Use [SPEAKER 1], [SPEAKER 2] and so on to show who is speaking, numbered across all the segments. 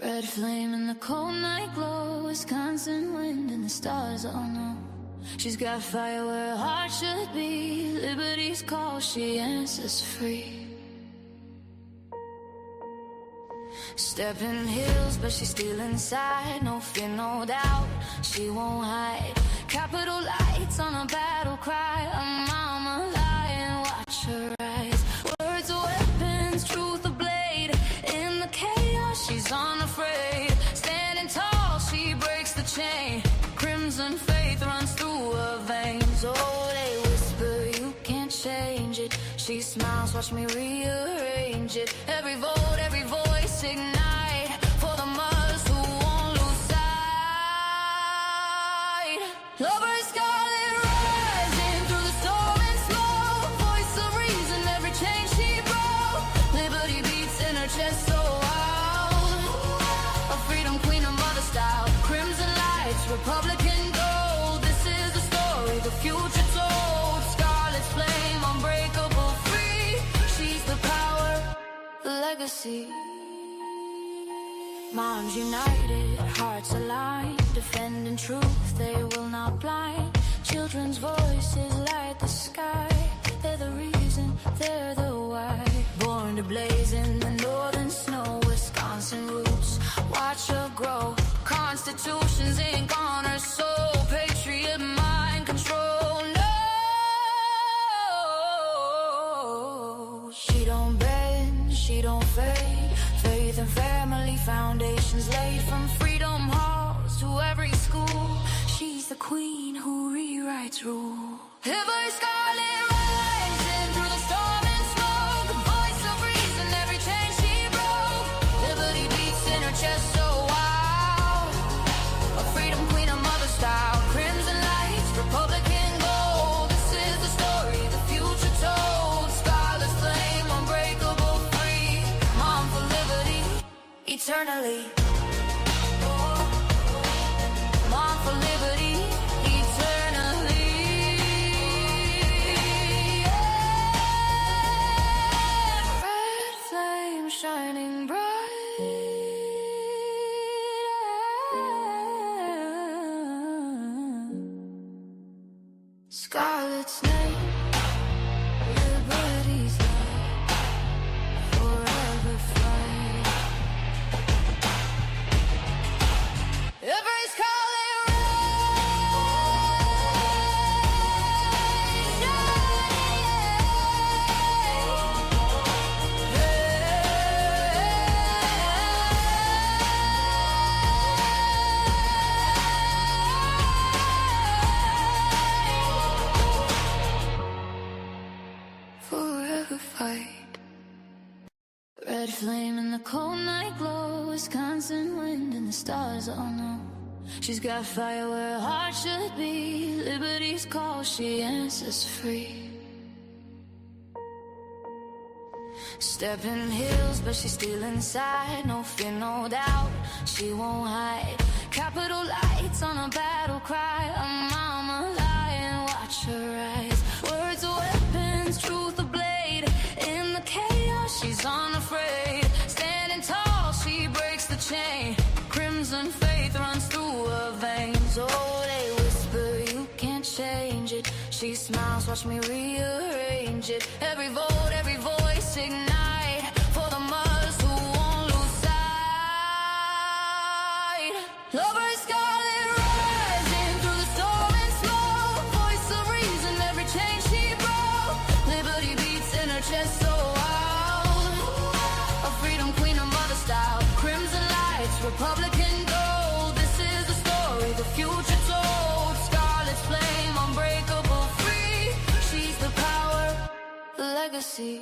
[SPEAKER 1] Red flame in the cold night glow, Wisconsin wind and the stars all know. She's got fire where her heart should be, liberty's call, she answers free. Stepping hills, but she's still inside, no fear, no doubt, she won't hide. Capital lights on a battle cry, a mama lying, watch her rise. Words are weapons, truth a blade, in the chaos she's unafraid. Standing tall, she breaks the chain, crimson faith runs through her veins. Oh, they whisper, you can't change it. She smiles, watch me rearrange it. Every vote, every voice ignite, for the mothers who won't lose sight. Lover scarlet rising through the storm and smoke, voice of reason, every chain she broke. Liberty beats in her chest so loud, a freedom queen, a mother style. Crimson lights, Republican gold, this is the story the future told. Scarlet's flame, unbreakable, free, she's the power, the legacy. Moms united, hearts aligned, defending truth, they will not blind. Children's voices light the sky, they're the reason, they're the why. Born to blaze in the northern snow, Wisconsin roots, watch her grow. Constitution's ink on her soul, patriot mind control. No, she don't bend, she don't fade. Faith and family foundations laid, from freedom halls to every school. She's the queen who rewrites rule. Every scarlet rising through the storm and smoke, voice of reason, every chain she broke. Liberty beats in her chest so wild, a freedom queen, a mother style. Crimson lights, Republican gold, this is the story the future told. Scarlet's flame, unbreakable, free, mom for liberty, eternally. Mom for liberty, eternally. Red flame shining bright, Scarlet's name, liberty's light, forever fight. Every scarlet forever fight. Red flame in the cold night glow, Wisconsin wind and the stars all know. She's got fire where her heart should be, liberty's call, she answers free. Stepping hills, but she's still inside, no fear, no doubt, she won't hide. Capital lights on a battle cry, a mama lying, watch her rise. Words are weapons, truth a blade, in the chaos she's unafraid. Standing tall, she breaks the chain, crimson faith runs through her veins. Oh, they whisper, you can't change it. She smiles, watch me rearrange it. Every vote, every voice ignite, for the mothers who won't lose sight. Lover scarlet rising through the storm and smoke, voice of reason, every chain she broke. Liberty beats in her chest so loud, a freedom queen, a mother style. Crimson lights, Republican gold, this is the story the future told. Scarlet's flame, unbreakable, free, she's the power, the legacy.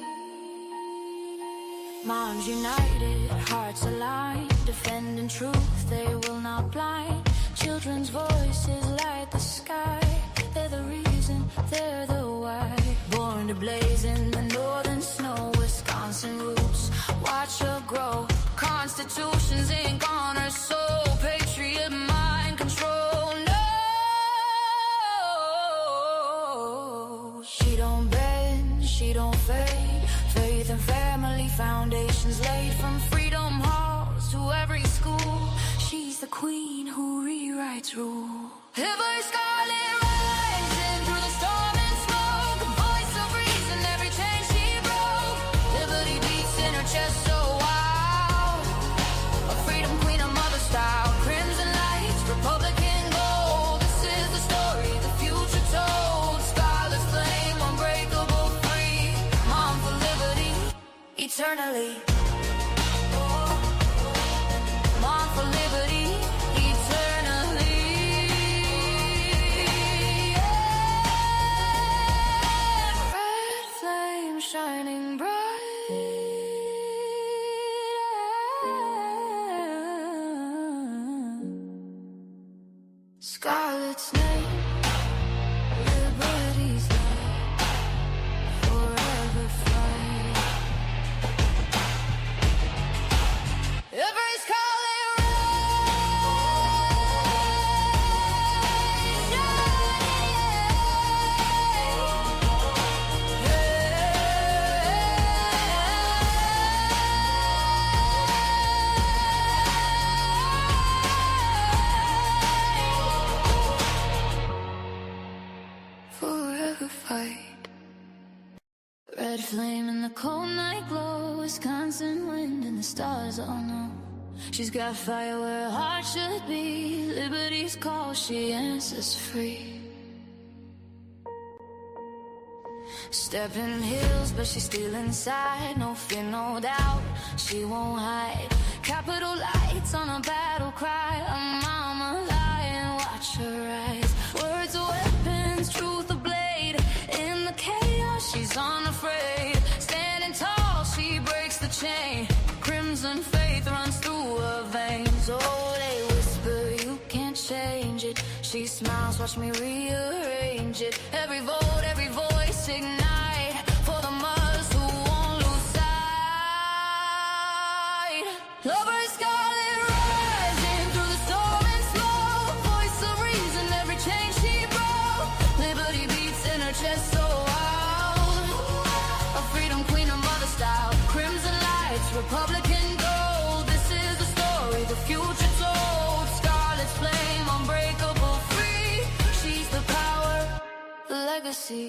[SPEAKER 1] Moms united, hearts aligned, defending truth, they will not blind. Children's voices light the sky, they're the reason, they're the why. Born to blaze in the northern snow, Wisconsin roots, watch her grow. Constitution's ink on her soul, patriot mind control. No, she don't bend, she don't fade. Faith and family foundations laid, from freedom halls to every school. rewrites rule. Every scarlet rising through the storm and smoke, a voice of reason, every chain she broke. Liberty beats in her chest so wild, a freedom queen, a mother style. Crimson lights, Republican gold. This is the story the future told. Scarlet flame, unbreakable, free. Mom for liberty, eternally. Mom for liberty, eternally. Yeah. Red flame shining bright. Scarlet's name, liberty's light, forever fight. Every scarlet rise, forever fight. Red flame in the cold night glow, Wisconsin wind and the stars all know. She's got fire where her heart should be. Liberty's call, she answers free. Stepping hills, but she's still inside. No fear, no doubt, she won't hide. Capital lights on a battle cry. A mama lying, watch her rise. Words are weapons, truth a blade. In the chaos, she's unafraid. Standing tall, she breaks the chain. Crimson faith runs through her veins. Oh, they whisper, you can't change it. She smiles, watch me rearrange it. Every vote, every voice ignite for the mothers who won't lose sight. Lover scarlet rising through the storm and smoke, voice of reason, every chain she broke. Liberty beats in her chest so wild, a freedom queen, a mother style. Crimson lights, Republican gold. This is the story the future told. Scarlet's flame, unbreakable, free. She's the power, the legacy.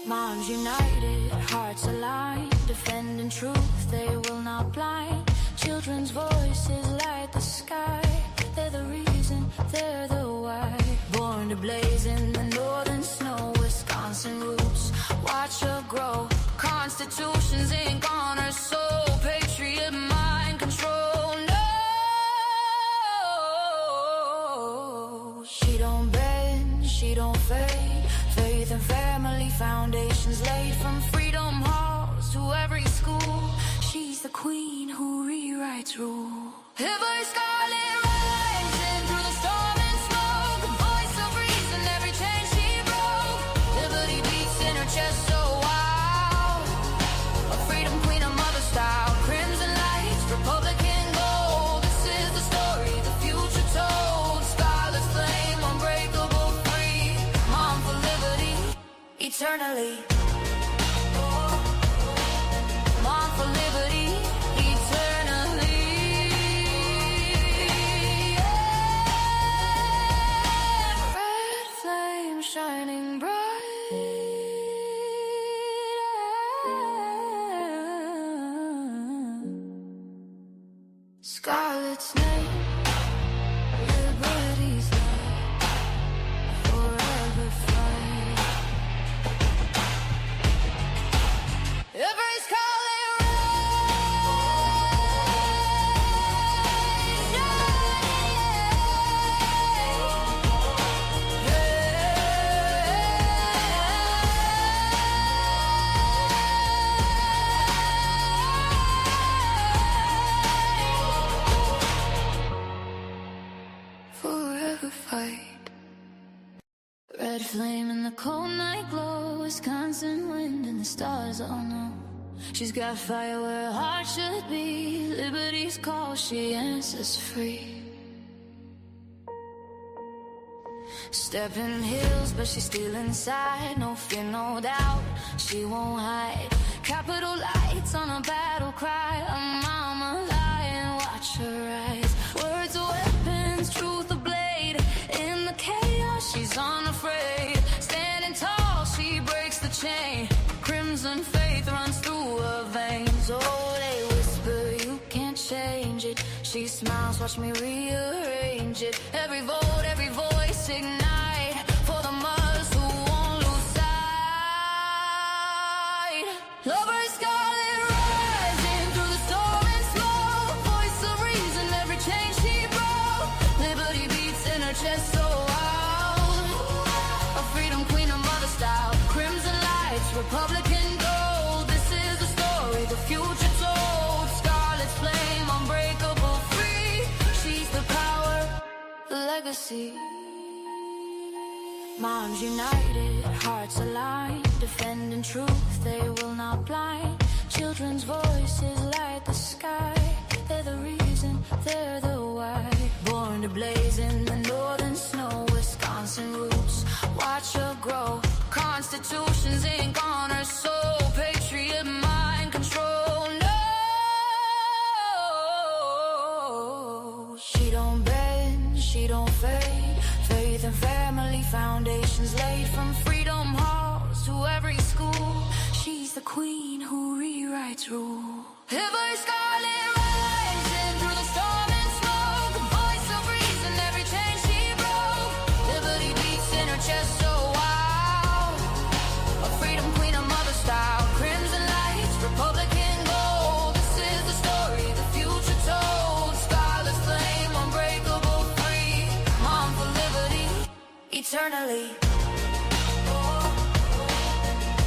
[SPEAKER 1] Moms united, hearts aligned, defending truth, they will not blind. Children's voices light the sky. They're the reason, they're the why. Born to blaze in the northern snow, Wisconsin roots, watch her grow. Constitution's ink on her soul, patriot mind control. No, she don't bend, she don't fade. Faith and family foundations laid from freedom halls to every school. She's the queen who rewrites rule. Every scarlet rising through the storm and smoke, a voice of reason, every chain she broke. Liberty beats in her chest so wild, a freedom queen, a mother style. Crimson lights, Republican gold. This is the story the future told. Scarlet flame, unbreakable, free. Mom for liberty, eternally. Mom for liberty, eternally. Yeah. Red flame shining bright. Scarlet's name, liberty's light, forever fight. Every scarlet rise, forever fight. Red flame in the cold night glow, Wisconsin wind and the stars all know. She's got fire where her heart should be. Liberty's call, she answers free. Stepping hills, but she's still inside. No fear, no doubt, she won't hide. Capital lights on a battle cry. A mama lying, watch her rise. Words are weapons, true She smiles, watch me rearrange it. Every vote, every voice ignite for the mothers who won't lose sight. Lovers scarlet rising through the storm and smoke. Voice of reason, every chain she broke. Liberty beats in her chest so loud. A freedom queen, a mother style. Crimson lights, Republican gold. This is the story the future told. Scarlet's flame, unbreakable, free. She's the power, the legacy. Moms united, hearts aligned, defending truth, they will not blind. Children's voices light the sky. They're the reason, they're the why. Born to blaze in the northern snow, Wisconsin roots, watch her grow. Constitution's ink on her soul, patriot mind control. No, she don't bend, she don't fade. Faith and family foundations laid from freedom halls to every school. She's the queen who rewrites rule. Every scarlet rising through the storm and smoke. The voice of reason, every chain she broke. Liberty beats in her chest so wild. A freedom queen, a mother style. Crimson lights, Republican gold. This is the story the future told. Scarlet's flame, unbreakable, free. Mom for liberty, eternally.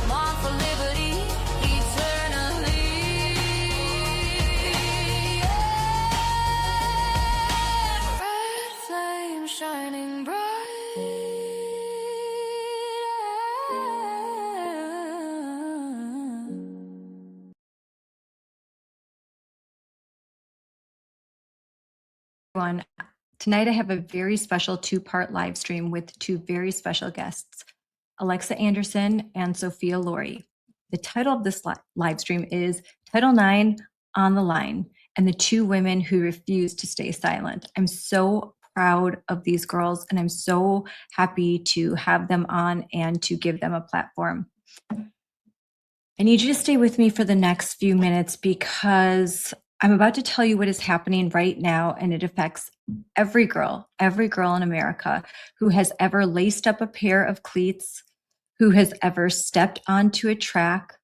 [SPEAKER 1] Mom for liberty, eternally. Red flame shining bright.
[SPEAKER 2] Everyone. Tonight I have a very special two-part live stream with two very special guests, Alexa Anderson and Sophia Lorey. The title of this live stream is Title IX on the Line and the two women who refuse to stay silent. I'm so proud of these girls and I'm so happy to have them on and to give them a platform. I need you to stay with me for the next few minutes because I'm about to tell you what is happening right now, and it affects every girl in America who has ever laced up a pair of cleats, who has ever stepped onto a track,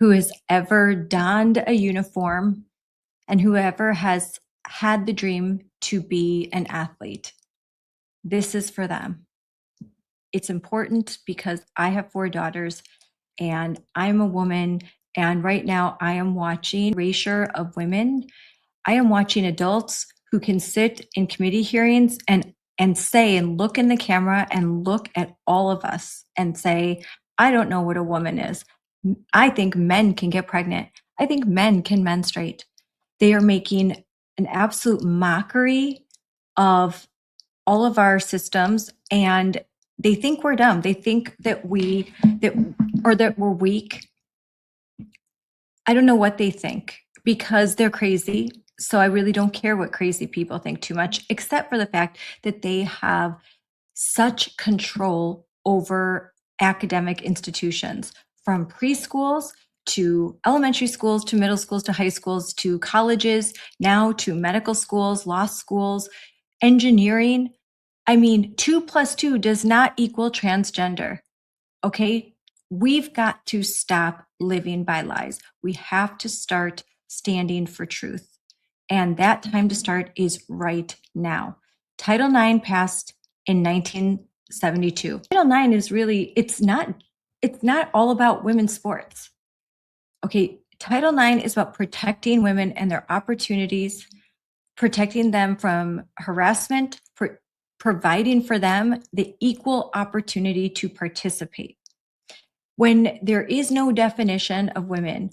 [SPEAKER 2] who has ever donned a uniform, and whoever has had the dream to be an athlete. This is for them. It's important because I have 4 daughters and I'm a woman. And right now I am watching erasure of women. I am watching adults who can sit in committee hearings and say and look in the camera and look at all of us and say, I don't know what a woman is. I think men can get pregnant. I think men can menstruate. They are making an absolute mockery of all of our systems, and they think we're dumb. They think that we're weak. I don't know what they think because they're crazy. So I really don't care what crazy people think too much, except for the fact that they have such control over academic institutions, from preschools to elementary schools to middle schools to high schools to colleges, now to medical schools, law schools, engineering. I mean, 2 + 2 does not equal transgender. Okay? We've got to stop living by lies. We have to start standing for truth. And that time to start is right now. Title IX passed in 1972. Title IX is really, it's not all about women's sports. Okay, Title IX is about protecting women and their opportunities, protecting them from harassment, providing for them the equal opportunity to participate. When there is no definition of women,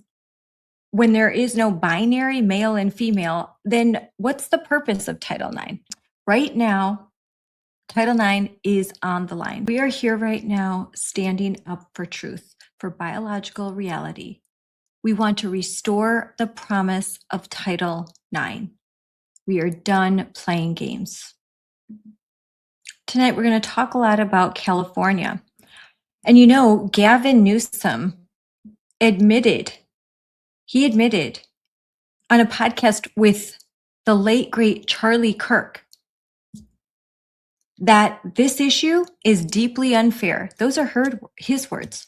[SPEAKER 2] when there is no binary male and female, then what's the purpose of Title IX? Right now, Title IX is on the line. We are here right now standing up for truth, for biological reality. We want to restore the promise of Title IX. We are done playing games. Tonight, we're going to talk a lot about California. And you know, Gavin Newsom admitted on a podcast with the late, great Charlie Kirk, that this issue is deeply unfair. Those are his words.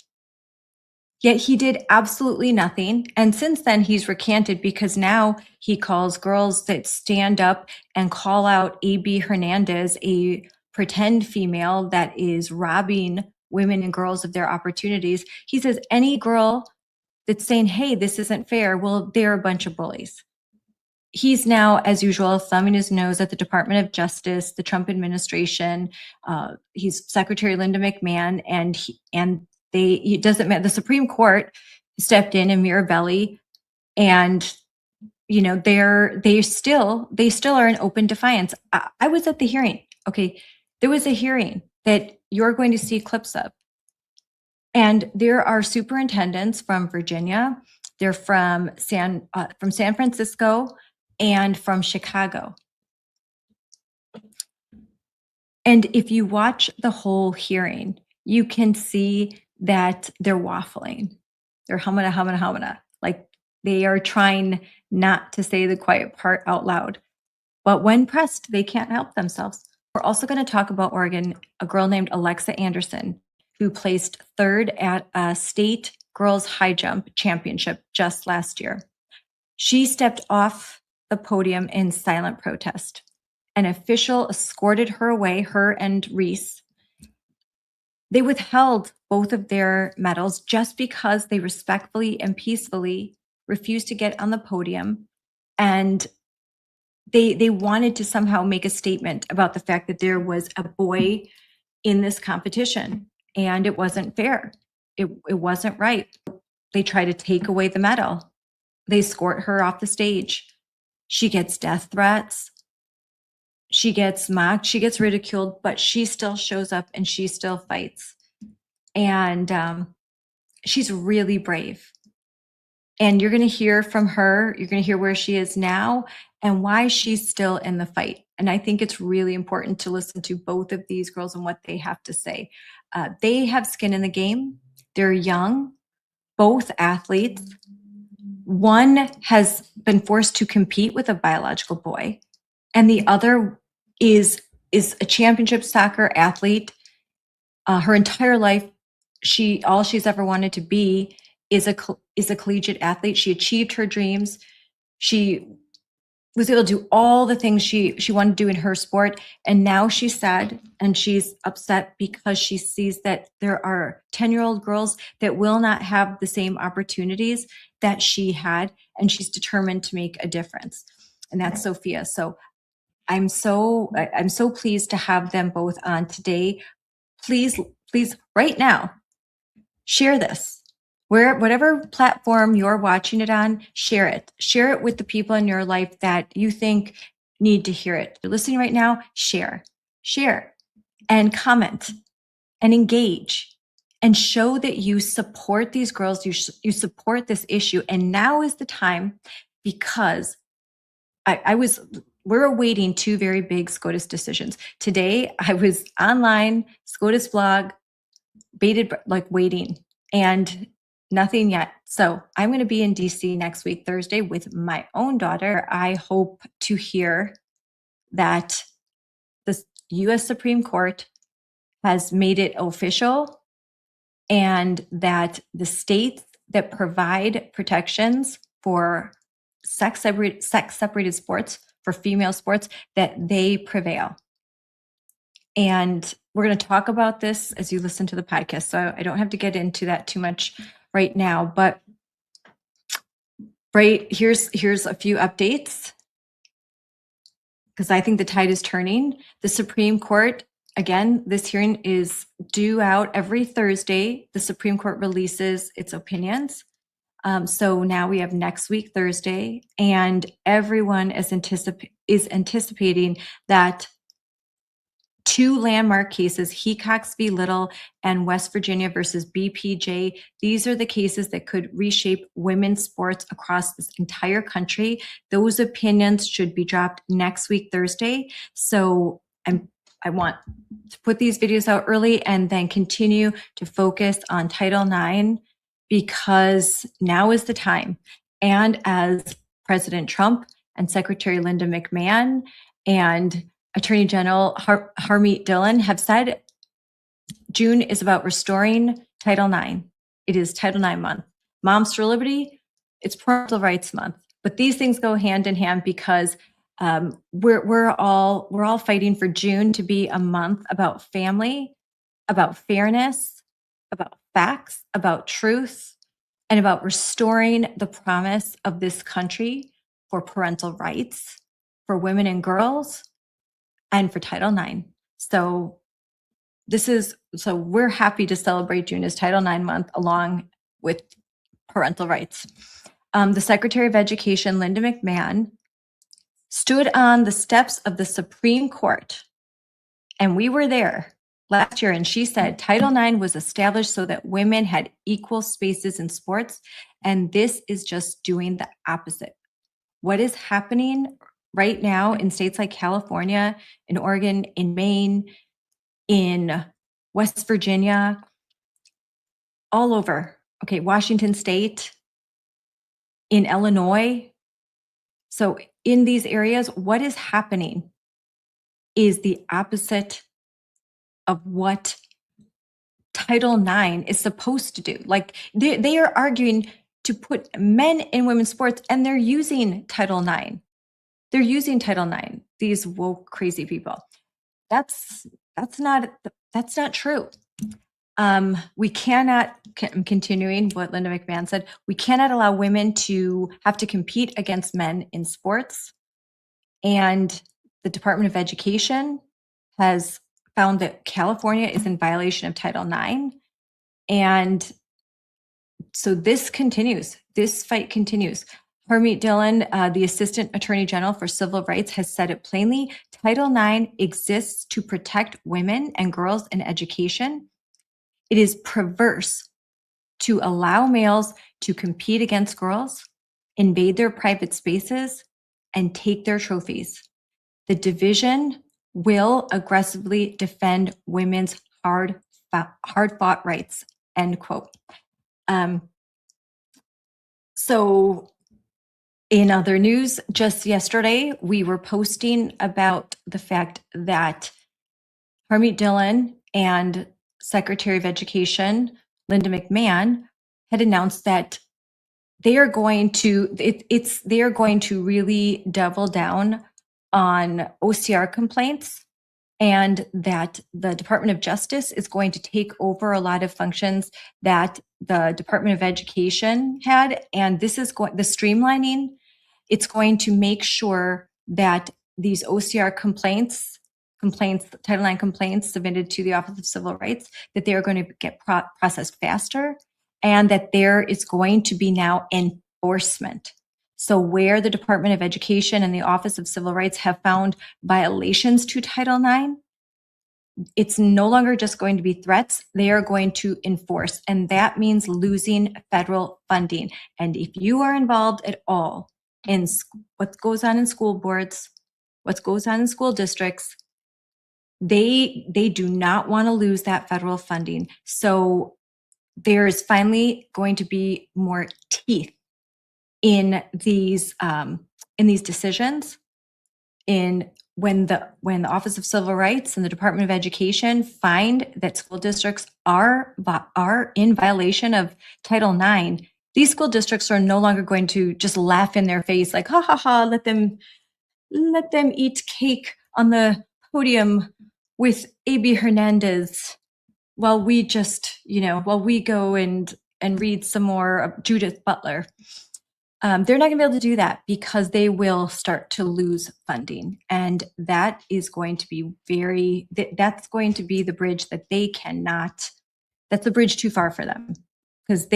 [SPEAKER 2] Yet he did absolutely nothing. And since then, he's recanted because now he calls girls that stand up and call out A.B. Hernandez, a pretend female that is robbing women and girls of their opportunities. He says any girl that's saying, hey, this isn't fair, well, they're a bunch of bullies. He's now, as usual, thumbing his nose at the Department of Justice, the Trump administration. He's Secretary Linda McMahon, and it doesn't matter. The Supreme Court stepped in Mirabelli, and they still are in open defiance. I was at the hearing. Okay, there was a hearing that you're going to see clips of, and there are superintendents from Virginia. They're from San Francisco and from Chicago. And if you watch the whole hearing, you can see that they're waffling. They're humana. Like they are trying not to say the quiet part out loud. But when pressed, they can't help themselves. We're also going to talk about Oregon, a girl named Alexa Anderson, who placed third at a state girls high jump championship just last year. She stepped off the podium in silent protest. An official escorted her away, her and Reese. They withheld both of their medals just because they respectfully and peacefully refused to get on the podium. And they wanted to somehow make a statement about the fact that there was a boy in this competition and it wasn't fair. It wasn't right. They try to take away the medal. They escort her off the stage. She gets death threats. She gets mocked. She gets ridiculed, but she still shows up and she still fights. And she's really brave. And you're going to hear from her. You're going to hear where she is now and why she's still in the fight. And I think it's really important to listen to both of these girls and what they have to say. They have skin in the game. They're young, both athletes. One has been forced to compete with a biological boy, and the other is a championship soccer athlete. Her entire life, all she's ever wanted to be is a collegiate athlete. She achieved her dreams. She was able to do all the things she wanted to do in her sport. And now she's sad and she's upset because she sees that there are 10-year-old girls that will not have the same opportunities that she had. And she's determined to make a difference. And that's Sophia. So I'm so pleased to have them both on today. Please, right now, share this. Whatever platform you're watching it on, share it. Share it with the people in your life that you think need to hear it. If you're listening right now, share, and comment, and engage, and show that you support these girls, you support this issue. And now is the time, because we're awaiting two very big SCOTUS decisions. Today, I was online, SCOTUS blog, waiting, and nothing yet. So I'm going to be in DC next week, Thursday, with my own daughter. I hope to hear that the U.S. Supreme Court has made it official and that the states that provide protections for sex-separated sports, for female sports, that they prevail. And we're going to talk about this as you listen to the podcast. So I don't have to get into that too much right now, but here's a few updates, because I think the tide is turning. The Supreme Court, again, this hearing is due out every Thursday. The Supreme Court releases its opinions. So now we have next week, Thursday, and everyone is anticipating that two landmark cases, Hecox v. Little and West Virginia versus BPJ. These are the cases that could reshape women's sports across this entire country. Those opinions should be dropped next week, Thursday. So I want to put these videos out early and then continue to focus on Title IX, because now is the time. And as President Trump and Secretary Linda McMahon and Attorney General Harmeet Dillon have said June is about restoring Title IX. It is Title IX month. Moms for Liberty, it's Parental Rights Month. But these things go hand in hand because we're all fighting for June to be a month about family, about fairness, about facts, about truth, and about restoring the promise of this country for parental rights, for women and girls, and for Title IX. So we're happy to celebrate June as Title IX month along with parental rights. The Secretary of Education, Linda McMahon, stood on the steps of the Supreme Court, and we were there last year, and she said Title IX was established so that women had equal spaces in sports, and this is just doing the opposite. What is happening right now in states like California, in Oregon, in Maine, in West Virginia, all over, okay, Washington State, in Illinois. So in these areas, what is happening is the opposite of what Title IX is supposed to do. Like they are arguing to put men in women's sports, and they're using Title IX. They're using Title IX, these woke, crazy people. That's not true. We cannot, I'm continuing what Linda McMahon said, we cannot allow women to have to compete against men in sports. And the Department of Education has found that California is in violation of Title IX. And so this continues, this fight continues. Harmeet Dillon, the Assistant Attorney General for Civil Rights, has said it plainly. Title IX exists to protect women and girls in education. It is perverse to allow males to compete against girls, invade their private spaces, and take their trophies. The division will aggressively defend women's hard-fought rights, end quote. So in other news, just yesterday, we were posting about the fact that Harmeet Dillon and Secretary of Education, Linda McMahon, had announced that they are going to really double down on OCR complaints, and that the Department of Justice is going to take over a lot of functions that the Department of Education had. And this is the streamlining. It's going to make sure that these OCR complaints, Title IX complaints submitted to the Office of Civil Rights, that they are going to get processed faster, and that there is going to be now enforcement. So where the Department of Education and the Office of Civil Rights have found violations to Title IX, it's no longer just going to be threats. They are going to enforce, and that means losing federal funding. And if you are involved at all in what goes on in school boards, what goes on in school districts, they do not want to lose that federal funding. So there's finally going to be more teeth in these decisions. When the Office of Civil Rights and the Department of Education find that school districts are in violation of Title IX, these school districts are no longer going to just laugh in their face like, ha ha ha, let them eat cake on the podium with A.B. Hernandez while we go and read some more of Judith Butler. They're not going to be able to do that because they will start to lose funding. And that is going to be that's going to be the bridge that they cannot, that's a bridge too far for them. Because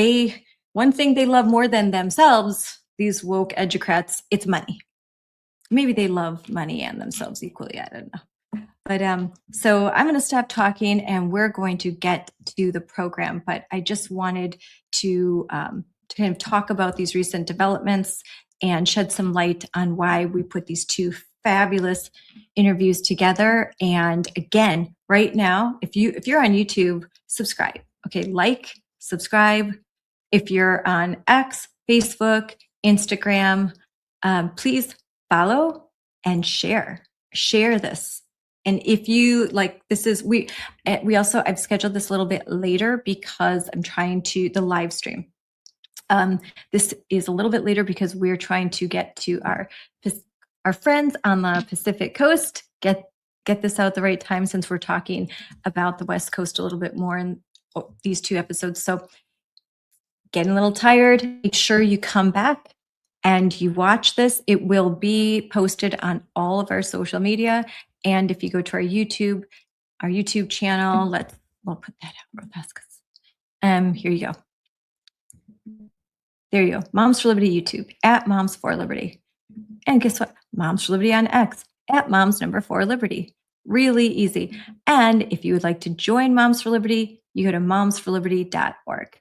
[SPEAKER 2] one thing they love more than themselves, these woke educrats, it's money. Maybe they love money and themselves equally, I don't know. But so I'm going to stop talking and we're going to get to the program. But I just wanted to kind of talk about these recent developments and shed some light on why we put these two fabulous interviews together. And again, right now, if you're on YouTube, subscribe. Okay, like, subscribe. If you're on X, Facebook, Instagram, please follow and share this. And if you like, this is, we also, I've scheduled this a little bit later because I'm trying to, the live stream. This is a little bit later because we're trying to get to our friends on the Pacific Coast, get this out at the right time, since we're talking about the West Coast a little bit more in these 2 episodes. So getting a little tired, make sure you come back and you watch this. It will be posted on all of our social media. And if you go to our YouTube channel, we'll put that out real fast. Here you go. There you go. Moms for Liberty YouTube, at Moms for Liberty. And guess what? Moms for Liberty on X, at Moms4Liberty. Really easy. And if you would like to join Moms for Liberty, you go to momsforliberty.org.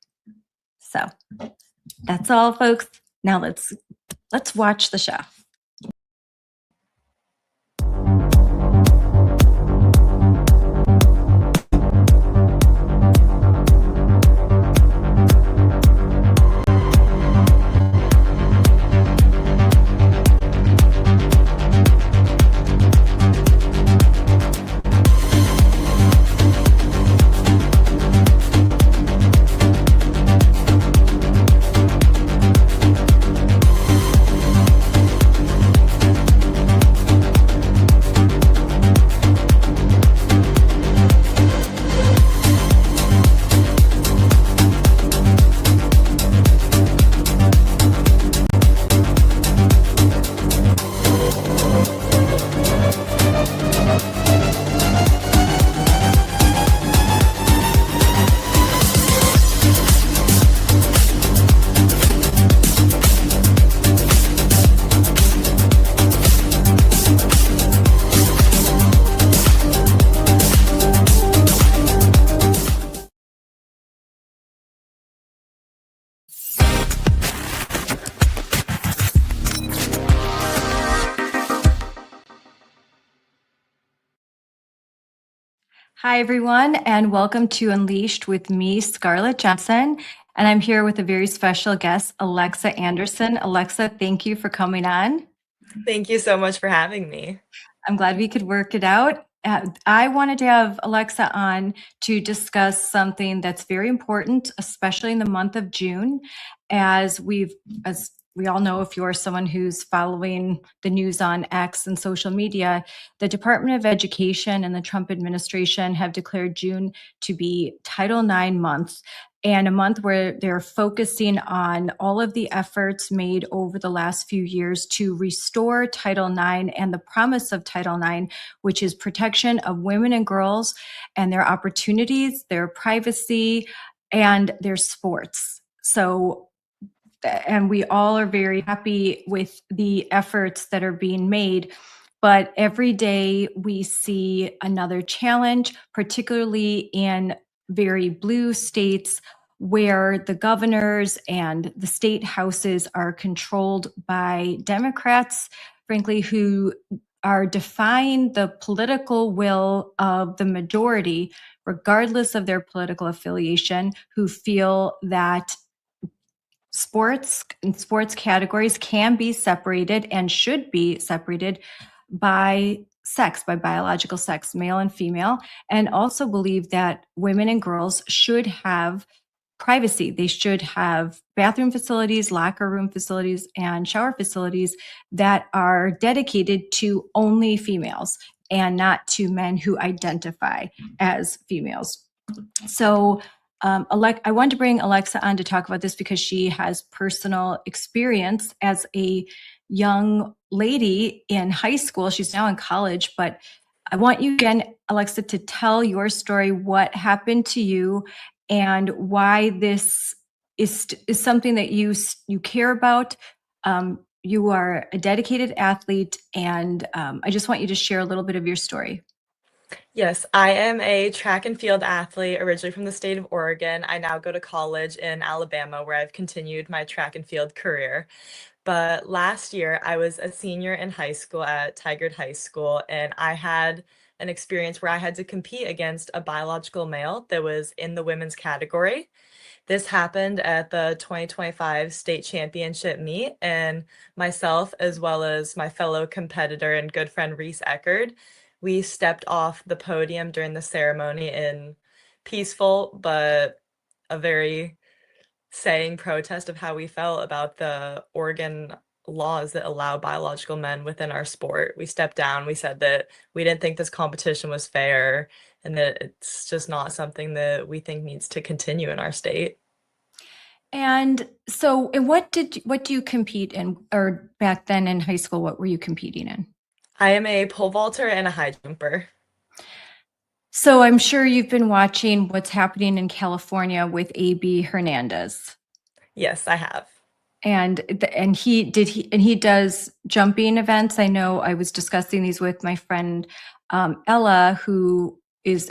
[SPEAKER 2] So that's all, folks. Now let's watch the show. Hi, everyone, and welcome to Unleashed with me, Scarlett Johnson. And I'm here with a very special guest, Alexa Anderson. Alexa, thank you for coming on.
[SPEAKER 3] Thank you so much for having me.
[SPEAKER 2] I'm glad we could work it out. I wanted to have Alexa on to discuss something that's very important, especially in the month of June, as we all know, if you're someone who's following the news on X and social media, the Department of Education and the Trump administration have declared June to be Title IX month, and a month where they're focusing on all of the efforts made over the last few years to restore Title IX and the promise of Title IX, which is protection of women and girls and their opportunities, their privacy, and their sports. So, and we all are very happy with the efforts that are being made. But every day we see another challenge, particularly in very blue states where the governors and the state houses are controlled by Democrats, frankly, who are defying the political will of the majority, regardless of their political affiliation, who feel that sports and sports categories can be separated and should be separated by sex, by biological sex, male and female, and also believe that women and girls should have privacy. They should have bathroom facilities, locker room facilities, and shower facilities that are dedicated to only females and not to men who identify as females. So I wanted to bring Alexa on to talk about this because she has personal experience as a young lady in high school. She's now in college, but I want you again, Alexa, to tell your story, what happened to you and why this is something that you care about. You are a dedicated athlete, and I just want you to share a little bit of your story.
[SPEAKER 3] Yes, I am a track and field athlete originally from the state of Oregon. I now go to college in Alabama, where I've continued my track and field career. But last year, I was a senior in high school at Tigard High School, and I had an experience where I had to compete against a biological male that was in the women's category. This happened at the 2025 state championship meet, and myself, as well as my fellow competitor and good friend Reese Eckerd, we stepped off the podium during the ceremony in peaceful but a very saying protest of how we felt about the Oregon laws that allow biological men within our sport. We stepped down. We said that we didn't think this competition was fair and that it's just not something that we think needs to continue in our state.
[SPEAKER 2] And so, and what do you compete in, or back then in high school, what were you competing in?
[SPEAKER 3] I am a pole vaulter and a high jumper.
[SPEAKER 2] So I'm sure you've been watching what's happening in California with AB Hernandez.
[SPEAKER 3] Yes, I have.
[SPEAKER 2] And he does jumping events. I know I was discussing these with my friend Ella, who is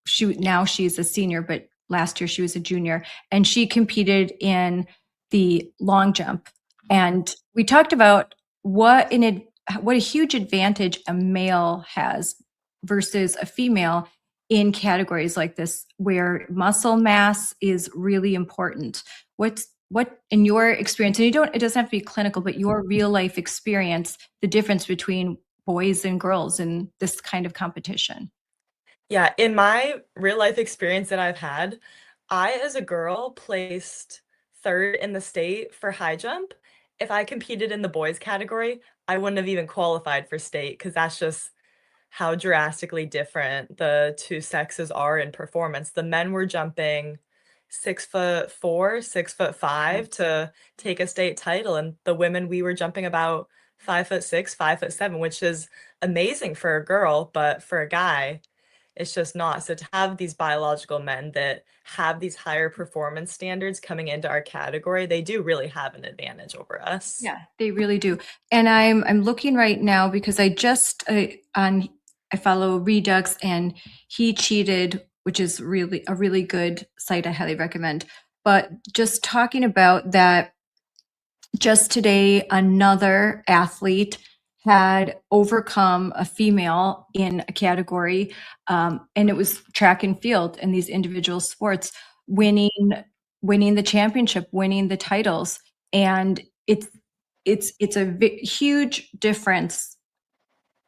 [SPEAKER 2] she's a senior, but last year she was a junior, and she competed in the long jump. And we talked about what a huge advantage a male has versus a female in categories like this, where muscle mass is really important. What in your experience, and it doesn't have to be clinical, but your real life experience, the difference between boys and girls in this kind of competition?
[SPEAKER 3] Yeah, in my real life experience that I've had, I, as a girl, placed third in the state for high jump. If I competed in the boys category, I wouldn't have even qualified for state because that's just how drastically different the two sexes are in performance. The men were jumping 6'4", 6'5" to take a state title, and the women, we were jumping about 5'6", 5'7", which is amazing for a girl, but for a guy, it's just not. So to have these biological men that have these higher performance standards coming into our category, they do really have an advantage over us.
[SPEAKER 2] Yeah, they really do. And I'm looking right now because I follow Redux, and he cheated, which is really a really good site. I highly recommend. But just talking about that, just today, another athlete had overcome a female in a category, and it was track and field in these individual sports, winning winning the championship, winning the titles, and it's a huge difference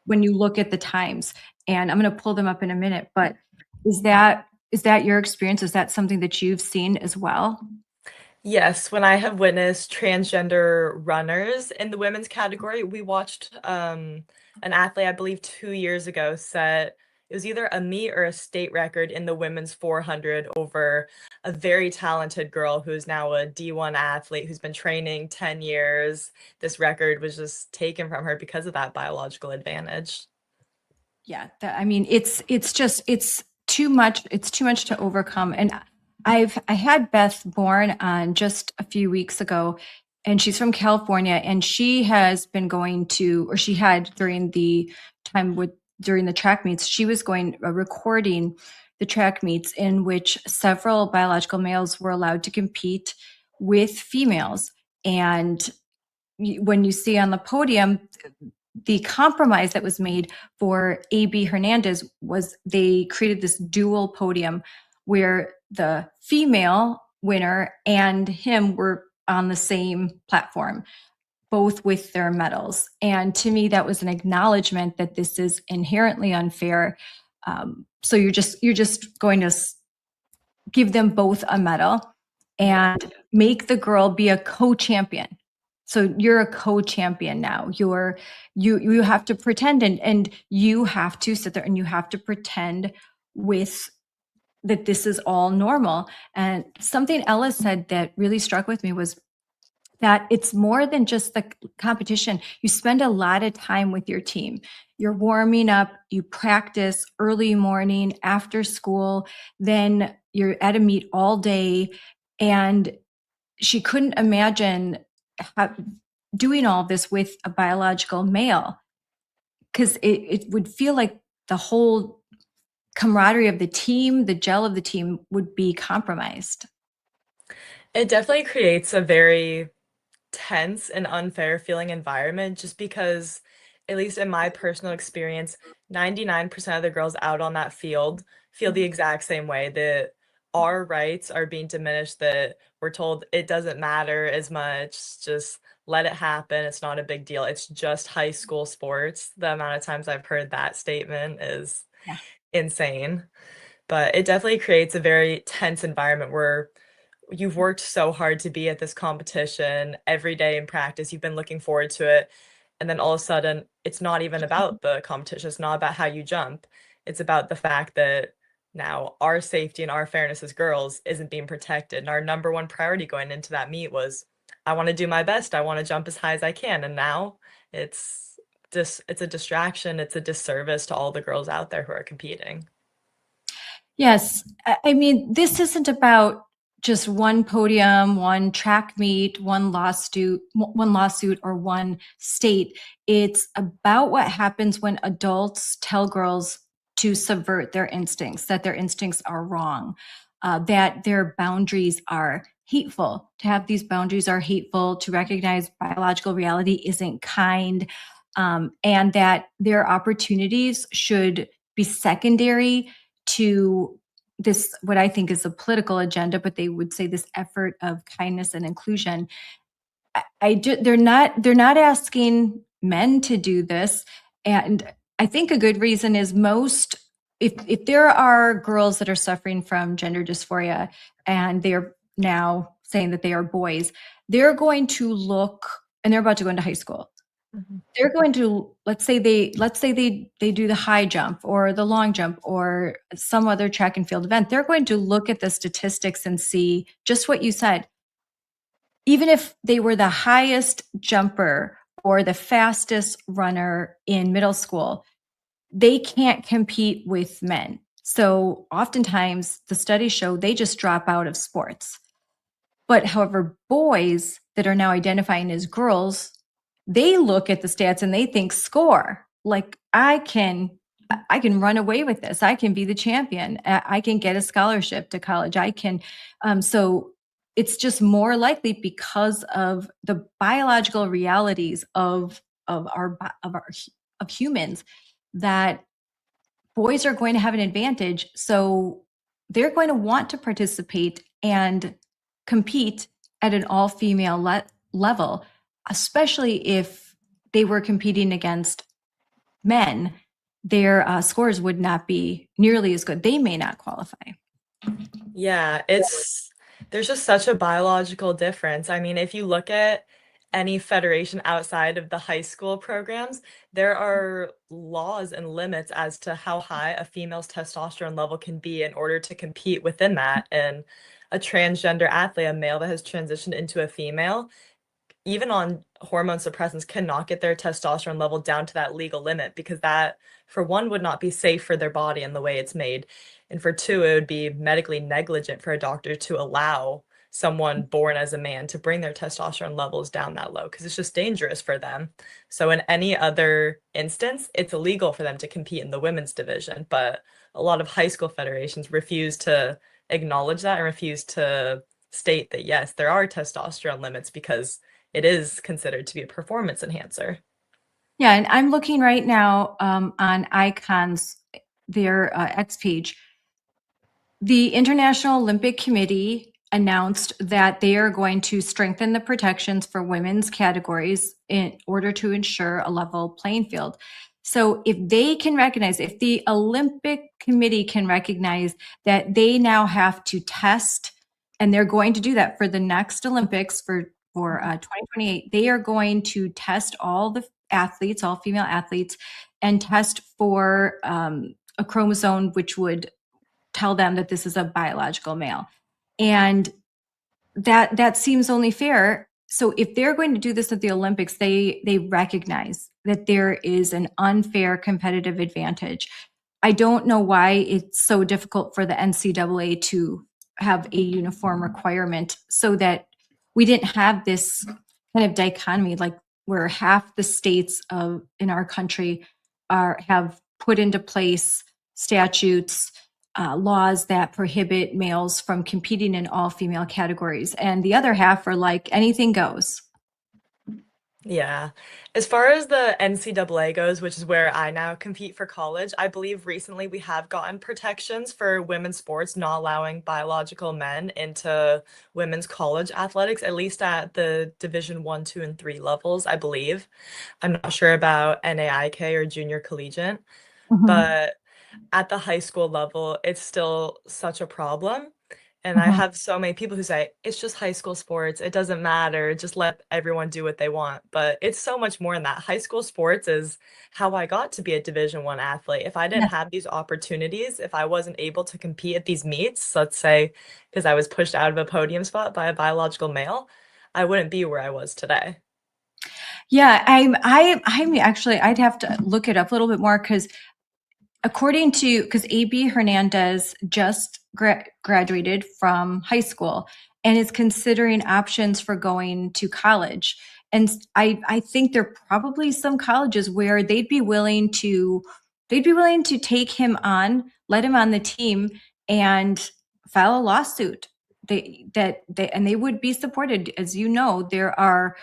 [SPEAKER 2] when you look at the times. And I'm going to pull them up in a minute, but is that your experience? Is that something that you've seen as well?
[SPEAKER 3] Yes, when I have witnessed transgender runners in the women's category, we watched an athlete, I believe 2 years ago, set it was either a meet or a state record in the women's 400 over a very talented girl who's now a D1 athlete who's been training 10 years. This record was just taken from her because of that biological advantage.
[SPEAKER 2] Yeah, I mean, it's too much. It's too much to overcome. And I had Beth Bourne on just a few weeks ago, and she's from California, and she has been going to, or she had during the time during the track meets, she was going recording the track meets in which several biological males were allowed to compete with females. And when you see on the podium, the compromise that was made for AB Hernandez was they created this dual podium where the female winner and him were on the same platform, both with their medals. And to me, that was an acknowledgement that this is inherently unfair. So you're just going to give them both a medal and make the girl be a co-champion. So you're a co-champion now. You have to pretend, and you have to sit there and you have to pretend with that this is all normal. And something Ella said that really struck with me was that it's more than just the competition. You spend a lot of time with your team. You're warming up, you practice early morning, after school, then you're at a meet all day. And she couldn't imagine doing all this with a biological male, because it would feel like the whole camaraderie of the team, the gel of the team would be compromised.
[SPEAKER 3] It definitely creates a very tense and unfair feeling environment just because, at least in my personal experience, 99% of the girls out on that field feel the exact same way that our rights are being diminished, that we're told it doesn't matter as much, just let it happen, it's not a big deal, it's just high school sports. The amount of times I've heard that statement is
[SPEAKER 2] Yeah.
[SPEAKER 3] insane. But it definitely creates a very tense environment where you've worked so hard to be at this competition every day in practice, you've been looking forward to it, and then all of a sudden, it's not even about the competition, it's not about how you jump. It's about the fact that now our safety and our fairness as girls isn't being protected, and our number one priority going into that meet was, "I wanna do my best, I wanna jump as high as I can," and now it's it's a distraction, it's a disservice to all the girls out there who are competing.
[SPEAKER 2] Yes. I mean, this isn't about just one podium, one track meet, one lawsuit or one state. It's about what happens when adults tell girls to subvert their instincts, that their instincts are wrong, that their boundaries are hateful. To have these boundaries are hateful, to recognize biological reality isn't kind, and that their opportunities should be secondary to this, what I think is a political agenda, but they would say this effort of kindness and inclusion. They're not asking men to do this, and I think a good reason is most, if there are girls that are suffering from gender dysphoria and they're now saying that they are boys, they're going to look, and they're about to go into high school,
[SPEAKER 3] Mhm.
[SPEAKER 2] they're going to, let's say they do the high jump or the long jump or some other track and field event. They're going to look at the statistics and see just what you said. Even if they were the highest jumper or the fastest runner in middle school, they can't compete with men. So oftentimes the studies show they just drop out of sports. But however, boys that are now identifying as girls, they look at the stats and they think score. Like I can run away with this. I can be the champion. I can get a scholarship to college. I can so it's just more likely because of the biological realities of humans that boys are going to have an advantage. So they're going to want to participate and compete at an all female level, especially if they were competing against men. Their scores would not be nearly as good. They may not qualify.
[SPEAKER 3] Yeah, there's just such a biological difference. I mean, if you look at any federation outside of the high school programs, there are laws and limits as to how high a female's testosterone level can be in order to compete within that. And a transgender athlete, a male that has transitioned into a female, even on hormone suppressants, cannot get their testosterone level down to that legal limit because that, for one, would not be safe for their body and the way it's made. And for two, it would be medically negligent for a doctor to allow someone born as a man to bring their testosterone levels down that low because it's just dangerous for them. So in any other instance, it's illegal for them to compete in the women's division, but a lot of high school federations refuse to acknowledge that and refuse to state that yes, there are testosterone limits because it is considered to be a performance enhancer.
[SPEAKER 2] Yeah, and I'm looking right now on Icons, their X page. The International Olympic Committee announced that they are going to strengthen the protections for women's categories in order to ensure a level playing field. So if they can recognize, if the Olympic Committee can recognize that they now have to test, and they're going to do that for the next Olympics for 2028, they are going to test all the athletes, all female athletes, and test for a chromosome which would tell them that this is a biological male. And that seems only fair. So if they're going to do this at the Olympics, they recognize that there is an unfair competitive advantage. I don't know why it's so difficult for the NCAA to have a uniform requirement so that we didn't have this kind of dichotomy, like where half the states in our country have put into place statutes, laws that prohibit males from competing in all female categories, and the other half are like anything goes.
[SPEAKER 3] Yeah. As far as the NCAA goes, which is where I now compete for college, I believe recently we have gotten protections for women's sports, not allowing biological men into women's college athletics, at least at the Division One, two, and three levels, I believe. I'm not sure about NAIK or junior collegiate,
[SPEAKER 2] Mhm,
[SPEAKER 3] but at the high school level, it's still such a problem. And I
[SPEAKER 2] mhm.
[SPEAKER 3] have so many people who say, it's just high school sports. It doesn't matter. Just let everyone do what they want. But it's so much more than that. High school sports is how I got to be a Division One athlete. If I didn't
[SPEAKER 2] Yes.
[SPEAKER 3] have these opportunities, if I wasn't able to compete at these meets, let's say because I was pushed out of a podium spot by a biological male, I wouldn't be where I was today.
[SPEAKER 2] Yeah, I'm actually, I'd have to look it up a little bit more because according to, because AB Hernandez just graduated from high school and is considering options for going to college. And I think there are probably some colleges where they'd be willing to take him on, let him on the team, and file a lawsuit. And they would be supported. As you know, there's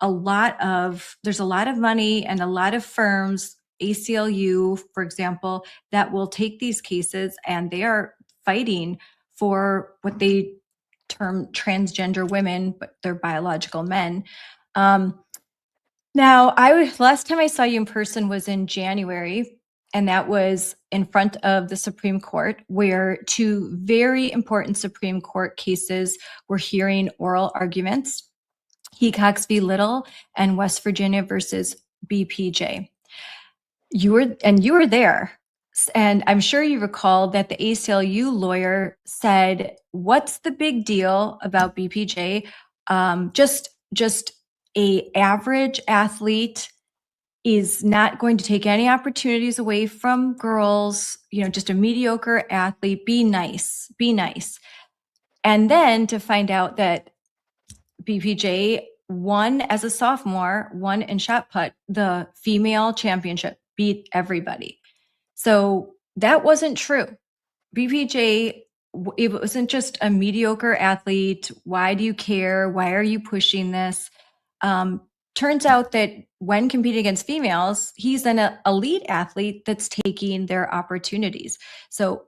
[SPEAKER 2] a lot of money and a lot of firms, ACLU, for example, that will take these cases and they are fighting for what they term transgender women, but they're biological men. Um, last time I saw you in person was in January, and that was in front of the Supreme Court, where two very important Supreme Court cases were hearing oral arguments. Hecox v. Little and West Virginia versus BPJ. You were there. And I'm sure you recall that the ACLU lawyer said, "What's the big deal about BPJ? Just a average athlete is not going to take any opportunities away from girls. Just a mediocre athlete. Be nice, be nice." And then to find out that BPJ won as a sophomore, won in shot put the female championship, beat everybody. So that wasn't true. BPJ, it wasn't just a mediocre athlete. Why do you care? Why are you pushing this? Um, Turns out that when competing against females, he's an elite athlete that's taking their opportunities. So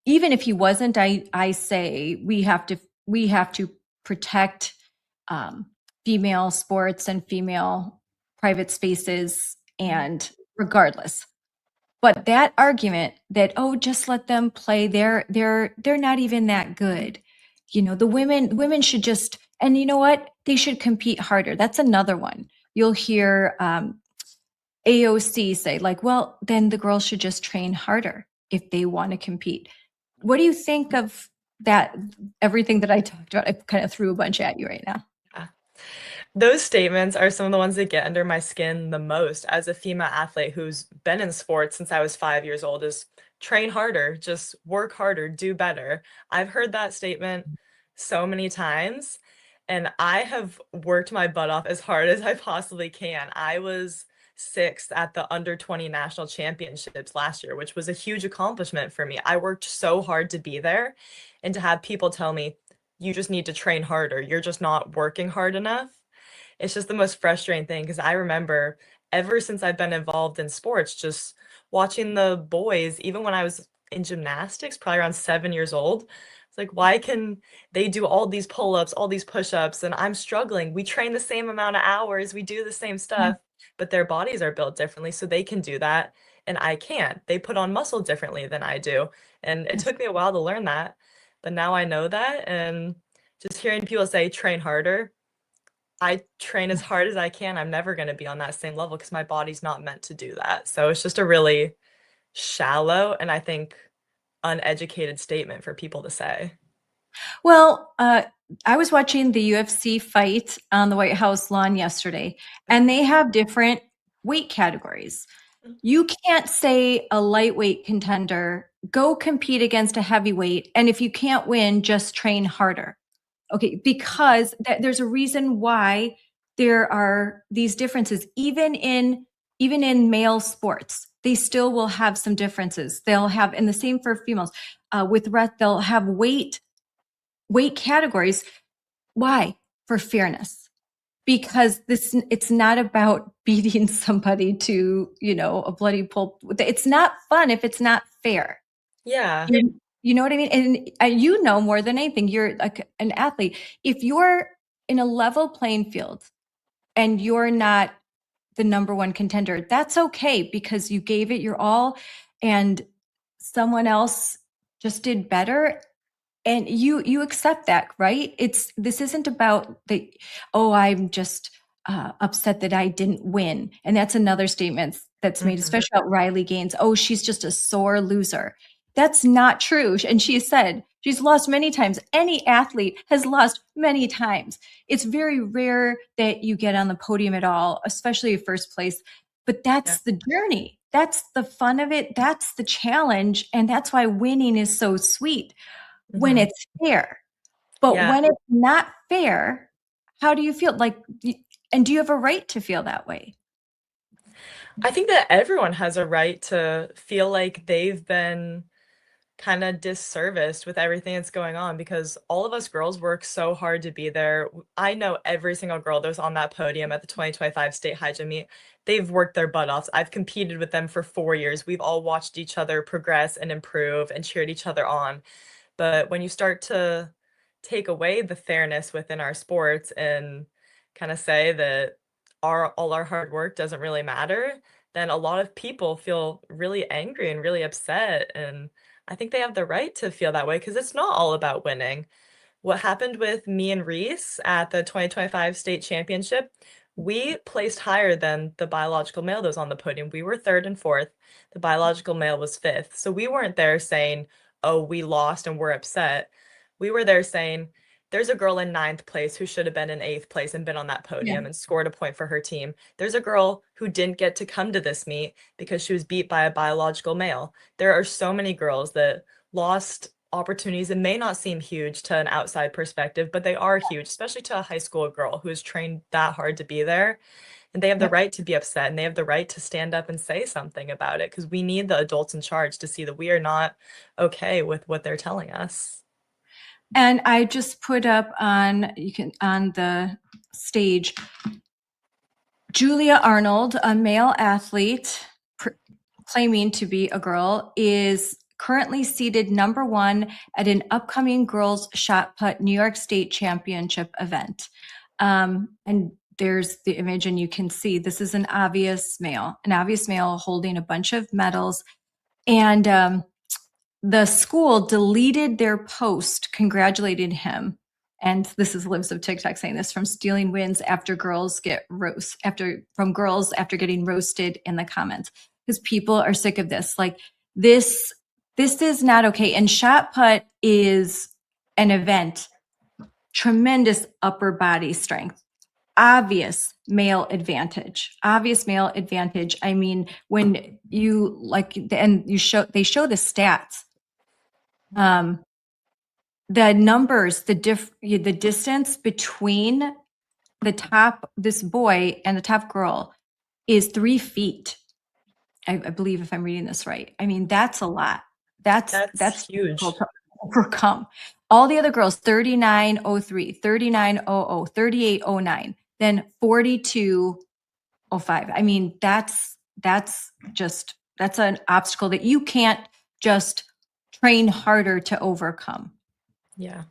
[SPEAKER 2] even if he wasn't, I say we have to protect um, female sports and female private spaces, and regardless. But that argument that, oh, just let them play, they're not even that good. The women should just, and you know what? They should compete harder. That's another one. You'll hear AOC say, like, well, then the girls should just train harder if they want to compete. What do you think of that? Everything that I talked about, I kind of threw a bunch at you right now.
[SPEAKER 3] Yeah. Those statements are some of the ones that get under my skin the most as a female athlete who's been in sports since I was 5 years old is train harder, just work harder, do better. I've heard that statement so many times, and I have worked my butt off as hard as I possibly can. I was sixth at the under 20 national championships last year, which was a huge accomplishment for me. I worked so hard to be there, and to have people tell me, you just need to train harder, you're just not working hard enough. It's just the most frustrating thing because I remember ever since I've been involved in sports, just watching the boys, even when I was in gymnastics, probably around 7 years old. It's like, why can they do all these pull-ups, all these push-ups, and I'm struggling? We train the same amount of hours, we do the same stuff, but their bodies are built differently, so they can do that, and I can't. They put on muscle differently than I do, and it
[SPEAKER 2] Yes.
[SPEAKER 3] took me a while to learn that, but now I know that, and just hearing people say train harder, I train as hard as I can. I'm never going to be on that same level because my body's not meant to do that. So it's just a really shallow and I think uneducated statement for people to say.
[SPEAKER 2] Well, I was watching the UFC fight on the White House lawn yesterday, and they have different weight categories. You can't say a lightweight contender, go compete against a heavyweight, and if you can't win, just train harder. Okay, because there's a reason why there are these differences, even in male sports. They still will have some differences. They'll have, and the same for females. With rest, they'll have weight categories. Why? For fairness. because it's not about beating somebody to, a bloody pulp. It's not fun if it's not fair.
[SPEAKER 3] Yeah.
[SPEAKER 2] You know what I mean? And you know more than anything, you're like an athlete. If you're in a level playing field and you're not the number one contender, that's okay, because you gave it your all and someone else just did better, and you accept that, right? This isn't about I'm just upset that I didn't win. And that's another statement that's made, especially about Riley Gaines. Oh, she's just a sore loser. That's not true. And she said she's lost many times. Any athlete has lost many times. It's very rare that you get on the podium at all, especially first place. But that's the journey. That's the fun of it. That's the challenge. And that's why winning is so sweet when it's fair. But when it's not fair, how do you feel? And do you have a right to feel that way?
[SPEAKER 3] I think that everyone has a right to feel like they've been kind of disserviced with everything that's going on, because all of us girls work so hard to be there. I know every single girl that was on that podium at the 2025 state high jump meet. They've worked their butt off. I've competed with them for 4 years. We've all watched each other progress and improve and cheered each other on. But when you start to take away the fairness within our sports and kind of say that all our hard work doesn't really matter, then a lot of people feel really angry and really upset. And I think they have the right to feel that way, because it's not all about winning. What happened with me and Reese at the 2025 state championship, we placed higher than the biological male that was on the podium. We were third and fourth. The biological male was fifth. So we weren't there saying, oh, we lost and we're upset. We were there saying, there's a girl in ninth place who should have been in eighth place and been on that podium and scored a point for her team. There's a girl who didn't get to come to this meet because she was beat by a biological male. There are so many girls that lost opportunities and may not seem huge to an outside perspective, but they are huge, especially to a high school girl who has trained that hard to be there. And they have the right to be upset, and they have the right to stand up and say something about it, because we need the adults in charge to see that we are not okay with what they're telling us.
[SPEAKER 2] And I just put up on the stage, Julia Arnold, a male athlete claiming to be a girl, is currently seated number one at an upcoming girls shot put New York State Championship event. And there's the image, and you can see this is an obvious male holding a bunch of medals. And the school deleted their post congratulating him. And this is Lives of TikTok saying this, from stealing wins after girls get from girls after getting roasted in the comments, because people are sick of this. Like this is not okay. And shot put is an event, tremendous upper body strength, obvious male advantage. I mean, when you they show the stats, the numbers, the distance between this boy and the top girl is 3 feet. I believe, if I'm reading this right. I mean, that's a lot. That's
[SPEAKER 3] huge
[SPEAKER 2] to overcome. All the other girls, 39.03, 39.00, 38.09, then 42.05. I mean, that's an obstacle that you can't just train harder to overcome.
[SPEAKER 3] Yeah.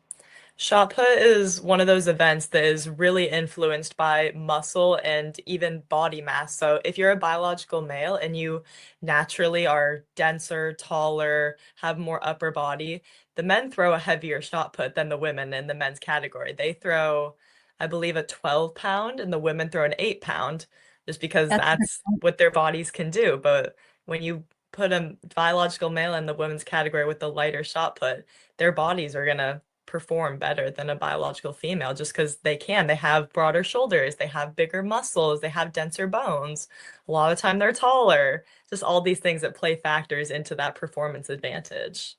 [SPEAKER 3] Shot put is one of those events that is really influenced by muscle and even body mass. So if you're a biological male and you naturally are denser, taller, have more upper body, the men throw a heavier shot put than the women in the men's category. They throw, I believe, a 12-pound, and the women throw an 8-pound, just because that's what their bodies can do. But when you put a biological male in the women's category with the lighter shot put, their bodies are going to perform better than a biological female, just because they have broader shoulders, they have bigger muscles, they have denser bones. A lot of the time they're taller. Just all these things that play factors into that performance advantage.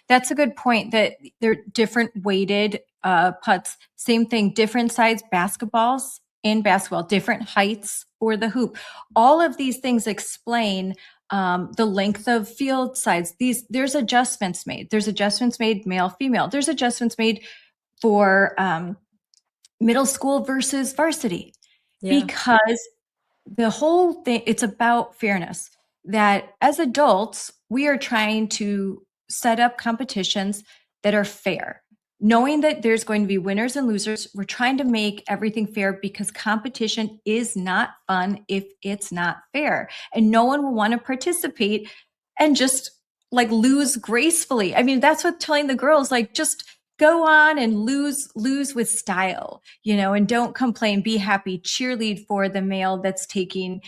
[SPEAKER 2] That's a good point, that they're different weighted putts. Same thing, different size basketballs in basketball, different heights for the hoop. All of these things explain the length of field size. There's adjustments made. There's adjustments made male, female. There's adjustments made for middle school versus varsity,
[SPEAKER 3] Yeah.
[SPEAKER 2] because the whole thing, it's about fairness, that as adults, we are trying to set up competitions that are fair, knowing that there's going to be winners and losers. We're trying to make everything fair because competition is not fun if it's not fair. And no one will want to participate and just like lose gracefully. I mean, that's what telling the girls, like, just go on and lose with style, and don't complain, be happy, cheerlead for the male that's taking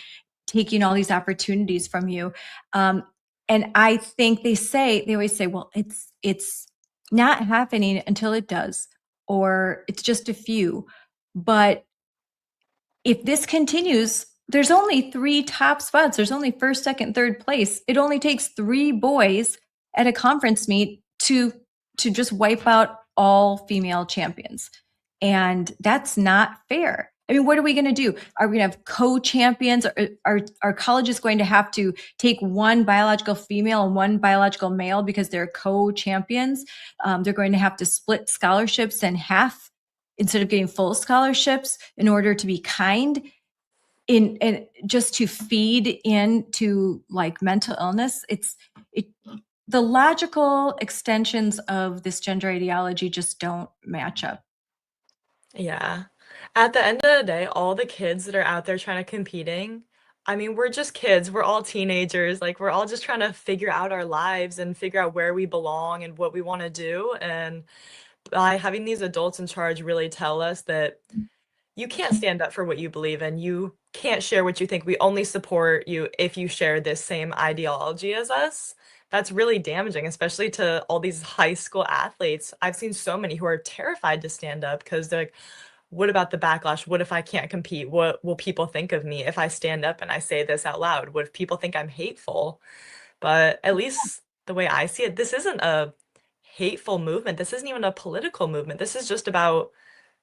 [SPEAKER 2] all these opportunities from you. And I think they always say, well, it's not happening until it does, or it's just a few. But if this continues, there's only 3 top spots. There's only first, second, third place. It only takes 3 boys at a conference meet to just wipe out all female champions. And that's not fair. I mean, what are we going to do? Are we going to have co-champions? Are colleges going to have to take one biological female and one biological male because they're co-champions? They're going to have to split scholarships in half instead of getting full scholarships in order to be kind, in just to feed into like mental illness. The logical extensions of this gender ideology just don't match up.
[SPEAKER 3] Yeah. At the end of the day, all the kids that are out there trying to competing, I mean, we're just kids. We're all teenagers. Like, we're all just trying to figure out our lives and figure out where we belong and what we want to do. And by having these adults in charge really tell us that you can't stand up for what you believe in. You can't share what you think. We only support you if you share this same ideology as us. That's really damaging, especially to all these high school athletes. I've seen so many who are terrified to stand up because they're like, what about the backlash? What if I can't compete? What will people think of me if I stand up and I say this out loud? What if people think I'm hateful? But at least the way I see it, this isn't a hateful movement. This isn't even a political movement. This is just about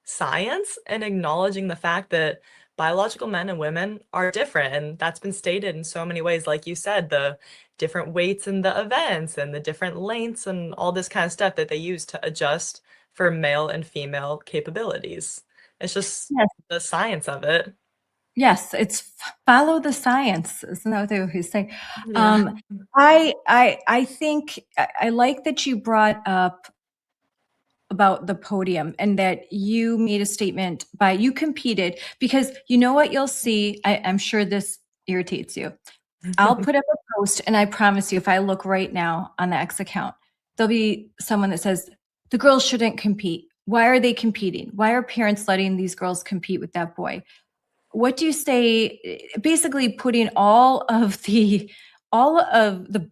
[SPEAKER 3] science and acknowledging the fact that biological men and women are different. And that's been stated in so many ways. Like you said, the different weights in the events and the different lengths and all this kind of stuff that they use to adjust for male and female capabilities. It's just
[SPEAKER 2] Yes.
[SPEAKER 3] the science of it.
[SPEAKER 2] Yes, it's follow the science. Isn't that what they always say?
[SPEAKER 3] Yeah.
[SPEAKER 2] I think I like that you brought up about the podium and that you made a statement by you competed, because you know what you'll see. I'm sure this irritates you. I'll put up a post and I promise you, if I look right now on the X account, there'll be someone that says the girls shouldn't compete. Why are they competing? Why are parents letting these girls compete with that boy? What do you say? Basically putting all of the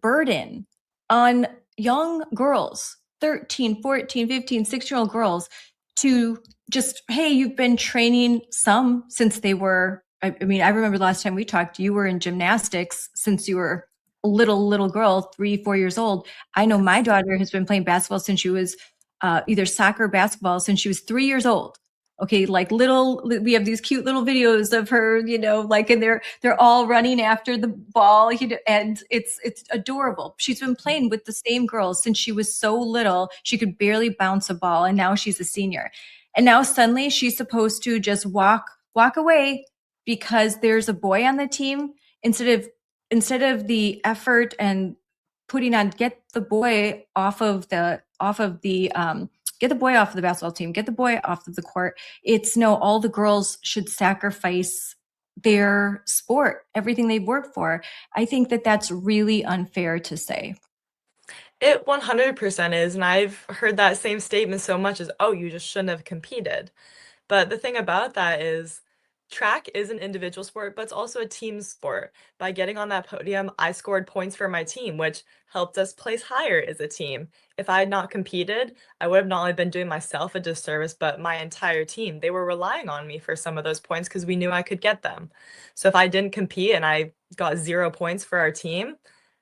[SPEAKER 2] burden on young girls, 13, 14, 15, 6-year-old girls, to just, hey, you've been training some since they were, I mean, I remember last time we talked, you were in gymnastics since you were a little girl, 3, 4 years old. I know my daughter has been playing basketball since she was either soccer or basketball since she was 3 years old. Okay, like we have these cute little videos of her, like, and they're all running after the ball, and it's adorable. She's been playing with the same girls since she was so little. She could barely bounce a ball, and now she's a senior. And now suddenly she's supposed to just walk away because there's a boy on the team, instead of the effort and putting on, get the boy off of the get the boy off of the basketball team, get the boy off of the court. It's no, all the girls should sacrifice their sport, everything they've worked for. I think that that's really unfair to say.
[SPEAKER 3] It 100% is. And I've heard that same statement so much as, oh, you just shouldn't have competed. But the thing about that is track is an individual sport, but it's also a team sport. By getting on that podium, I scored points for my team, which helped us place higher as a team. If I had not competed, I would have not only been doing myself a disservice, but my entire team. They were relying on me for some of those points because we knew I could get them. So if I didn't compete and I got 0 points for our team,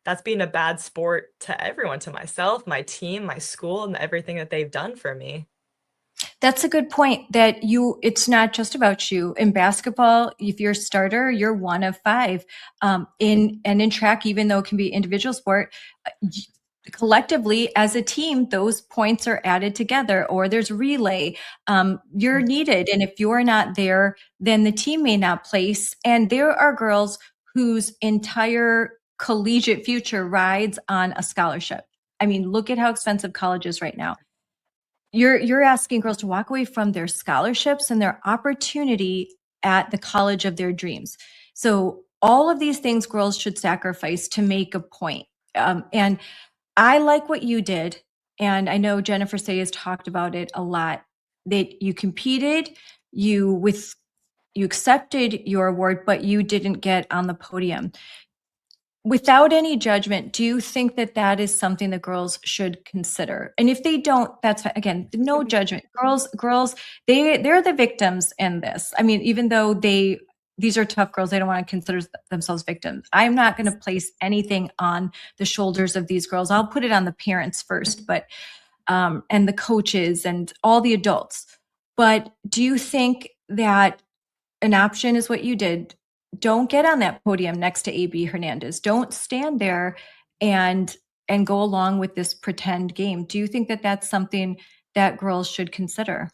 [SPEAKER 3] that's being a bad sport to everyone, to myself, my team, my school, and everything that they've done for me.
[SPEAKER 2] That's a good point, that it's not just about you. In basketball, if you're a starter, you're one of 5. In track, even though it can be individual sport, collectively as a team, those points are added together, or there's relay. You're needed. And if you're not there, then the team may not place. And there are girls whose entire collegiate future rides on a scholarship. I mean, look at how expensive college is right now. You're asking girls to walk away from their scholarships and their opportunity at the college of their dreams. So all of these things girls should sacrifice to make a point. And I like what you did, and I know Jennifer Say has talked about it a lot, that you competed, you accepted your award, but you didn't get on the podium. Without any judgment, do you think that that is something that girls should consider? And if they don't, that's again, no judgment. Girls, they're the victims in this. I mean, even though these are tough girls, they don't want to consider themselves victims. I'm not going to place anything on the shoulders of these girls. I'll put it on the parents first, but and the coaches and all the adults. But do you think that an option is what you did? Don't get on that podium next to AB Hernandez. Don't stand there and go along with this pretend game. Do you think that that's something that girls should consider?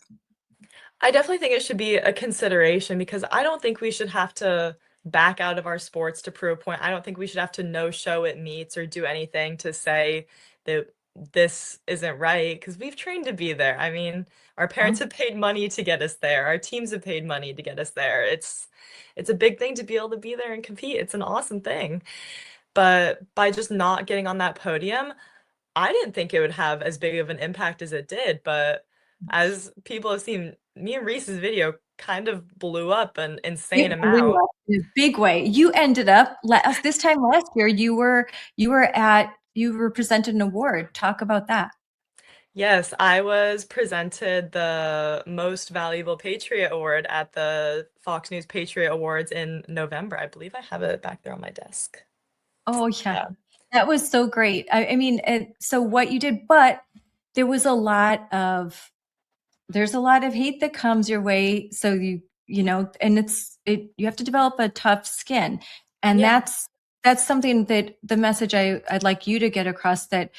[SPEAKER 3] I definitely think it should be a consideration because I don't think we should have to back out of our sports to prove a point. I don't think we should have to no show at meets or do anything to say that this isn't right because we've trained to be there. I mean, our parents have paid money to get us there. Our teams have paid money to get us there. It's a big thing to be able to be there and compete. It's an awesome thing. But by just not getting on that podium, I didn't think it would have as big of an impact as it did, but as people have seen, me and Reese's video kind of blew up an insane
[SPEAKER 2] It blew
[SPEAKER 3] amount.
[SPEAKER 2] up in a big way. You ended up this time last year. You were presented an award. Talk about that.
[SPEAKER 3] Yes, I was presented the Most Valuable Patriot Award at the Fox News Patriot Awards in November. I believe I have it back there on my desk.
[SPEAKER 2] Oh yeah,
[SPEAKER 3] Yeah.
[SPEAKER 2] that was so great. I mean, so what you did, but there was a lot of there's a lot of hate that comes your way. So you know, and you have to develop a tough skin, and
[SPEAKER 3] Yeah.
[SPEAKER 2] that's something that the message I'd like you to get across, that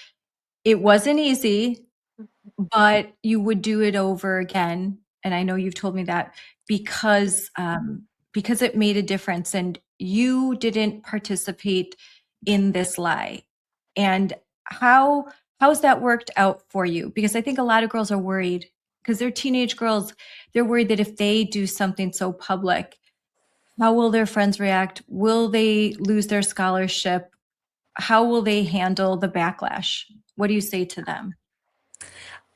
[SPEAKER 2] it wasn't easy, but you would do it over again. And I know you've told me that because it made a difference, and you didn't participate in this lie. And how's that worked out for you? Because I think a lot of girls are worried because they're teenage girls. They're worried that if they do something so public, how will their friends react? Will they lose their scholarship? How will they handle the backlash? What do you say to them?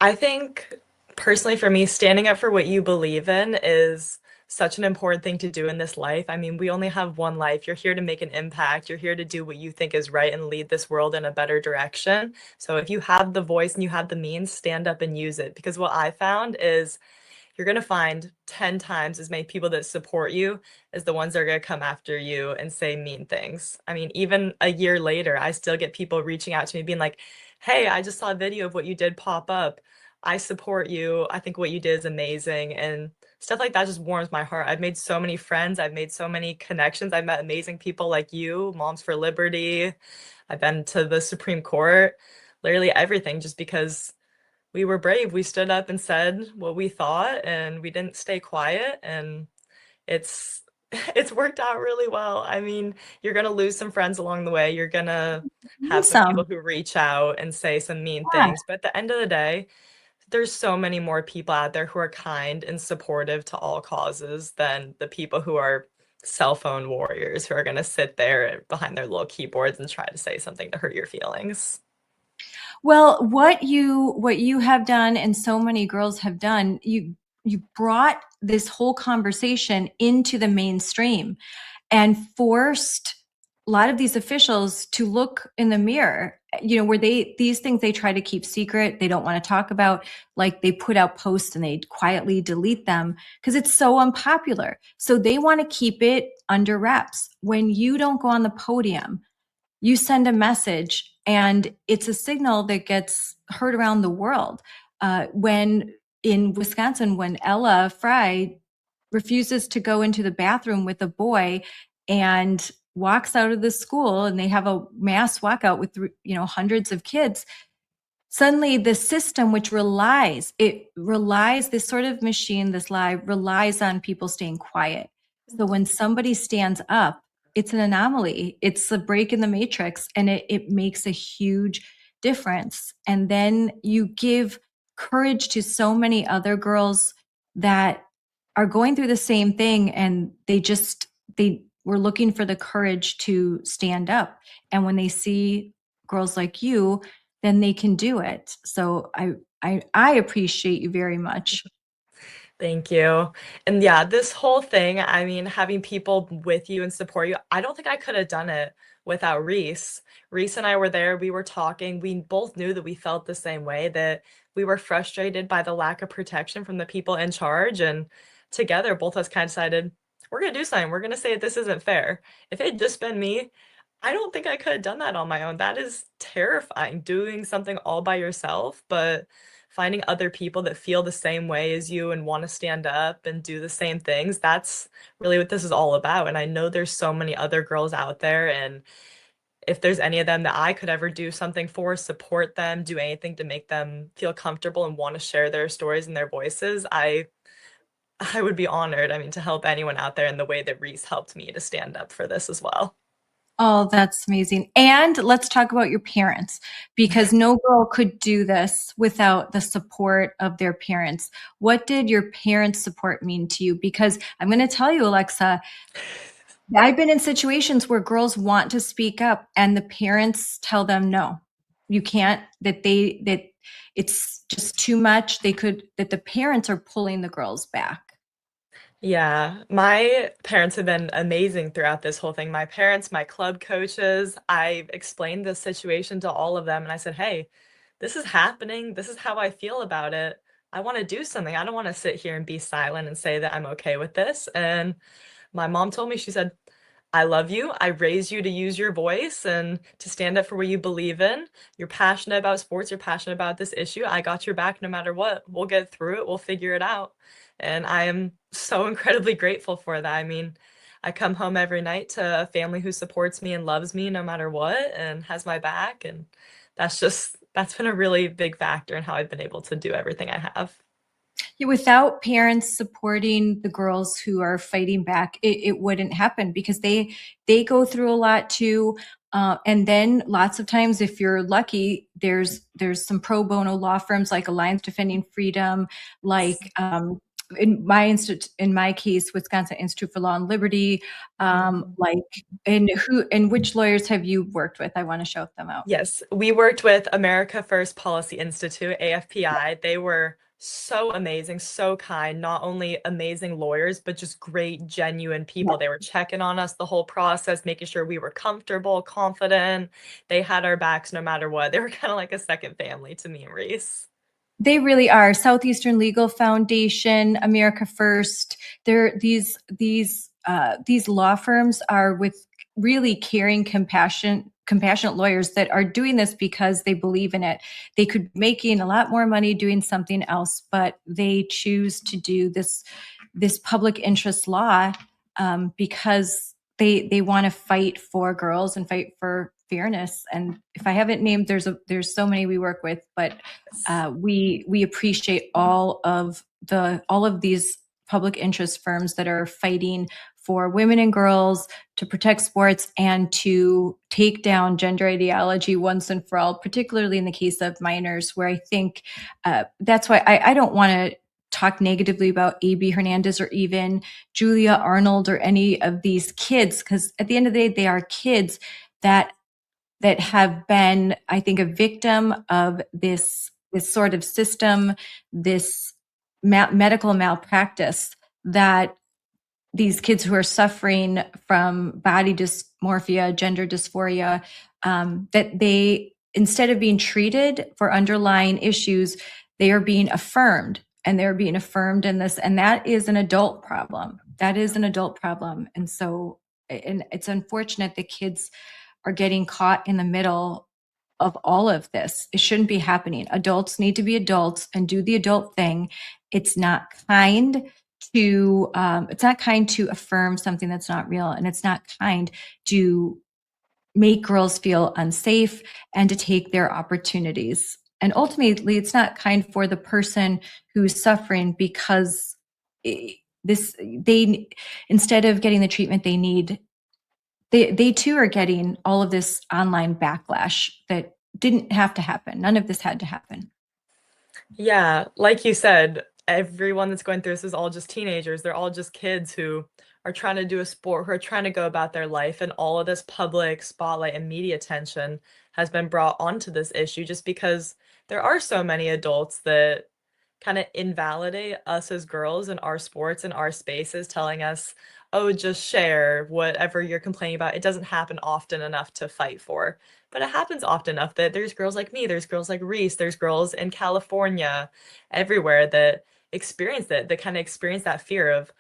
[SPEAKER 3] I think personally for me, standing up for what you believe in is such an important thing to do in this life. I mean, we only have one life. You're here to make an impact. You're here to do what you think is right and lead this world in a better direction. So if you have the voice and you have the means, stand up and use it. Because what I found is you're going to find 10 times as many people that support you as the ones that are going to come after you and say mean things. I mean, even a year later, I still get people reaching out to me being like, hey, I just saw a video of what you did pop up. I support you. I think what you did is amazing. And stuff like that just warms my heart. I've made so many friends. I've made so many connections. I've met amazing people like you, Moms for Liberty. I've been to the Supreme Court, literally everything, just because we were brave. We stood up and said what we thought and we didn't stay quiet, and it's it's worked out really well. I mean, you're gonna lose some friends along the way. You're gonna have some people
[SPEAKER 2] Awesome.
[SPEAKER 3] who reach out and say some mean
[SPEAKER 2] Yeah.
[SPEAKER 3] things, but at the end of the day, there's so many more people out there who are kind and supportive to all causes than the people who are cell phone warriors who are gonna sit there behind their little keyboards and try to say something to hurt your feelings.
[SPEAKER 2] Well, what you have done, and so many girls have done, you brought this whole conversation into the mainstream and forced a lot of these officials to look in the mirror. You know, where these things they try to keep secret, they don't want to talk about, like they put out posts and they quietly delete them because it's so unpopular. So they want to keep it under wraps. When you don't go on the podium, you send a message, and it's a signal that gets heard around the world. When in Wisconsin, when Ella Fry refuses to go into the bathroom with a boy, and walks out of the school and they have a mass walkout with, hundreds of kids, suddenly the system, which this sort of machine, this lie relies on people staying quiet. So when somebody stands up, it's an anomaly. It's a break in the matrix, and it makes a huge difference. And then you give courage to so many other girls that are going through the same thing, and they were looking for the courage to stand up. And when they see girls like you, then they can do it. So I appreciate you very much.
[SPEAKER 3] Thank you. And yeah, this whole thing, I mean, having people with you and support you, I don't think I could have done it without Reese. Reese and I were there, we were talking. We both knew that we felt the same way, that we were frustrated by the lack of protection from the people in charge. And together, both of us kind of decided, we're going to do something. We're going to say this isn't fair. If it had just been me, I don't think I could have done that on my own. That is terrifying, doing something all by yourself, but finding other people that feel the same way as you and want to stand up and do the same things, that's really what this is all about. And I know there's so many other girls out there, and if there's any of them that I could ever do something for, support them, do anything to make them feel comfortable and want to share their stories and their voices, I would be honored. I mean, to help anyone out there in the way that Reese helped me to stand up for this as well.
[SPEAKER 2] Oh, that's amazing. And let's talk about your parents, because no girl could do this without the support of their parents. What did your parents' support mean to you? Because I'm going to tell you, Alexa, I've been in situations where girls want to speak up and the parents tell them no, you can't, that it's just too much. That the parents are pulling the girls back.
[SPEAKER 3] Yeah, my parents have been amazing throughout this whole thing. My parents, my club coaches, I explained this situation to all of them and I said, "Hey, this is happening. This is how I feel about it. I want to do something. I don't want to sit here and be silent and say that I'm okay with this." And my mom told me, she said, "I love you. I raised you to use your voice and to stand up for what you believe in. You're passionate about sports. You're passionate about this issue. I got your back no matter what. We'll get through it. We'll figure it out." And I am so incredibly grateful for that. I mean, I come home every night to a family who supports me and loves me no matter what and has my back. And that's been a really big factor in how I've been able to do everything I have.
[SPEAKER 2] Yeah, without parents supporting the girls who are fighting back, it wouldn't happen, because they go through a lot too. And then lots of times, if you're lucky, there's some pro bono law firms like Alliance Defending Freedom, like in my case, Wisconsin Institute for Law and Liberty.
[SPEAKER 3] Mhm.
[SPEAKER 2] Like, and which lawyers have you worked with? I want to shout them out.
[SPEAKER 3] Yes, we worked with America First Policy Institute, AFPI. They were so amazing, so kind, not only amazing lawyers, but just great, genuine people. They were checking on us the whole process, making sure we were comfortable, confident. They had our backs no matter what. They were kind of like a second family to me and Reese.
[SPEAKER 2] They really are. Southeastern Legal Foundation, America First. These law firms are with really caring, compassionate lawyers that are doing this because they believe in it. They could be making a lot more money doing something else, but they choose to do this public interest law because they want to fight for girls and fight for fairness. And if I haven't named, there's so many we work with, but we appreciate all of these public interest firms that are fighting for women and girls, to protect sports, and to take down gender ideology once and for all, particularly in the case of minors, where I think that's why I don't want to talk negatively about AB Hernandez or even Julia Arnold or any of these kids, because at the end of the day, they are kids that have been, I think, a victim of this sort of system, this medical malpractice, that these kids who are suffering from body dysmorphia, gender dysphoria, that they, instead of being treated for underlying issues, they are being affirmed, and they're being affirmed in this. And that is an adult problem. That is an adult problem. And so, and it's unfortunate that kids are getting caught in the middle of all of this. It shouldn't be happening. Adults need to be adults and do the adult thing. It's not kind to affirm something that's not real, and it's not kind to make girls feel unsafe and to take their opportunities. And ultimately, it's not kind for the person who's suffering, because they, instead of getting the treatment they need, they too are getting all of this online backlash that didn't have to happen. None of this had to happen.
[SPEAKER 3] Yeah, like you said, everyone that's going through this is all just teenagers. They're all just kids who are trying to do a sport, who are trying to go about their life, and all of this public spotlight and media attention has been brought onto this issue just because there are so many adults that kind of invalidate us as girls in our sports and our spaces, telling us, oh, just share whatever you're complaining about. It doesn't happen often enough to fight for. But it happens often enough that there's girls like me, there's girls like Reese, there's girls in California, everywhere that experience it, that kind of experience that fear of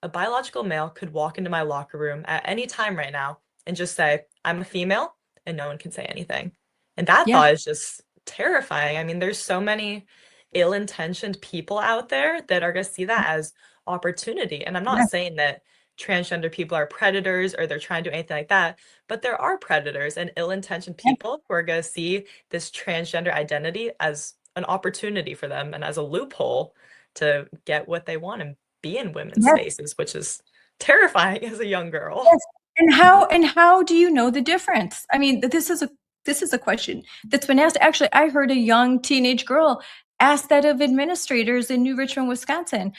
[SPEAKER 3] a biological male could walk into my locker room at any time right now and just say, I'm a female, and no one can say anything. And that
[SPEAKER 2] Yeah.
[SPEAKER 3] thought is just terrifying. I mean, there's so many ill-intentioned people out there that are going to see that as opportunity. And I'm not
[SPEAKER 2] Yeah.
[SPEAKER 3] saying that transgender people are predators or they're trying to do anything like that, but there are predators and ill-intentioned
[SPEAKER 2] Yeah.
[SPEAKER 3] people who are going to see this transgender identity as an opportunity for them and as a loophole to get what they want and be in women's
[SPEAKER 2] Yes.
[SPEAKER 3] spaces, which is terrifying as a young girl.
[SPEAKER 2] Yes. And how do you know the difference? I mean, this is a question that's been asked. Actually, I heard a young teenage girl ask that of administrators in New Richmond, Wisconsin.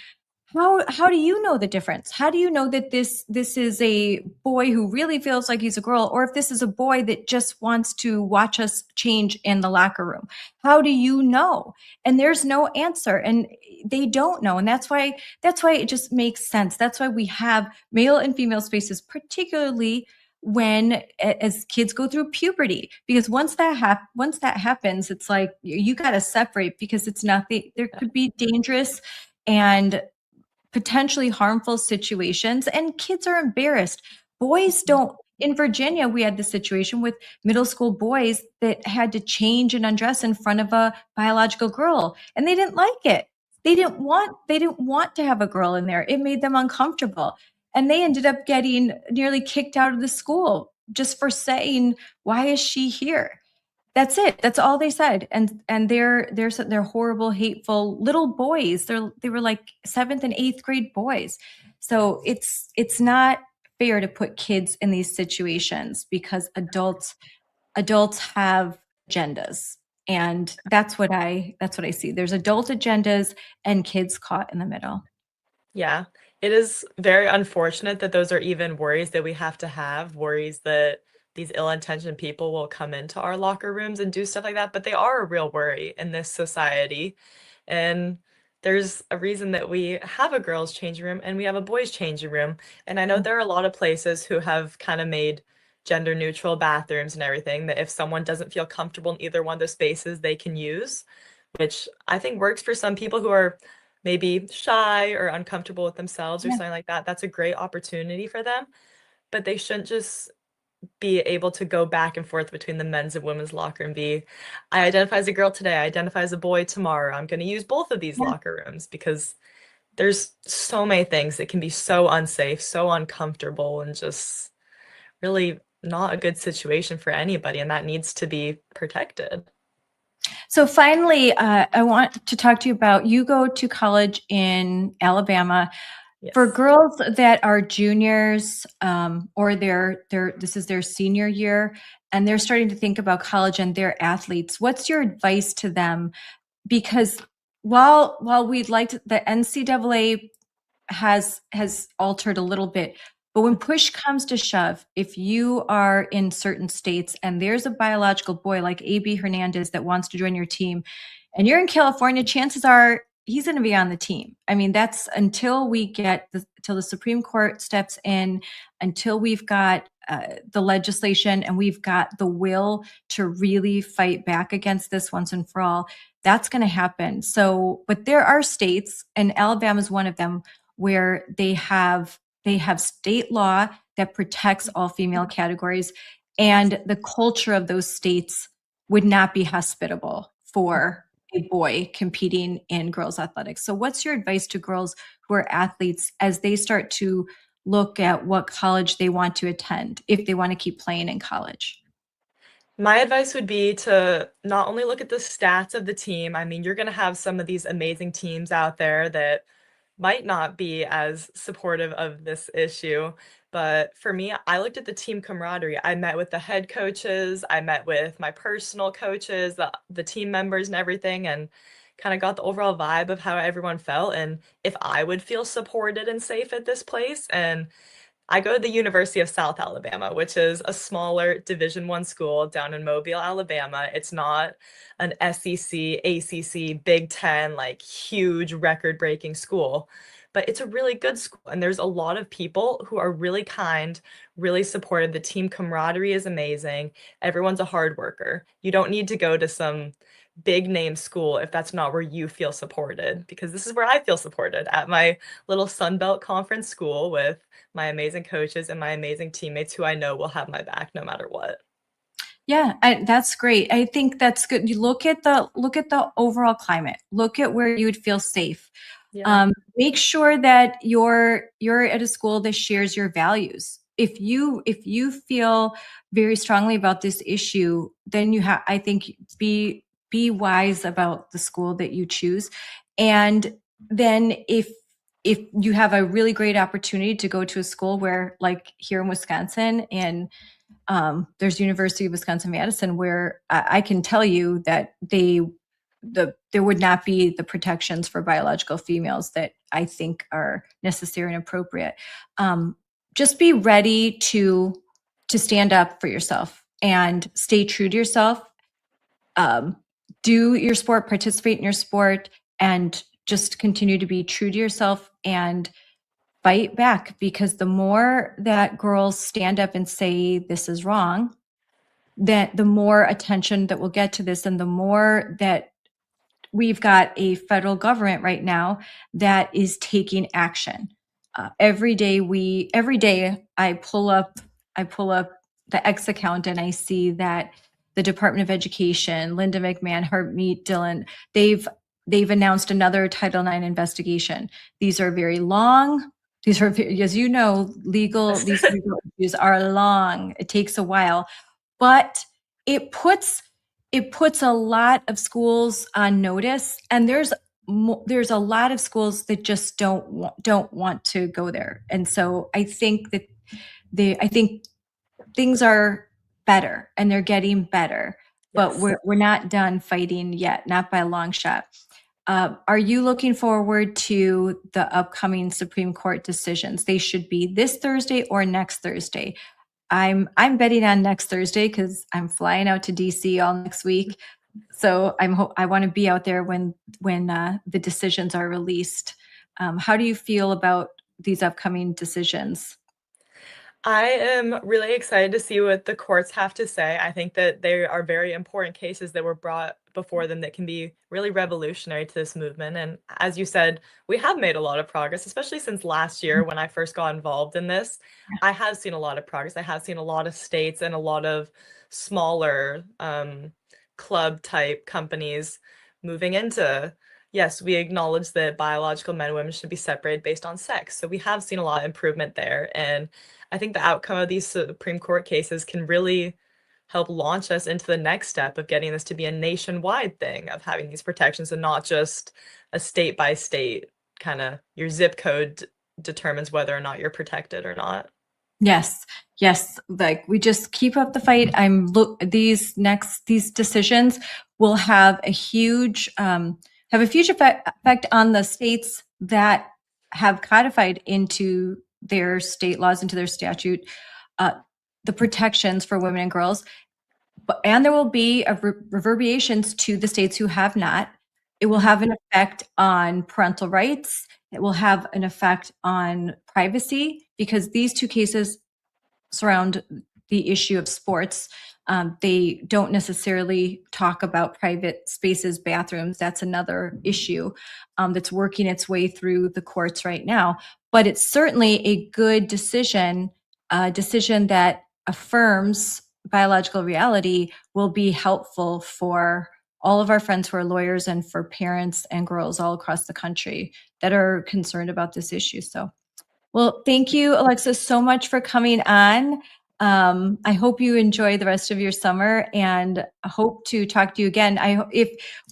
[SPEAKER 2] How do you know the difference? How do you know that this is a boy who really feels like he's a girl, or if this is a boy that just wants to watch us change in the locker room? How do you know? And there's no answer, and they don't know. And that's why it just makes sense. That's why we have male and female spaces, particularly when as kids go through puberty, because once that happens, it's like you got to separate, because it's not there could be dangerous and potentially harmful situations, and kids are embarrassed. Boys don't. In Virginia, we had the situation with middle school boys that had to change and undress in front of a biological girl, and they didn't like it. They didn't want to have a girl in there. It made them uncomfortable, and they ended up getting nearly kicked out of the school just for saying, "Why is she here?" That's it. That's all they said. And they're horrible, hateful little boys. They were like 7th and 8th grade boys. So it's not fair to put kids in these situations, because adults have agendas. And that's what I see. There's adult agendas and kids caught in the middle.
[SPEAKER 3] Yeah, it is very unfortunate that those are even worries that we have, worries that these ill-intentioned people will come into our locker rooms and do stuff like that, but they are a real worry in this society. And there's a reason that we have a girls' changing room and we have a boys' changing room. And I know there are a lot of places who have kind of made gender neutral bathrooms and everything that if someone doesn't feel comfortable in either one of those spaces, they can use, which I think works for some people who are maybe shy or uncomfortable with themselves or
[SPEAKER 2] Yeah.
[SPEAKER 3] something like that. That's a great opportunity for them, but they shouldn't just be able to go back and forth between the men's and women's locker and be, I identify as a girl today, I identify as a boy tomorrow. I'm going to use both of these
[SPEAKER 2] Yeah.
[SPEAKER 3] locker rooms because there's so many things that can be so unsafe, so uncomfortable, and just really not a good situation for anybody, and that needs to be protected.
[SPEAKER 2] So finally, I want to talk to you about, you go to college in Alabama. For
[SPEAKER 3] Yes.
[SPEAKER 2] girls that are juniors, or this is their senior year, and they're starting to think about college and their athletes, what's your advice to them? Because while we'd like the NCAA has altered a little bit, but when push comes to shove, if you are in certain states and there's a biological boy like AB Hernandez that wants to join your team, and you're in California, chances are he's going to be on the team. I mean, that's until the Supreme Court steps in, until we've got the legislation and we've got the will to really fight back against this once and for all. That's going to happen. So, but there are states, and Alabama is one of them, where they have state law that protects all female categories, and the culture of those states would not be hospitable for a boy competing in girls athletics. So what's your advice to girls who are athletes as they start to look at what college they want to attend if they want to keep playing in college?
[SPEAKER 3] My advice would be to not only look at the stats of the team. I mean, you're going to have some of these amazing teams out there that might not be as supportive of this issue. But for me, I looked at the team camaraderie. I met with the head coaches, I met with my personal coaches, the team members and everything, and kind of got the overall vibe of how everyone felt and if I would feel supported and safe at this place. And I go to the University of South Alabama, which is a smaller Division I school down in Mobile, Alabama. It's not an SEC, ACC, Big Ten, like huge record-breaking school, but it's a really good school. And there's a lot of people who are really kind, really supportive. The team camaraderie is amazing. Everyone's a hard worker. You don't need to go to some big name school if that's not where you feel supported, because this is where I feel supported at my little Sunbelt conference school with my amazing coaches and my amazing teammates who I know will have my back no matter what.
[SPEAKER 2] Yeah, that's great. I think that's good. You look at the overall climate. Look at where you would feel safe.
[SPEAKER 3] Yeah.
[SPEAKER 2] Make sure that you're at a school that shares your values. If you feel very strongly about this issue, then I think be wise about the school that you choose. And then if you have a really great opportunity to go to a school where, like here in Wisconsin, and there's University of Wisconsin-Madison, where I can tell you that there would not be the protections for biological females that I think are necessary and appropriate. Just be ready to stand up for yourself and stay true to yourself. Do your sport, participate in your sport, and just continue to be true to yourself and fight back, because the more that girls stand up and say this is wrong, that the more attention that we'll get to this, and the more that we've got a federal government right now that is taking action. Every day I pull up the X account and I see that the Department of Education, Linda McMahon, Hartmut Dillon, they've announced another Title IX investigation. These are very long. These are, as you know, these legal issues are long. It takes a while, but it puts a lot of schools on notice, and there's a lot of schools that just don't want to go there. And so I think that I think things are better, and they're getting better, but
[SPEAKER 3] Yes.
[SPEAKER 2] we're not done fighting yet, not by a long shot. Are you looking forward to the upcoming Supreme Court decisions? They should be this Thursday or next Thursday. I'm betting on next Thursday because I'm flying out to DC all next week. So I want to be out there when the decisions are released. How do you feel about these upcoming decisions?
[SPEAKER 3] I am really excited to see what the courts have to say. I think that they are very important cases that were brought before them that can be really revolutionary to this movement. And as you said, we have made a lot of progress, especially since last year when I first got involved in this. I have seen a lot of progress. I have seen a lot of states and a lot of smaller club type companies moving into. Yes, we acknowledge that biological men and women should be separated based on sex. So we have seen a lot of improvement there. And I think the outcome of these Supreme Court cases can really help launch us into the next step of getting this to be a nationwide thing, of having these protections and not just a state by state kind of your zip code determines whether or not you're protected or not.
[SPEAKER 2] Yes, yes. Like, we just keep up the fight. These decisions will have a huge effect on the states that have codified into their state laws, into their statute, the protections for women and girls. And there will be reverberations to the states who have not. It will have an effect on parental rights. It will have an effect on privacy, because these two cases surround the issue of sports. They don't necessarily talk about private spaces, bathrooms. That's another issue that's working its way through the courts right now. But it's certainly a good decision, a decision that affirms biological reality will be helpful for all of our friends who are lawyers and for parents and girls all across the country that are concerned about this issue. So, well, thank you, Alexa, so much for coming on. I hope you enjoy the rest of your summer and I hope to talk to you again.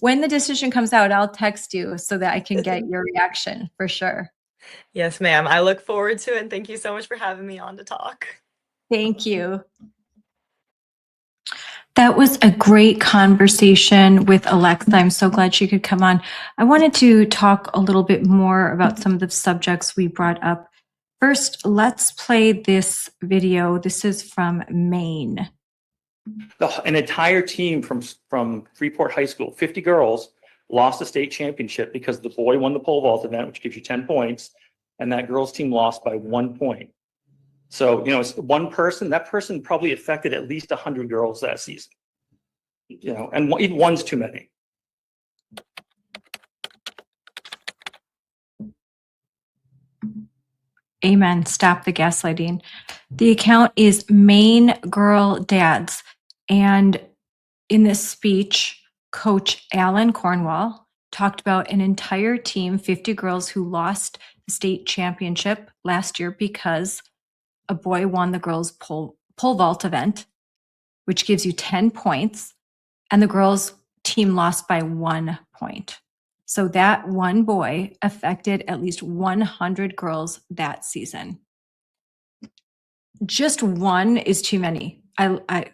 [SPEAKER 2] When the decision comes out, I'll text you so that I can get your reaction for sure.
[SPEAKER 3] Yes, ma'am. I look forward to it, and thank you so much for having me on to talk.
[SPEAKER 2] Thank you. That was a great conversation with Alexa. I'm so glad she could come on. I wanted to talk a little bit more about some of the subjects we brought up. First, let's play this video. This is from Maine.
[SPEAKER 4] An entire team from Freeport High School, 50 girls, lost the state championship because the boy won the pole vault event, which gives you 10 points, and that girls team lost by 1 point. So, it's one person, that person probably affected at least 100 girls that season, and even one's too many.
[SPEAKER 2] Amen. Stop the gaslighting. The account is Maine Girl Dads. And in this speech, Coach Alan Cornwall talked about an entire team, 50 girls who lost the state championship last year because a boy won the girls' pole vault event, which gives you 10 points, and the girls' team lost by 1 point. So that one boy affected at least 100 girls that season. Just one is too many. I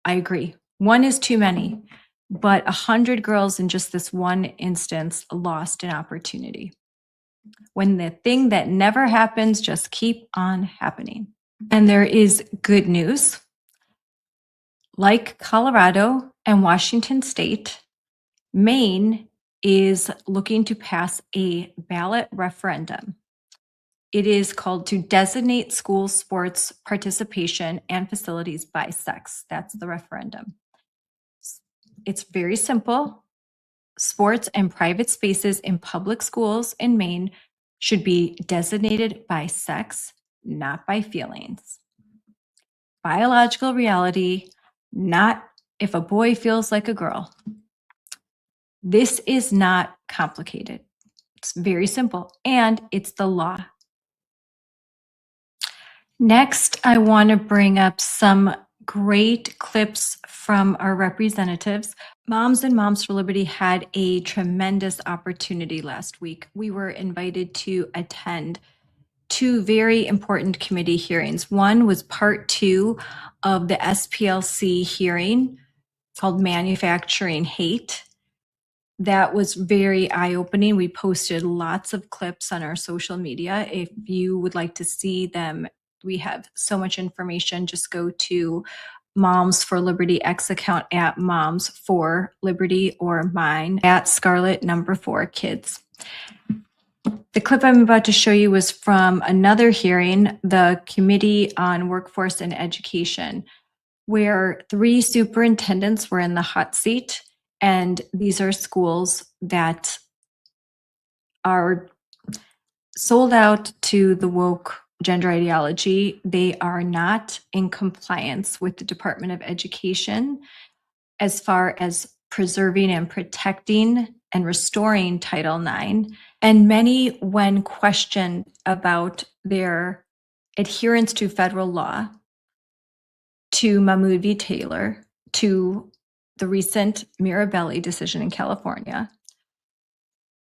[SPEAKER 2] agree. One is too many, but 100 girls in just this one instance lost an opportunity. When the thing that never happens just keep on happening. And there is good news. Like Colorado and Washington State, Maine is looking to pass a ballot referendum. It is called to designate school sports participation and facilities by sex. That's the referendum. It's very simple. Sports and private spaces in public schools in Maine should be designated by sex, not by feelings. Biological reality, not if a boy feels like a girl. This is not complicated. It's very simple, and it's the law. Next, I want to bring up some great clips from our representatives. Moms and Moms for Liberty had a tremendous opportunity last week. We were invited to attend 2 very important committee hearings. One was part 2 of the SPLC hearing called Manufacturing Hate. That was very eye-opening. We posted lots of clips on our social media. If you would like to see them, we have so much information. Just go to Moms for Liberty X account at Moms for Liberty or mine at Scarlet #4 Kids. The clip I'm about to show you was from another hearing, the Committee on Workforce and Education, where 3 superintendents were in the hot seat. And these are schools that are sold out to the woke gender ideology. They are not in compliance with the Department of Education as far as preserving and protecting and restoring Title IX. And many, when questioned about their adherence to federal law, to Mahmoud v. Taylor, to the recent Mirabelli decision in California,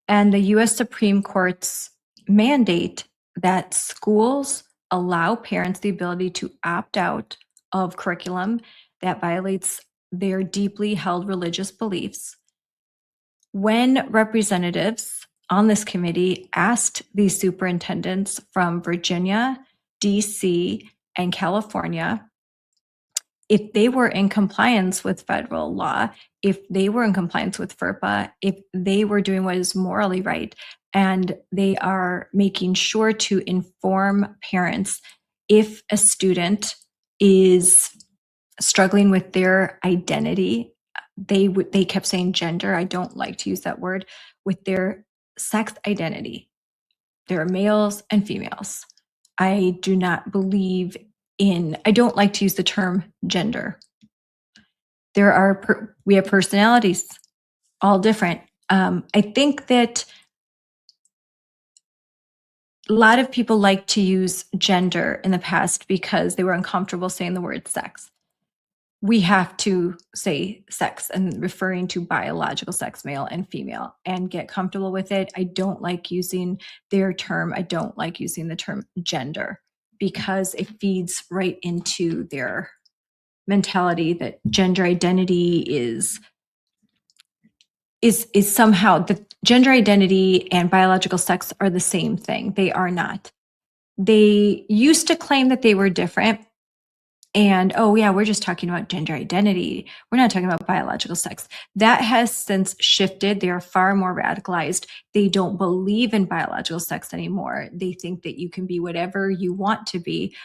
[SPEAKER 2] and the US Supreme Court's mandate that schools allow parents the ability to opt out of curriculum that violates their deeply held religious beliefs. When representatives on this committee asked these superintendents from Virginia, DC, and California if they were in compliance with federal law, if they were in compliance with FERPA, if they were doing what is morally right, and they are making sure to inform parents if a student is struggling with their identity, they kept saying gender, I don't like to use that word, with their sex identity. There are males and females. I do not believe I don't like to use the term gender. We have personalities. all different. I think that a lot of people like to use gender in the past because they were uncomfortable saying the word sex. We have to say sex and referring to biological sex, male and female, and get comfortable with it. I don't like using their term. I don't like using the term gender because it feeds right into their mentality that gender identity is somehow the gender identity and biological sex are the same thing. They are not. They used to claim that they were different. And, oh, yeah, we're just talking about gender identity. We're not talking about biological sex. That has since shifted. They are far more radicalized. They don't believe in biological sex anymore. They think that you can be whatever you want to be.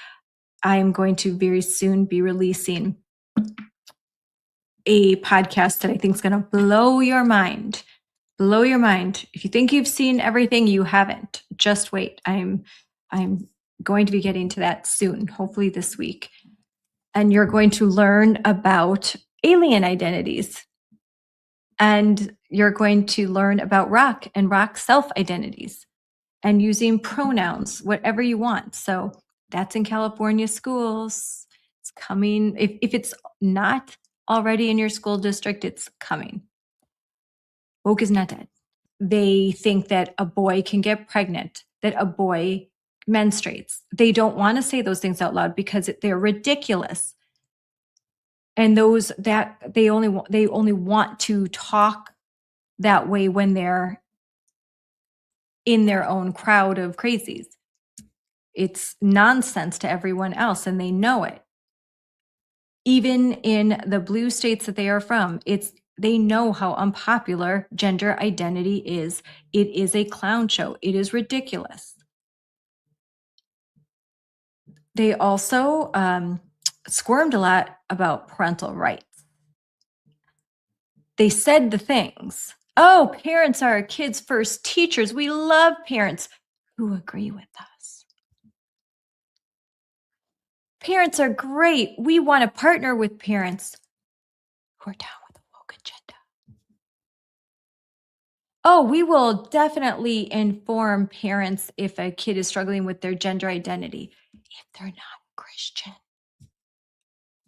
[SPEAKER 2] I'm going to very soon be releasing a podcast that I think is going to blow your mind. Blow your mind. If you think you've seen everything, you haven't. Just wait. I'm going to be getting to that soon, hopefully this week. And you're going to learn about alien identities. And you're going to learn about rock and rock self-identities and using pronouns, whatever you want. So that's in California schools. It's coming. If it's not already in your school district, it's coming. Woke is not dead. They think that a boy can get pregnant, that a boy menstruates. They don't want to say those things out loud because they're ridiculous. And those that they only want to talk that way when they're in their own crowd of crazies. It's nonsense to everyone else, and they know it. Even in the blue states that they are from, they know how unpopular gender identity is. It is a clown show. It is ridiculous. They also squirmed a lot about parental rights. They said the things. Oh, parents are our kids' first teachers. We love parents who agree with us. Parents are great. We want to partner with parents who are down with the woke agenda. Oh, we will definitely inform parents if a kid is struggling with their gender identity, if they're not Christian,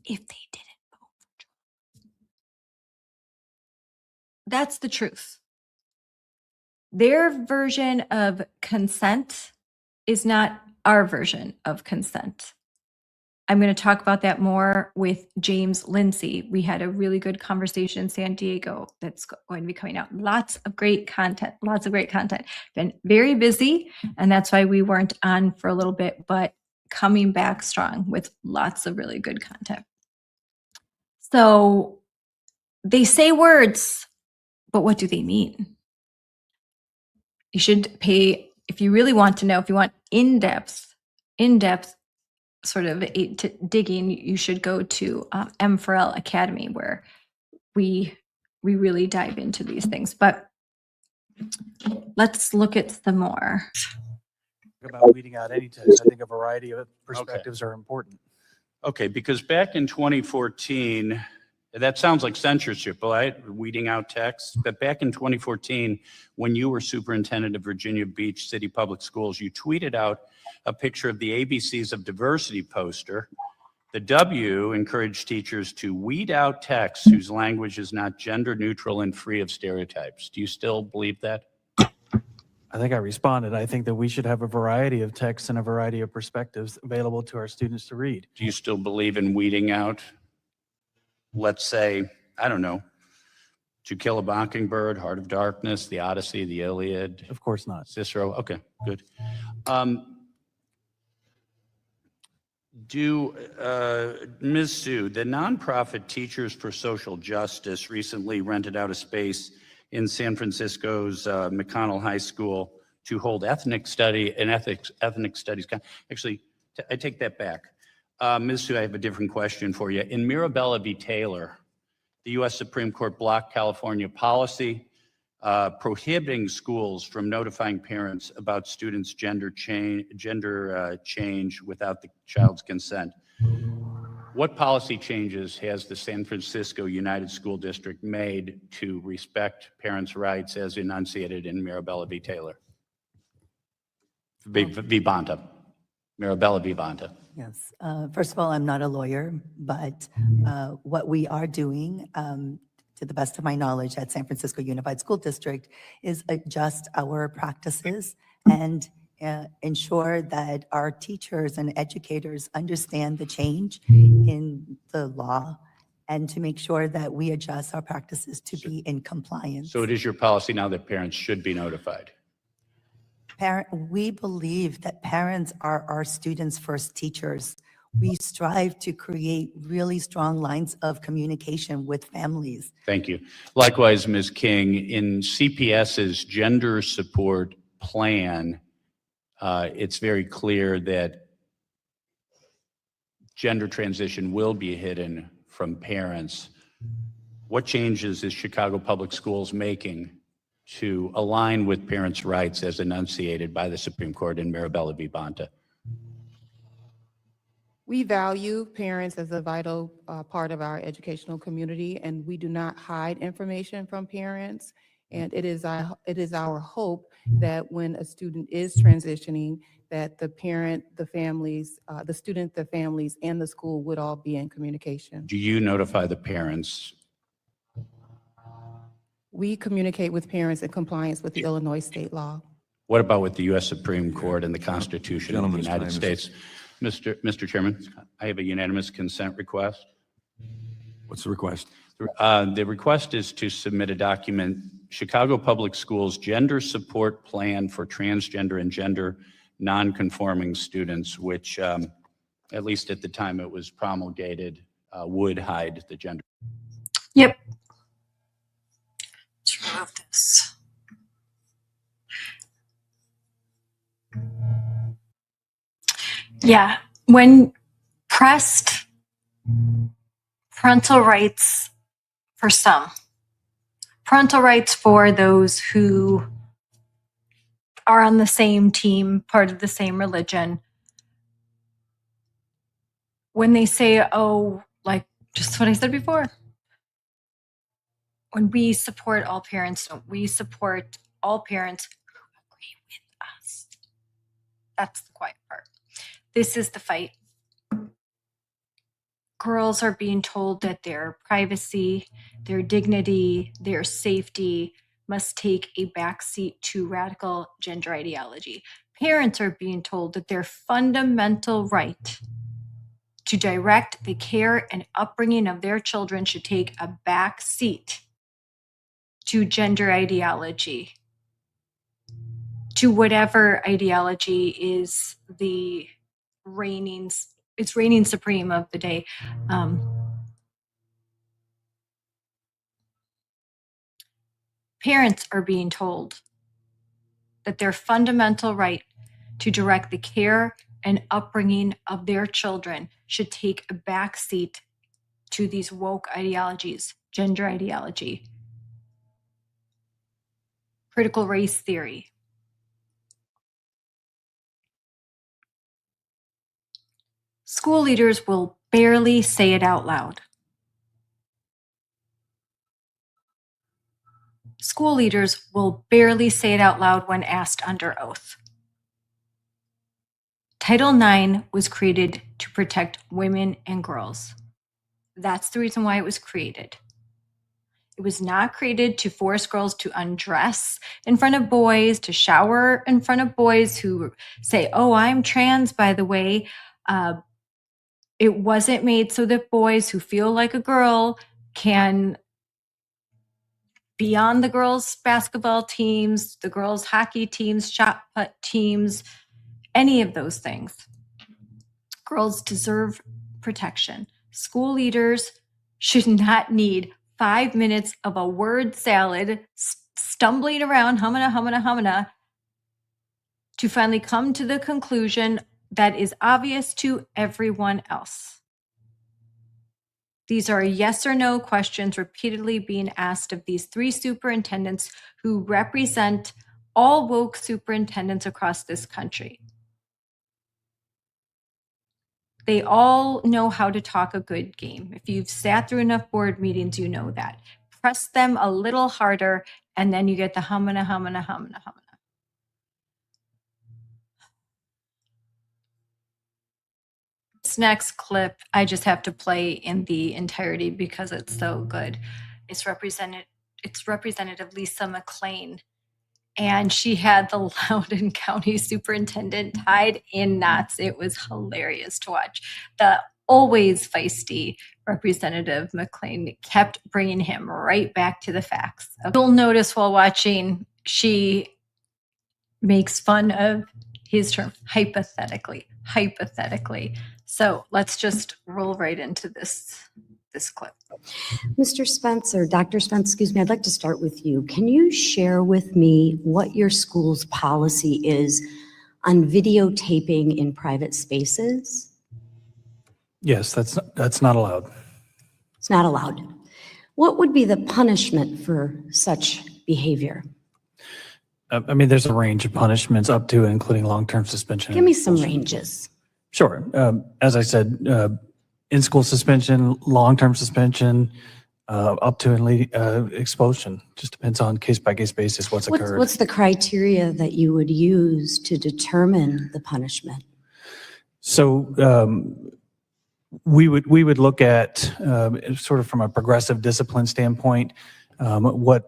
[SPEAKER 2] if they didn't vote for Trump. That's the truth. Their version of consent is not our version of consent. I'm going to talk about that more with James Lindsay. We had a really good conversation in San Diego that's going to be coming out. Lots of great content. Been very busy, and that's why we weren't on for a little bit, but coming back strong with lots of really good content. So they say words, but what do they mean? You should pay, if you really want to know, if you want in-depth sort of digging, you should go to M4L Academy, where we really dive into these things. But let's look at some more.
[SPEAKER 5] About weeding out any text. I think a variety of perspectives are important.
[SPEAKER 6] Okay, because back in 2014, that sounds like censorship, right? Weeding out text. But back in 2014, when you were superintendent of Virginia Beach City Public Schools, you tweeted out a picture of the ABCs of Diversity poster. The W encouraged teachers to weed out texts whose language is not gender neutral and free of stereotypes. Do you still believe that?
[SPEAKER 5] I think I responded. I think that we should have a variety of texts and a variety of perspectives available to our students to read.
[SPEAKER 6] Do you still believe in weeding out, let's say, I don't know, To Kill a Mockingbird, Heart of Darkness, the Odyssey, the Iliad?
[SPEAKER 5] Of course not.
[SPEAKER 6] Cicero, okay, good. Ms. Sue, the nonprofit Teachers for Social Justice recently rented out a space in San Francisco's McConnell High School to hold ethnic studies. Actually, I take that back. Ms. Sue, I have a different question for you. In Mirabella v. Taylor, the U.S. Supreme Court blocked California policy prohibiting schools from notifying parents about students' gender change without the child's consent. What policy changes has the San Francisco United School District made to respect parents' rights as enunciated in Mirabella v. Taylor? V. Bonta. Mirabella v. Bonta.
[SPEAKER 7] Yes. First of all, I'm not a lawyer, but what we are doing, to the best of my knowledge at San Francisco Unified School District, is adjust our practices and ensure that our teachers and educators understand the change in the law and to make sure that we adjust our practices to be in compliance.
[SPEAKER 6] So it is your policy now that parents should be notified?
[SPEAKER 7] We believe that parents are our students' first teachers. We strive to create really strong lines of communication with families.
[SPEAKER 6] Thank you. Likewise, Ms. King, in CPS's gender support plan, it's very clear that gender transition will be hidden from parents. What changes is Chicago Public Schools making to align with parents' rights as enunciated by the Supreme Court in Mirabella v. Bonta?
[SPEAKER 8] We value parents as a vital part of our educational community, and we do not hide information from parents. And it is our hope that when a student is transitioning, that the parent, the families, the student, the families, and the school would all be in communication.
[SPEAKER 6] Do you notify the parents?
[SPEAKER 8] We communicate with parents in compliance with the Illinois state law.
[SPEAKER 6] What about with the U.S. Supreme Court and the Constitution of the
[SPEAKER 9] Gentleman's
[SPEAKER 6] United
[SPEAKER 9] time is-
[SPEAKER 6] States? Mr. Chairman, I have a unanimous consent request.
[SPEAKER 9] What's the request?
[SPEAKER 6] The request is to submit a document, Chicago Public Schools Gender Support Plan for Transgender and Gender Non-Conforming Students, which, at least at the time it was promulgated, would hide the gender.
[SPEAKER 2] Yep. Let's remove this. Yeah, when pressed, parental rights for some, parental rights for those who are on the same team, part of the same religion. When they say, oh, like just what I said before, when we support all parents, we support all parents who agree with us. That's the quiet part. This is the fight. Girls are being told that their privacy, their dignity, their safety must take a backseat to radical gender ideology. Parents are being told that their fundamental right to direct the care and upbringing of their children should take a backseat to gender ideology, to whatever ideology is the reigning supreme of the day. Parents are being told that their fundamental right to direct the care and upbringing of their children should take a backseat to these woke ideologies, gender ideology, critical race theory. School leaders will barely say it out loud. School leaders will barely say it out loud when asked under oath. Title IX was created to protect women and girls. That's the reason why it was created. It was not created to force girls to undress in front of boys, to shower in front of boys who say, oh, I'm trans, by the way. It wasn't made so that boys who feel like a girl can be on the girls' basketball teams, the girls' hockey teams, shot put teams, any of those things. Girls deserve protection. School leaders should not need 5 minutes of a word salad, stumbling around, humana, to finally come to the conclusion that is obvious to everyone else. These are yes or no questions repeatedly being asked of these 3 superintendents who represent all woke superintendents across this country. They all know how to talk a good game. If you've sat through enough board meetings, you know that. Press them a little harder, and then you get the humana, humana, humana, humana. This next clip, I just have to play in the entirety because it's so good. It's Representative Lisa McLean, and she had the Loudoun County Superintendent tied in knots. It was hilarious to watch. The always feisty Representative McLean kept bringing him right back to the facts. You'll notice while watching, she makes fun of his term, hypothetically. So let's just roll right into this clip.
[SPEAKER 10] Mr. Spencer, Dr. Spence, excuse me, I'd like to start with you. Can you share with me what your school's policy is on videotaping in private spaces?
[SPEAKER 5] Yes, that's not allowed.
[SPEAKER 10] It's not allowed. What would be the punishment for such behavior?
[SPEAKER 5] I mean, there's a range of punishments up to and including long-term suspension.
[SPEAKER 10] Give me some ranges.
[SPEAKER 5] Sure. As I said, in-school suspension, long-term suspension, up to and expulsion. Just depends on case-by-case basis what's occurred.
[SPEAKER 10] What's the criteria that you would use to determine the punishment?
[SPEAKER 5] So we would look at sort of from a progressive discipline standpoint, for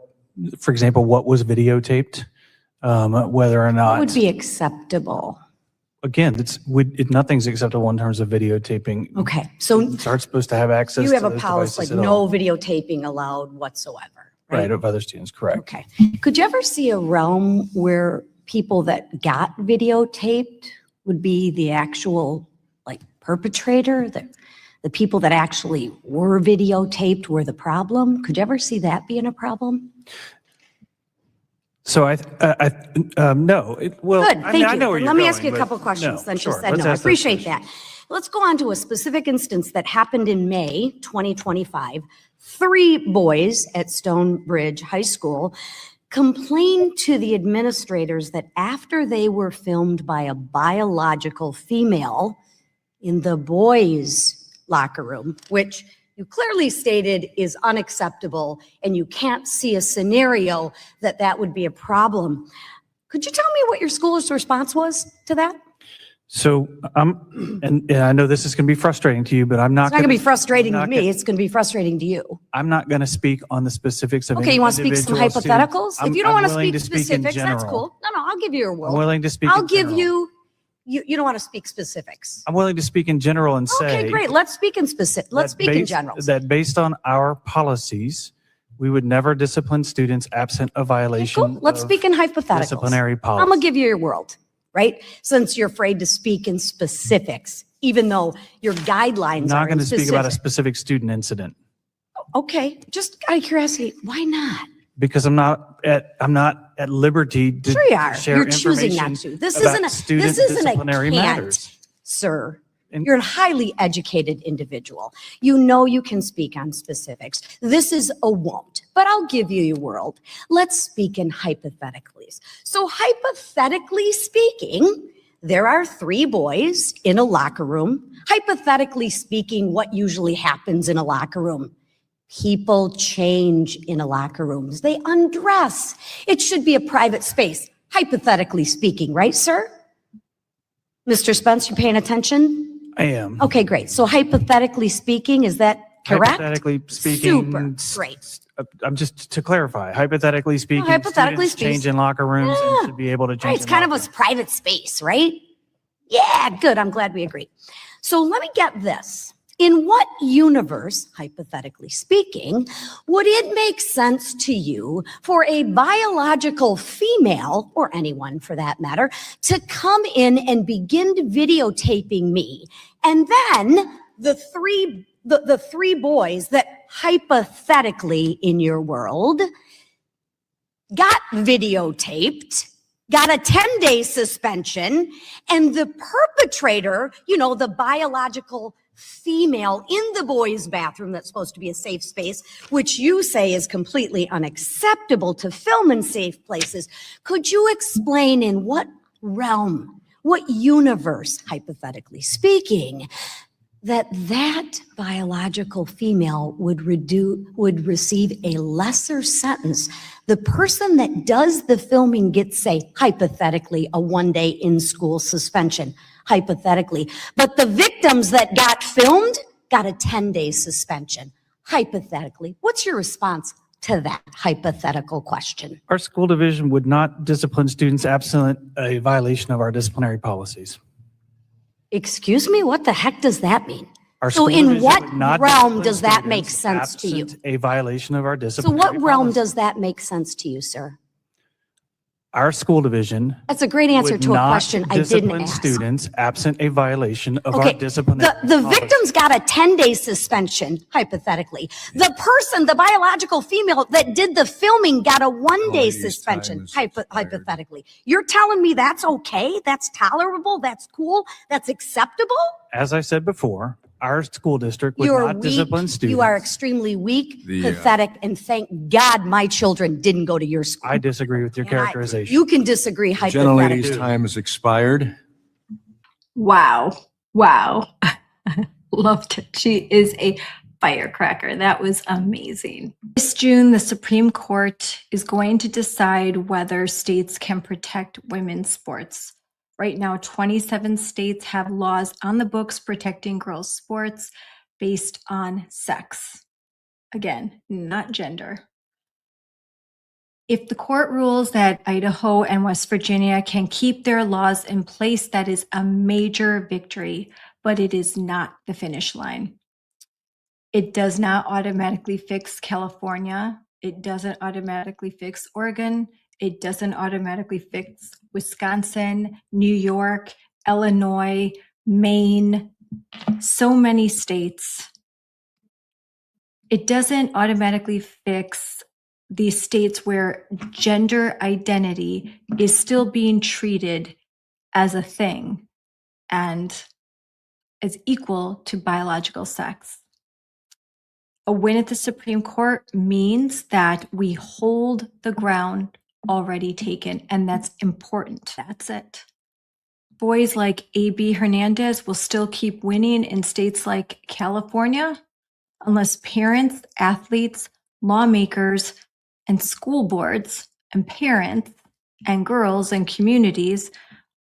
[SPEAKER 5] example, what was videotaped, whether or not.
[SPEAKER 10] What would be acceptable?
[SPEAKER 5] Again, nothing's acceptable in terms of videotaping.
[SPEAKER 10] Okay, so
[SPEAKER 5] Students aren't supposed to have access
[SPEAKER 10] you
[SPEAKER 5] to
[SPEAKER 10] have a
[SPEAKER 5] those
[SPEAKER 10] policy like
[SPEAKER 5] devices at
[SPEAKER 10] no
[SPEAKER 5] all.
[SPEAKER 10] videotaping allowed whatsoever, right?
[SPEAKER 5] Right, of other students, correct.
[SPEAKER 10] Okay. Could you ever see a realm where people that got videotaped would be the actual like perpetrator, the people that actually were videotaped were the problem? Could you ever see that being a problem?
[SPEAKER 5] So no. Well,
[SPEAKER 10] Good,
[SPEAKER 5] I
[SPEAKER 10] thank
[SPEAKER 5] I
[SPEAKER 10] you.
[SPEAKER 5] know where you're
[SPEAKER 10] Let me
[SPEAKER 5] going,
[SPEAKER 10] ask you a
[SPEAKER 5] but
[SPEAKER 10] couple questions
[SPEAKER 5] no,
[SPEAKER 10] since
[SPEAKER 5] sure,
[SPEAKER 10] you said
[SPEAKER 5] let's
[SPEAKER 10] no. I
[SPEAKER 5] ask those
[SPEAKER 10] appreciate
[SPEAKER 5] questions.
[SPEAKER 10] that. Let's go on to a specific instance that happened in May 2025. 3 boys at Stonebridge High School complained to the administrators that after they were filmed by a biological female in the boys' locker room, which you clearly stated is unacceptable, and you can't see a scenario that would be a problem. Could you tell me what your school's response was to that?
[SPEAKER 5] So and I know this is going to be frustrating to you, but I'm not.
[SPEAKER 10] It's not going to be frustrating to me.
[SPEAKER 5] gonna-
[SPEAKER 10] It's going to be frustrating to you.
[SPEAKER 5] I'm not going to speak on the specifics of.
[SPEAKER 10] Okay, you want to speak some
[SPEAKER 5] individual
[SPEAKER 10] hypotheticals?
[SPEAKER 5] students.
[SPEAKER 10] If you don't want to
[SPEAKER 5] willing
[SPEAKER 10] speak
[SPEAKER 5] speak in
[SPEAKER 10] specifics, that's
[SPEAKER 5] general.
[SPEAKER 10] cool. No, I'll give you your
[SPEAKER 5] I'm
[SPEAKER 10] word.
[SPEAKER 5] willing to speak.
[SPEAKER 10] I'll
[SPEAKER 5] in
[SPEAKER 10] give
[SPEAKER 5] general.
[SPEAKER 10] you don't want to speak specifics.
[SPEAKER 5] I'm willing to speak in general and say.
[SPEAKER 10] Okay, great. Let's speak in specific. Let's
[SPEAKER 5] that
[SPEAKER 10] speak in
[SPEAKER 5] based-
[SPEAKER 10] general.
[SPEAKER 5] That based on our policies, we would never discipline students absent a violation.
[SPEAKER 10] Cool. Let's
[SPEAKER 5] of
[SPEAKER 10] speak in hypotheticals.
[SPEAKER 5] Disciplinary policy.
[SPEAKER 10] I'm gonna give you your world, right? Since you're afraid to speak in specifics, even though your guidelines
[SPEAKER 5] I'm not
[SPEAKER 10] are
[SPEAKER 5] going
[SPEAKER 10] in
[SPEAKER 5] to speak about a
[SPEAKER 10] specific.
[SPEAKER 5] specific student incident
[SPEAKER 10] Okay, just out of curiosity, why not?
[SPEAKER 5] because I'm not at liberty to
[SPEAKER 10] Sure you are.
[SPEAKER 5] share
[SPEAKER 10] You're choosing
[SPEAKER 5] information
[SPEAKER 10] not to. This
[SPEAKER 5] about
[SPEAKER 10] isn't a
[SPEAKER 5] student disciplinary
[SPEAKER 10] can't,
[SPEAKER 5] matters.
[SPEAKER 10] sir.
[SPEAKER 5] And-
[SPEAKER 10] You're a highly educated individual. You know you can speak on specifics. This is a won't, but I'll give you your world. Let's speak in hypotheticals. So hypothetically speaking, there are 3 boys in a locker room. Hypothetically speaking, what usually happens in a locker room? People change in a locker room. They undress. It should be a private space, hypothetically speaking, right, sir? Mr. Spence, you paying attention?
[SPEAKER 5] I am.
[SPEAKER 10] Okay, great. So hypothetically speaking, is that correct?
[SPEAKER 5] Hypothetically speaking.
[SPEAKER 10] Super, great.
[SPEAKER 5] I'm just to clarify, hypothetically speaking,
[SPEAKER 10] hypothetically
[SPEAKER 5] students change
[SPEAKER 10] speaking.
[SPEAKER 5] in locker rooms
[SPEAKER 10] Yeah.
[SPEAKER 5] and should be able to change.
[SPEAKER 10] Right, it's
[SPEAKER 5] in
[SPEAKER 10] kind of
[SPEAKER 5] locker
[SPEAKER 10] a private space, right? Yeah, good. I'm glad we agree. So let me get this. In what universe, hypothetically speaking, would it make sense to you for a biological female, or anyone for that matter, to come in and begin videotaping me? And then the three boys that hypothetically in your world got videotaped, got a 10-day suspension, and the perpetrator, the biological female in the boys' bathroom that's supposed to be a safe space, which you say is completely unacceptable to film in safe places. Could you explain in what realm what universe, hypothetically speaking, that biological female would receive a lesser sentence. The person that does the filming gets, say, hypothetically, a 1-day in-school suspension, hypothetically. But the victims that got filmed got a 10-day suspension, hypothetically. What's your response to that hypothetical question?
[SPEAKER 5] Our school division would not discipline students absent a violation of our disciplinary policies.
[SPEAKER 10] Excuse me, what the heck does that mean?
[SPEAKER 5] Our
[SPEAKER 10] So
[SPEAKER 5] school
[SPEAKER 10] in
[SPEAKER 5] division
[SPEAKER 10] what
[SPEAKER 5] would not
[SPEAKER 10] realm
[SPEAKER 5] discipline
[SPEAKER 10] does that make
[SPEAKER 5] students
[SPEAKER 10] sense to you?
[SPEAKER 5] absent a violation of our
[SPEAKER 10] So
[SPEAKER 5] disciplinary
[SPEAKER 10] what realm
[SPEAKER 5] policies.
[SPEAKER 10] does that make sense to you, sir?
[SPEAKER 5] Our school division
[SPEAKER 10] That's a great answer
[SPEAKER 5] would
[SPEAKER 10] to a
[SPEAKER 5] not
[SPEAKER 10] question I didn't
[SPEAKER 5] discipline
[SPEAKER 10] ask.
[SPEAKER 5] students absent a violation of our
[SPEAKER 10] Okay,
[SPEAKER 5] disciplinary
[SPEAKER 10] the
[SPEAKER 5] policies.
[SPEAKER 10] victims got a 10-day suspension, hypothetically. The person, the biological female that did the filming got a 1-day
[SPEAKER 9] Ladies,
[SPEAKER 10] suspension,
[SPEAKER 9] time is expired.
[SPEAKER 10] hypothetically. You're telling me that's okay? That's tolerable? That's cool? That's acceptable?
[SPEAKER 5] As I said before, our school district would
[SPEAKER 10] You're
[SPEAKER 5] not discipline
[SPEAKER 10] weak.
[SPEAKER 5] students.
[SPEAKER 10] You are extremely weak,
[SPEAKER 9] The,
[SPEAKER 10] pathetic, and thank God my children didn't go to your school.
[SPEAKER 5] I disagree with your
[SPEAKER 10] And I-
[SPEAKER 5] characterization.
[SPEAKER 10] You can disagree
[SPEAKER 9] Gentlelady's
[SPEAKER 10] hypothetically.
[SPEAKER 9] time has expired.
[SPEAKER 2] Wow. Wow. Loved it. She is a firecracker. That was amazing. This June, the Supreme Court is going to decide whether states can protect women's sports. Right now, 27 states have laws on the books protecting girls' sports based on sex. Again, not gender. If the court rules that Idaho and West Virginia can keep their laws in place, that is a major victory, but it is not the finish line. It does not automatically fix California. It doesn't automatically fix Oregon. It doesn't automatically fix Wisconsin, New York, Illinois, Maine, so many states. It doesn't automatically fix these states where gender identity is still being treated as a thing and as equal to biological sex. A win at the Supreme Court means that we hold the ground already taken, and that's important. That's it. Boys like A.B. Hernandez will still keep winning in states like California unless parents, athletes, lawmakers, and school boards and parents and girls and communities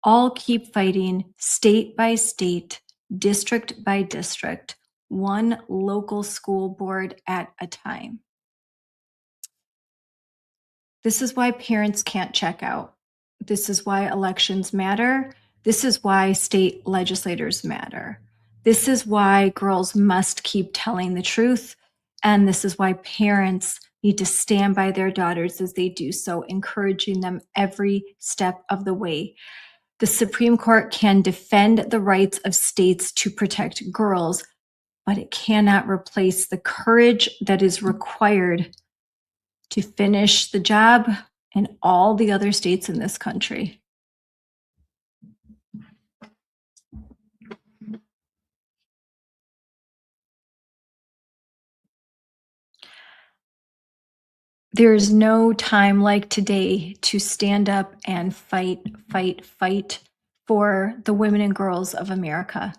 [SPEAKER 2] all keep fighting state by state, district by district, one local school board at a time. This is why parents can't check out. This is why elections matter. This is why state legislators matter. This is why girls must keep telling the truth. And this is why parents need to stand by their daughters as they do so, encouraging them every step of the way. The Supreme Court can defend the rights of states to protect girls, but it cannot replace the courage that is required to finish the job in all the other states in this country. There is no time like today to stand up and fight for the women and girls of America.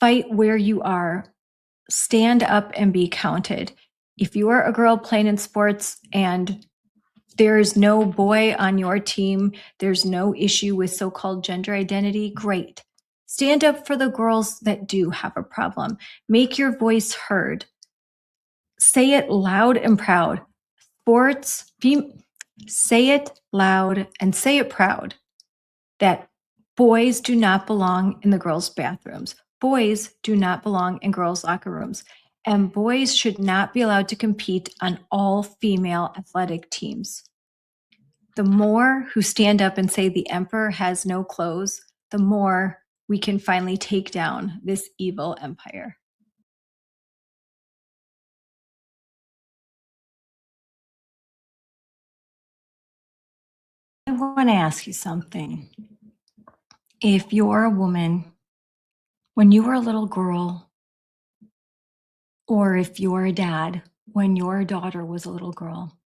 [SPEAKER 2] Fight where you are. Stand up and be counted. If you are a girl playing in sports and there's no boy on your team, there's no issue with so-called gender identity, great. Stand up for the girls that do have a problem. Make your voice heard. Say it loud and proud. Say it loud and say it proud that boys do not belong in the girls' bathrooms. Boys do not belong in girls' locker rooms. And boys should not be allowed to compete on all female athletic teams. The more who stand up and say the emperor has no clothes, the more we can finally take down this evil empire. I want to ask you something. If you're a woman, when you were a little girl, or if you're a dad, when your daughter was a little girl,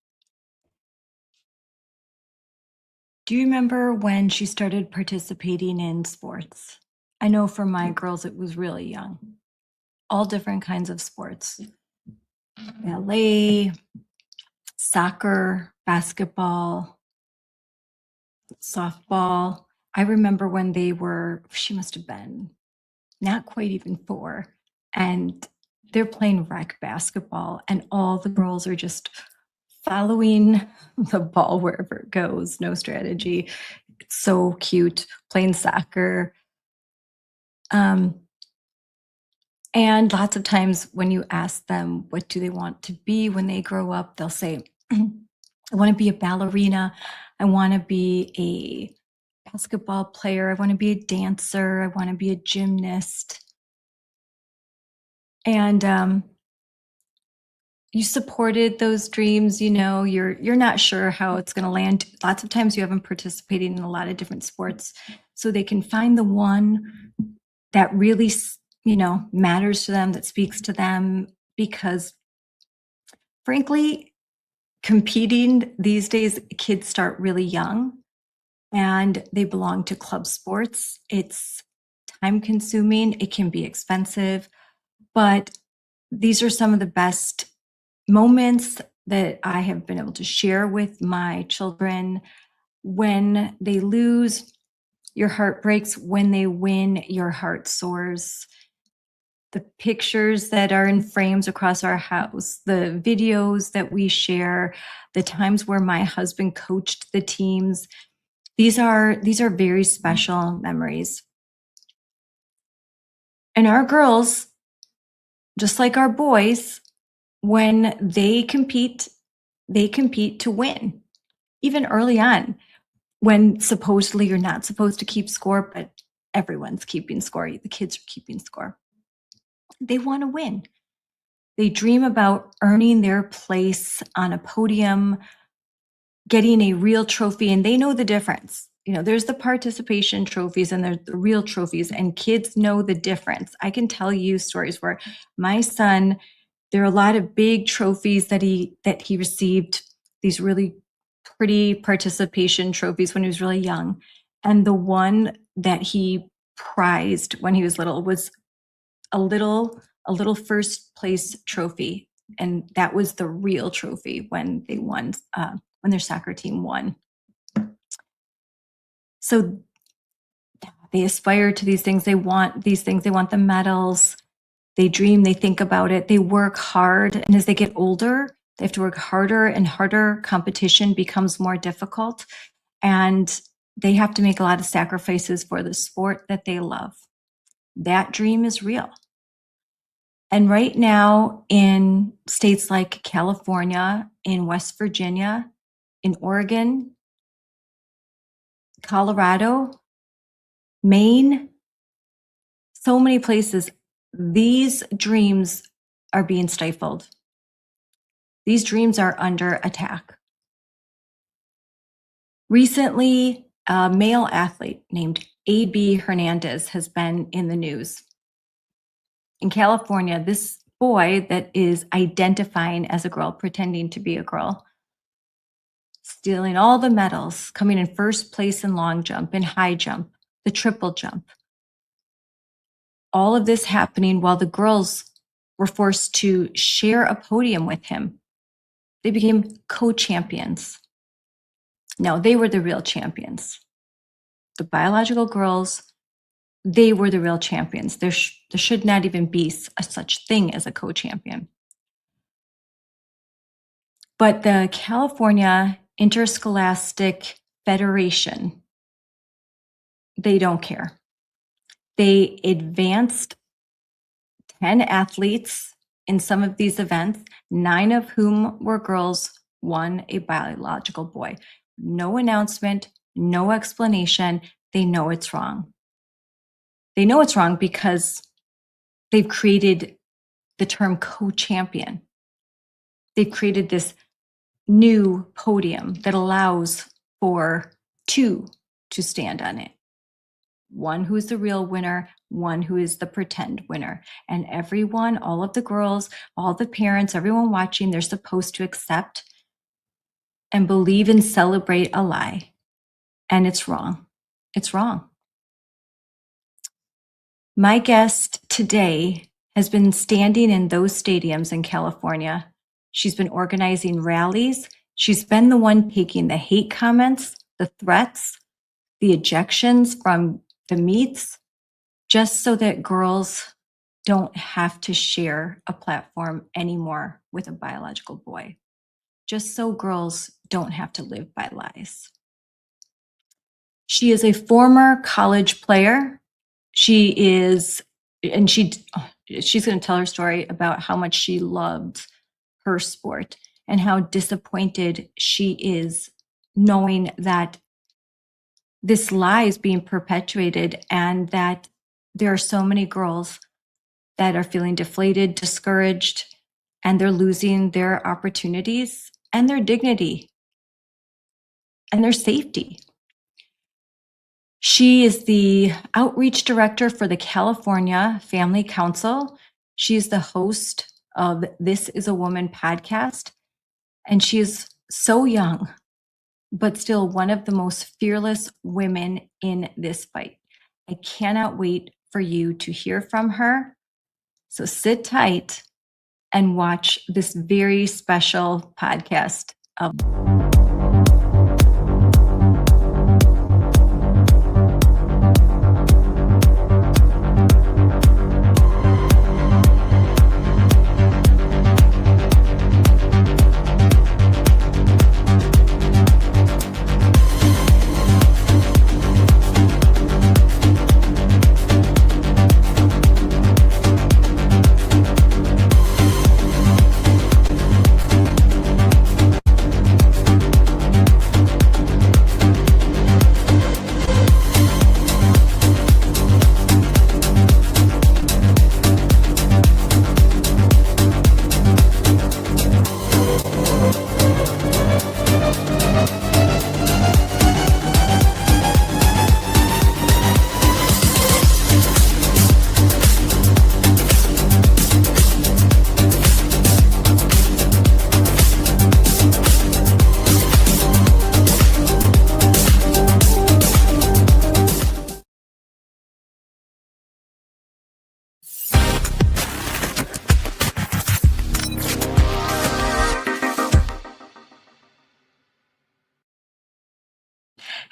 [SPEAKER 2] Do you remember when she started participating in sports? I know for my girls, it was really young. All different kinds of sports. Ballet, soccer, basketball, softball. I remember when she must have been not quite even 4, and they're playing rec basketball, and all the girls are just following the ball wherever it goes, no strategy. It's so cute, playing soccer. And lots of times when you ask them what do they want to be when they grow up, they'll say, I want to be a ballerina. I want to be a basketball player. I want to be a dancer. I want to be a gymnast. And you supported those dreams, you're not sure how it's going to land. Lots of times you have them participating in a lot of different sports so they can find the one that really, matters to them, that speaks to them, because frankly, competing these days, kids start really young and they belong to club sports. It's time consuming. It can be expensive, but these are some of the best moments that I have been able to share with my children. When they lose, your heart breaks. When they win, your heart soars. The pictures that are in frames across our house, the videos that we share, the times where my husband coached the teams, these are very special memories. And our girls, just like our boys, when they compete to win, even early on, when supposedly you're not supposed to keep score, but everyone's keeping score. The kids are keeping score. They want to win. They dream about earning their place on a podium, getting a real trophy, and they know the difference. There's the participation trophies and there's the real trophies, and kids know the difference. I can tell you stories where my son, there are a lot of big trophies that he received, these really pretty participation trophies when he was really young. And the one that he prized when he was little was a little first place trophy. And that was the real trophy when they won, when their soccer team won. So they aspire to these things. They want these things. They want the medals. They dream, they think about it, they work hard. And as they get older, they have to work harder and harder. Competition becomes more difficult. And they have to make a lot of sacrifices for the sport that they love. That dream is real. And right now, in states like California, in West Virginia, in Oregon, Colorado, Maine, so many places, these dreams are being stifled. These dreams are under attack. Recently, a male athlete named A.B. Hernandez has been in the news. In California, this boy that is identifying as a girl, pretending to be a girl, stealing all the medals, coming in first place in long jump, in high jump, the triple jump. All of this happening while the girls were forced to share a podium with him. They became co-champions. No, they were the real champions. The biological girls, they were the real champions. There should not even be a such thing as a co-champion. But the California Interscholastic Federation, they don't care. They advanced 10 athletes in some of these events, 9 of whom were girls, 1 a biological boy. No announcement, no explanation. They know it's wrong. They know it's wrong because they've created the term co-champion. They've created this new podium that allows for 2 to stand on it. 1 who is the real winner, 1 who is the pretend winner. And everyone, all of the girls, all the parents, everyone watching, they're supposed to accept and believe and celebrate a lie. And it's wrong. It's wrong. My guest today has been standing in those stadiums in California. She's been organizing rallies. She's been the one taking the hate comments, the threats, the ejections from the meets, just so that girls don't have to share a platform anymore with a biological boy. Just so girls don't have to live by lies. She is a former college player. She's going to tell her story about how much she loved her sport and how disappointed she is knowing that this lie is being perpetuated and that there are so many girls that are feeling deflated, discouraged, and they're losing their opportunities and their dignity and their safety. She is the outreach director for the California Family Council. She's the host of This Is a Woman podcast, and she is so young, but still one of the most fearless women in this fight. I cannot wait for you to hear from her. So sit tight and watch this very special podcast of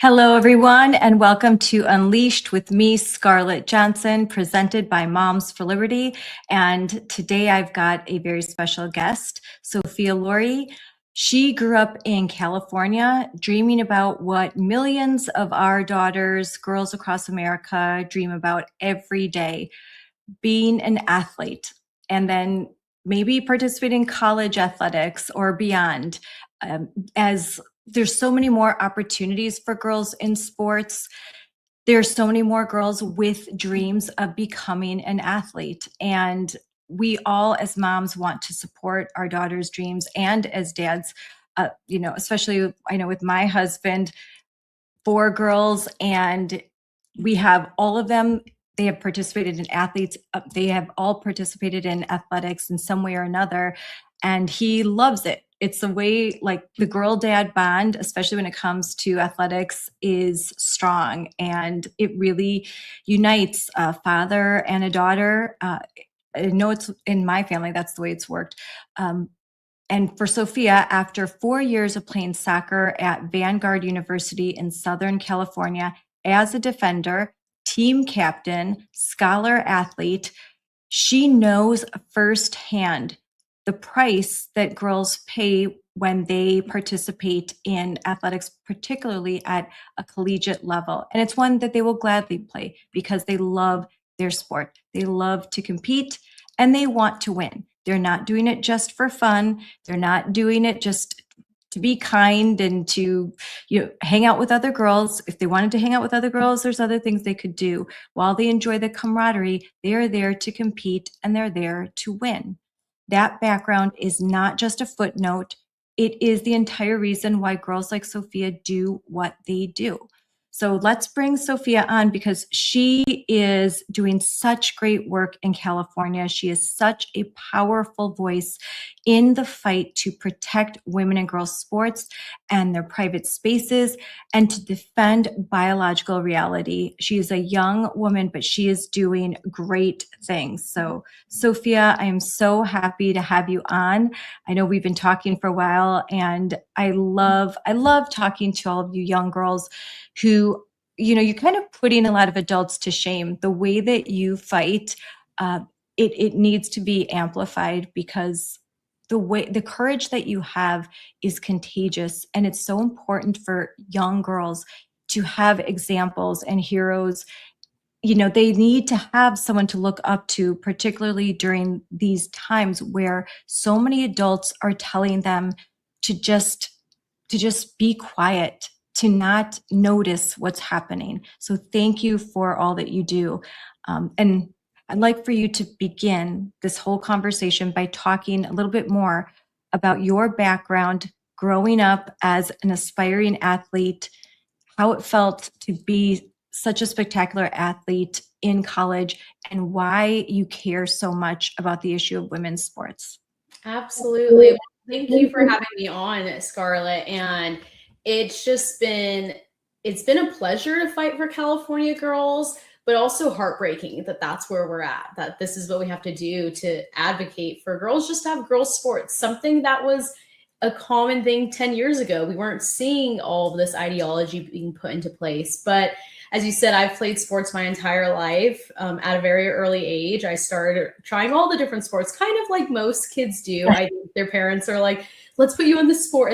[SPEAKER 2] Hello, everyone, and welcome to Unleashed with me, Scarlett Johnson, presented by Moms for Liberty. And today I've got a very special guest, Sophia Lorey. She grew up in California, dreaming about what millions of our daughters, girls across America, dream about every day, being an athlete, and then maybe participating in college athletics or beyond. As there's so many more opportunities for girls in sports. There's so many more girls with dreams of becoming an athlete. And we all as moms want to support our daughters' dreams, and as dads, especially I know with my husband, 4 girls, and we have all of them. They have participated in athletes. They have all participated in athletics in some way or another. And he loves it. It's the way, like, the girl dad bond, especially when it comes to athletics, is strong, and it really unites a father and a daughter. I know it's in my family, that's the way it's worked. And for Sophia, after 4 years of playing soccer at Vanguard University in Southern California as a defender, team captain, scholar athlete, she knows firsthand the price that girls pay when they participate in athletics, particularly at a collegiate level. And it's one that they will gladly play because they love their sport. They love to compete and they want to win. They're not doing it just for fun. They're not doing it just to be kind and to hang out with other girls. If they wanted to hang out with other girls, there's other things they could do. While they enjoy the camaraderie, they are there to compete and they're there to win. That background is not just a footnote. It is the entire reason why girls like Sophia do what they do. So let's bring Sophia on because she is doing such great work in California. She is such a powerful voice in the fight to protect women and girls sports and their private spaces and to defend biological reality. She is a young woman, but she is doing great things. So Sophia, I am so happy to have you on. I know we've been talking for a while, and I love talking to all of you young girls who, you're kind of putting a lot of adults to shame. The way that you fight, it needs to be amplified because the courage that you have is contagious, and it's so important for young girls to have examples and heroes. They need to have someone to look up to, particularly during these times where so many adults are telling them to just be quiet, to not notice what's happening. So thank you for all that you do. And I'd like for you to begin this whole conversation by talking a little bit more about your background growing up as an aspiring athlete, how it felt to be such a spectacular athlete in college, and why you care so much about the issue of women's sports.
[SPEAKER 11] Absolutely. Well, thank you for having me on, Scarlett. And it's been a pleasure to fight for California girls, but also heartbreaking that that's where we're at, that this is what we have to do to advocate for girls, just to have girls sports, something that was a common thing 10 years ago. We weren't seeing all of this ideology being put into place. But as you said, I've played sports my entire life. At a very early age, I started trying all the different sports, kind of like most kids do. Their parents are like, let's put you in this sport,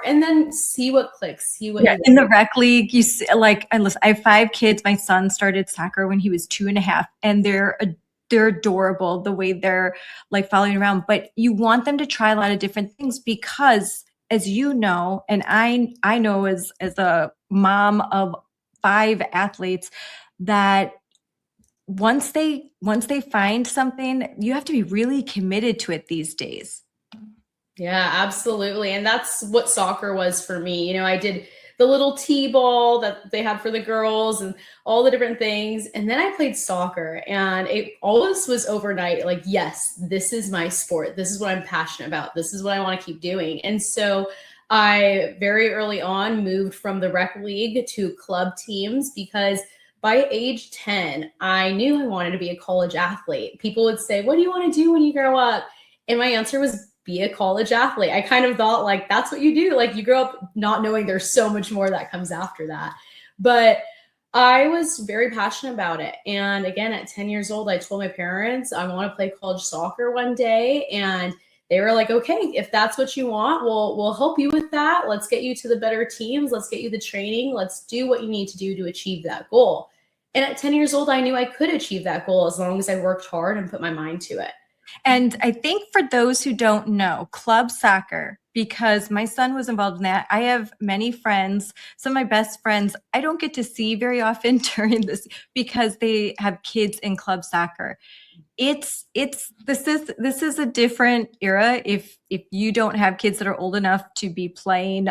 [SPEAKER 11] and then see what clicks, see what.
[SPEAKER 2] Yeah, in the rec league, you see, I have 5 kids. My son started soccer when he was 2.5, and they're adorable the way they're following around. But you want them to try a lot of different things because, as you know, and I know as a mom of 5 athletes, that once they find something, you have to be really committed to it these days.
[SPEAKER 11] Yeah, absolutely. And that's what soccer was for me. I did the little T-ball that they had for the girls and all the different things. And then I played soccer, and it always was overnight. Yes, this is my sport. This is what I'm passionate about. This is what I want to keep doing. And so I very early on moved from the rec league to club teams because by age 10, I knew I wanted to be a college athlete. People would say, what do you want to do when you grow up? And my answer was be a college athlete. I kind of thought that's what you do. You grow up not knowing there's so much more that comes after that. But I was very passionate about it. And again, at 10 years old, I told my parents, I want to play college soccer one day. And they were like, okay, if that's what you want, we'll help you with that. Let's get you to the better teams. Let's get you the training. Let's do what you need to do to achieve that goal. And at 10 years old, I knew I could achieve that goal as long as I worked hard and put my mind to it.
[SPEAKER 2] And I think for those who don't know, club soccer, because my son was involved in that, I have many friends, some of my best friends, I don't get to see very often during this because they have kids in club soccer. This is a different era. If you don't have kids that are old enough to be playing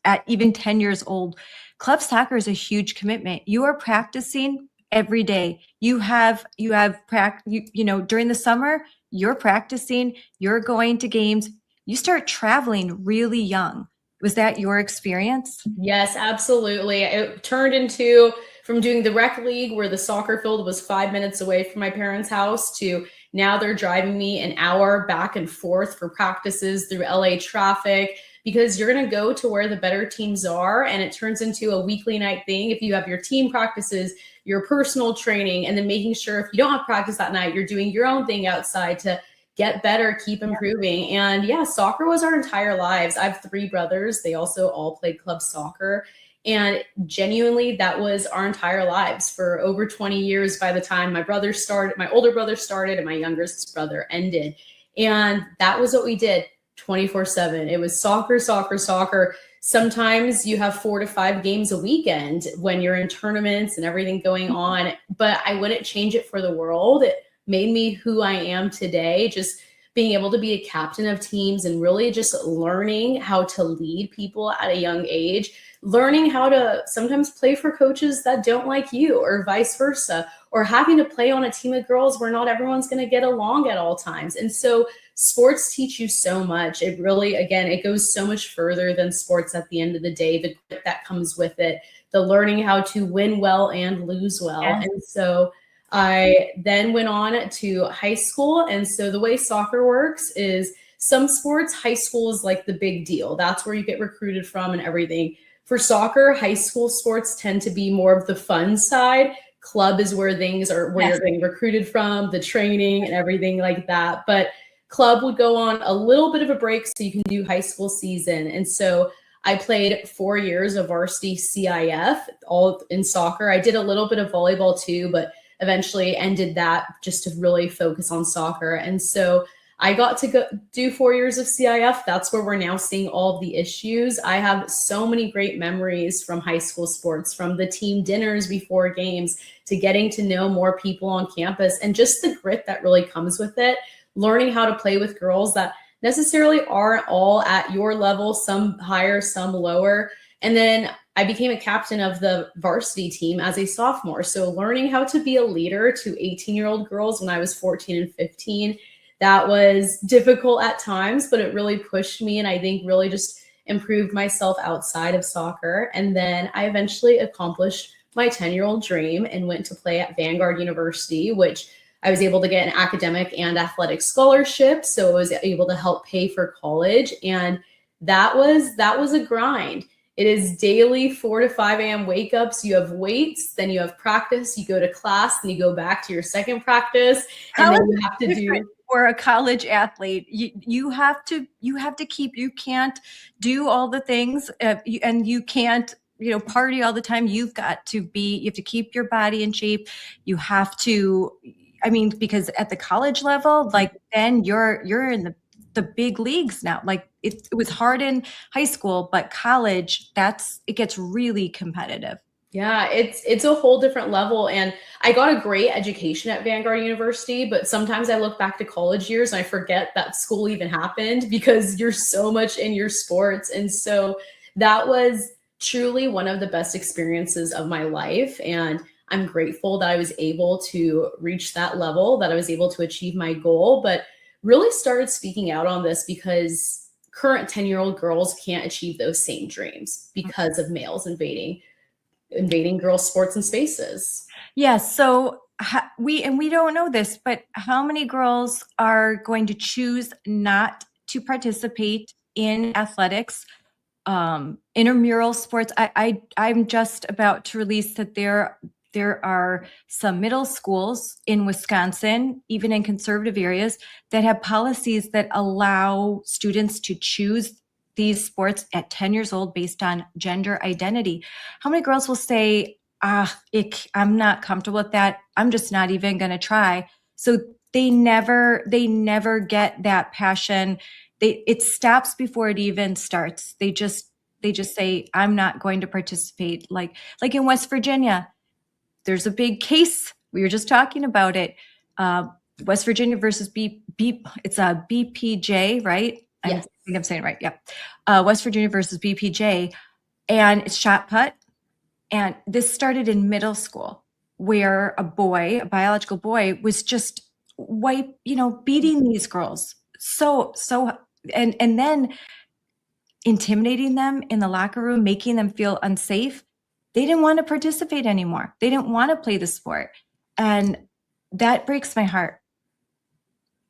[SPEAKER 2] at even 10 years old, club soccer is a huge commitment. You are practicing every day. You have during the summer, you're practicing, you're going to games, you start traveling really young. Was that your experience?
[SPEAKER 11] Yes, absolutely. It turned into from doing the rec league where the soccer field was 5 minutes away from my parents' house to now they're driving me an hour back and forth for practices through LA traffic because you're going to go to where the better teams are. And it turns into a weekly night thing. If you have your team practices, your personal training, and then making sure if you don't have practice that night, you're doing your own thing outside to get better, keep improving. And yeah, soccer was our entire lives. I have 3 brothers. They also all played club soccer. And genuinely, that was our entire lives for over 20 years by the time my older brother started and my youngest brother ended. And that was what we did 24/7. It was soccer, soccer, soccer. Sometimes you have 4 to 5 games a weekend when you're in tournaments and everything going on, but I wouldn't change it for the world. It made me who I am today. Just being able to be a captain of teams and really just learning how to lead people at a young age, learning how to sometimes play for coaches that don't like you or vice versa, or having to play on a team of girls where not everyone's going to get along at all times. And so sports teach you so much. It really, again, it goes so much further than sports at the end of the day, the grit that comes with it, the learning how to win well and lose well.
[SPEAKER 2] Yeah.
[SPEAKER 11] And so I then went on to high school. And so the way soccer works is some sports, high school is like the big deal. That's where you get recruited from and everything. For soccer, high school sports tend to be more of the fun side. Club is where things are, where you're getting recruited from, the training and everything like that. But club would go on a little bit of a break so you can do high school season. And so I played 4 years of varsity CIF, all in soccer. I did a little bit of volleyball too, but eventually ended that just to really focus on soccer. And so I got to go do 4 years of CIF. That's where we're now seeing all of the issues. I have so many great memories from high school sports, from the team dinners before games to getting to know more people on campus and just the grit that really comes with it, learning how to play with girls that necessarily aren't all at your level, some higher, some lower. And then I became a captain of the varsity team as a sophomore. So learning how to be a leader to 18-year-old girls when I was 14 and 15, that was difficult at times, but it really pushed me and I think really just improved myself outside of soccer. And then I eventually accomplished my 10-year-old dream and went to play at Vanguard University, which I was able to get an academic and athletic scholarship. So I was able to help pay for college. And that was a grind. It is daily 4 to 5 a.m. wake ups. You have weights, then you have practice, you go to class, then you go back to your second practice. And then you have to do
[SPEAKER 2] for a college athlete, you have to keep, you can't do all the things and you can't, party all the time. You have to keep your body in shape. You have to, because at the college level, like then you're in the big leagues now. Like it was hard in high school, but college, it gets really competitive.
[SPEAKER 11] Yeah, it's a whole different level. And I got a great education at Vanguard University, but sometimes I look back to college years and I forget that school even happened because you're so much in your sports. And so that was truly one of the best experiences of my life. And I'm grateful that I was able to reach that level, that I was able to achieve my goal, but really started speaking out on this because current 10-year-old girls can't achieve those same dreams because of males invading girls' sports and spaces.
[SPEAKER 2] Yes. So we don't know this, but how many girls are going to choose not to participate in athletics, intramural sports? I'm just about to release that there are some middle schools in Wisconsin, even in conservative areas, that have policies that allow students to choose these sports at 10 years old based on gender identity. How many girls will say, I'm not comfortable with that. I'm just not even going to try. So they never get that passion. It stops before it even starts. They just say, I'm not going to participate. Like in West Virginia, there's a big case. We were just talking about it. West Virginia versus it's a BPJ, right?
[SPEAKER 11] Yes.
[SPEAKER 2] I think I'm saying it right. Yeah. West Virginia versus BPJ, and it's shot put. And this started in middle school where a biological boy was just beating these girls. And then intimidating them in the locker room, making them feel unsafe. They didn't want to participate anymore. They didn't want to play the sport. And that breaks my heart.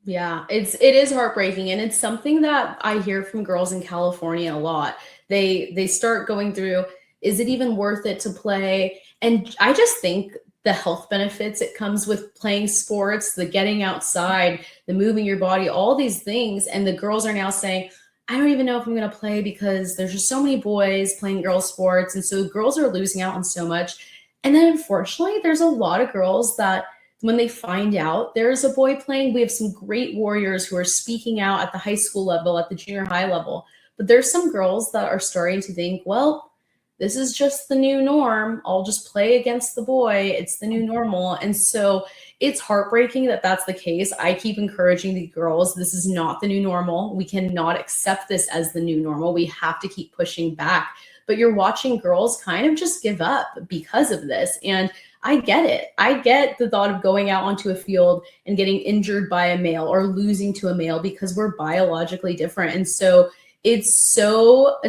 [SPEAKER 11] Yeah, it is heartbreaking. And it's something that I hear from girls in California a lot. They start going through, is it even worth it to play? And I just think the health benefits it comes with playing sports, the getting outside, the moving your body, all these things. And the girls are now saying, I don't even know if I'm going to play because there's just so many boys playing girls sports. And so girls are losing out on so much. And then unfortunately, there's a lot of girls that when they find out there's a boy playing, we have some great warriors who are speaking out at the high school level, at the junior high level. But there's some girls that are starting to think, well, this is just the new norm. I'll just play against the boy. It's the new normal. And so it's heartbreaking that that's the case. I keep encouraging the girls, this is not the new normal. We cannot accept this as the new normal. We have to keep pushing back. But you're watching girls kind of just give up because of this. And I get it. I get the thought of going out onto a field and getting injured by a male or losing to a male because we're biologically different. And so it's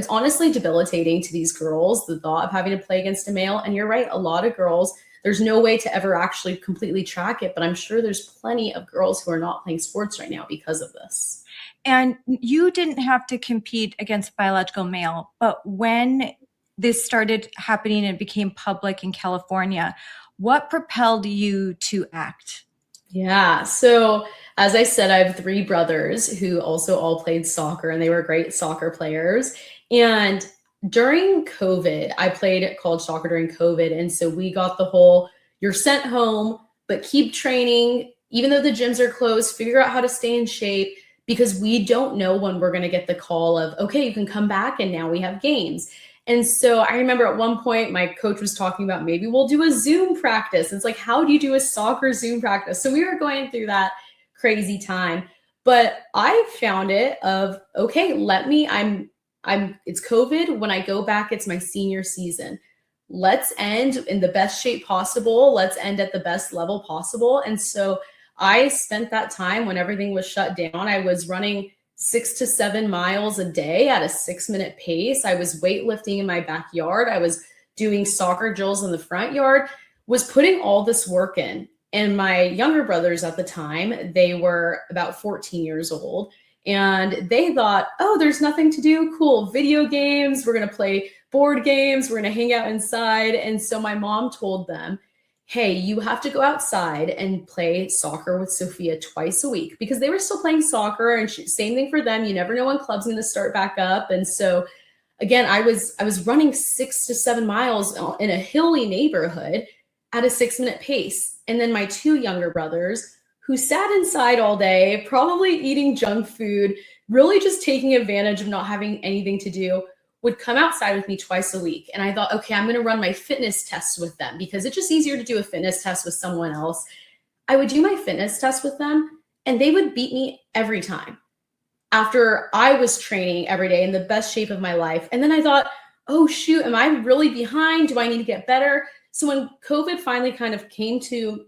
[SPEAKER 11] honestly debilitating to these girls, the thought of having to play against a male. And you're right, a lot of girls, there's no way to ever actually completely track it, but I'm sure there's plenty of girls who are not playing sports right now because of this.
[SPEAKER 2] And you didn't have to compete against a biological male, but when this started happening and became public in California, what propelled you to act?
[SPEAKER 11] Yeah. So as I said, I have 3 brothers who also all played soccer, and they were great soccer players. And during COVID, I played college soccer during COVID. And so we got the whole, you're sent home, but keep training, even though the gyms are closed, figure out how to stay in shape, because we don't know when we're going to get the call of, okay, you can come back and now we have games. And so I remember at one point, my coach was talking about maybe we'll do a Zoom practice. It's like, how do you do a soccer Zoom practice? So we were going through that crazy time, but I found it of, okay, it's COVID. When I go back, it's my senior season. Let's end in the best shape possible. Let's end at the best level possible. And so I spent that time when everything was shut down. I was running 6 to 7 miles a day at a 6-minute pace. I was weightlifting in my backyard. I was doing soccer drills in the front yard, was putting all this work in. And my younger brothers at the time, they were about 14 years old. And they thought, oh, there's nothing to do. Cool. Video games. We're going to play board games. We're going to hang out inside. And so my mom told them, hey, you have to go outside and play soccer with Sophia twice a week, because they were still playing soccer, and same thing for them. You never know when club's going to start back up. And so again, I was running 6 to 7 miles in a hilly neighborhood at a 6-minute pace. And then my 2 younger brothers, who sat inside all day, probably eating junk food, really just taking advantage of not having anything to do, would come outside with me twice a week. And I thought, okay, I'm going to run my fitness tests with them, because it's just easier to do a fitness test with someone else. I would do my fitness test with them, and they would beat me every time after I was training every day in the best shape of my life. And then I thought, oh shoot, am I really behind? Do I need to get better? So when COVID finally kind of came to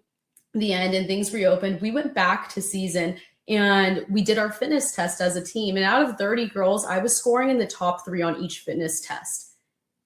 [SPEAKER 11] the end and things reopened, we went back to season and we did our fitness test as a team. And out of 30 girls, I was scoring in the top 3 on each fitness test.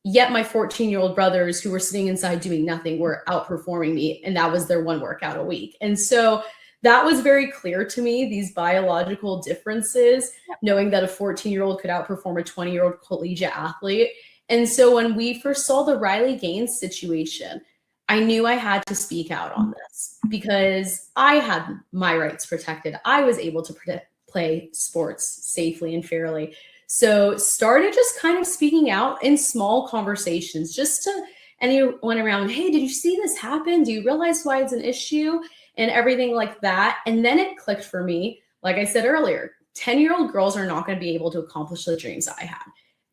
[SPEAKER 11] Yet my 14-year-old brothers, who were sitting inside doing nothing, were outperforming me. And that was their 1 workout a week. And so that was very clear to me, these biological differences, knowing that a 14-year-old could outperform a 20-year-old collegiate athlete. And so when we first saw the Riley Gaines situation, I knew I had to speak out on this, because I had my rights protected. I was able to play sports safely and fairly. So started just kind of speaking out in small conversations, just to anyone around, hey, did you see this happen? Do you realize why it's an issue? And everything like that. And then it clicked for me. Like I said earlier, 10-year-old girls are not going to be able to accomplish the dreams I had.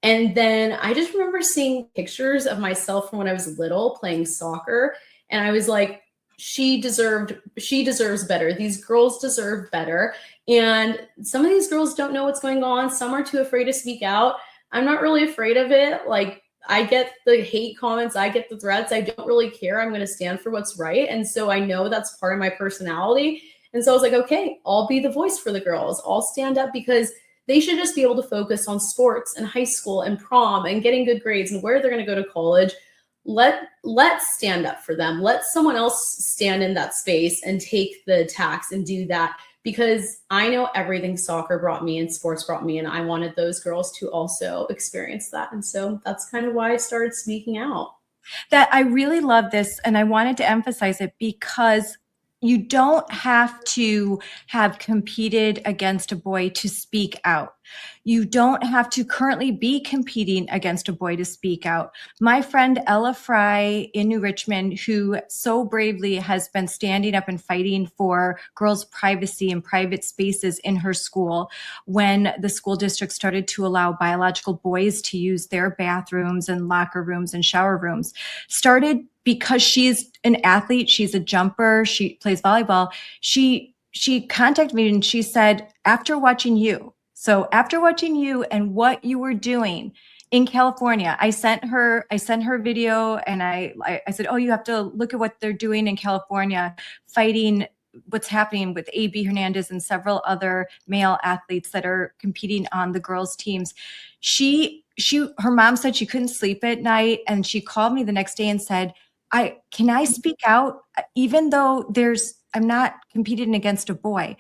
[SPEAKER 11] And then I just remember seeing pictures of myself from when I was little playing soccer. And I was like, she deserves better. These girls deserve better. And some of these girls don't know what's going on. Some are too afraid to speak out. I'm not really afraid of it. Like, I get the hate comments, I get the threats. I don't really care. I'm going to stand for what's right. And so I know that's part of my personality. And so I was like, okay, I'll be the voice for the girls. I'll stand up, because they should just be able to focus on sports and high school and prom and getting good grades and where they're going to go to college. Let's stand up for them. Let someone else stand in that space and take the tax and do that, because I know everything soccer brought me and sports brought me, and I wanted those girls to also experience that. And so that's kind of why I started speaking out.
[SPEAKER 2] That I really love this, and I wanted to emphasize it, because you don't have to have competed against a boy to speak out. You don't have to currently be competing against a boy to speak out. My friend Ella Fry in New Richmond, who so bravely has been standing up and fighting for girls' privacy and private spaces in her school when the school district started to allow biological boys to use their bathrooms and locker rooms and shower rooms, started because she's an athlete, she's a jumper, she plays volleyball. She contacted me and she said, after watching you and what you were doing in California, I sent her video and I said, oh, you have to look at what they're doing in California, fighting what's happening with AB Hernandez and several other male athletes that are competing on the girls' teams. Her mom said she couldn't sleep at night, and she called me the next day and said, can I speak out? Even though I'm not competing against a boy.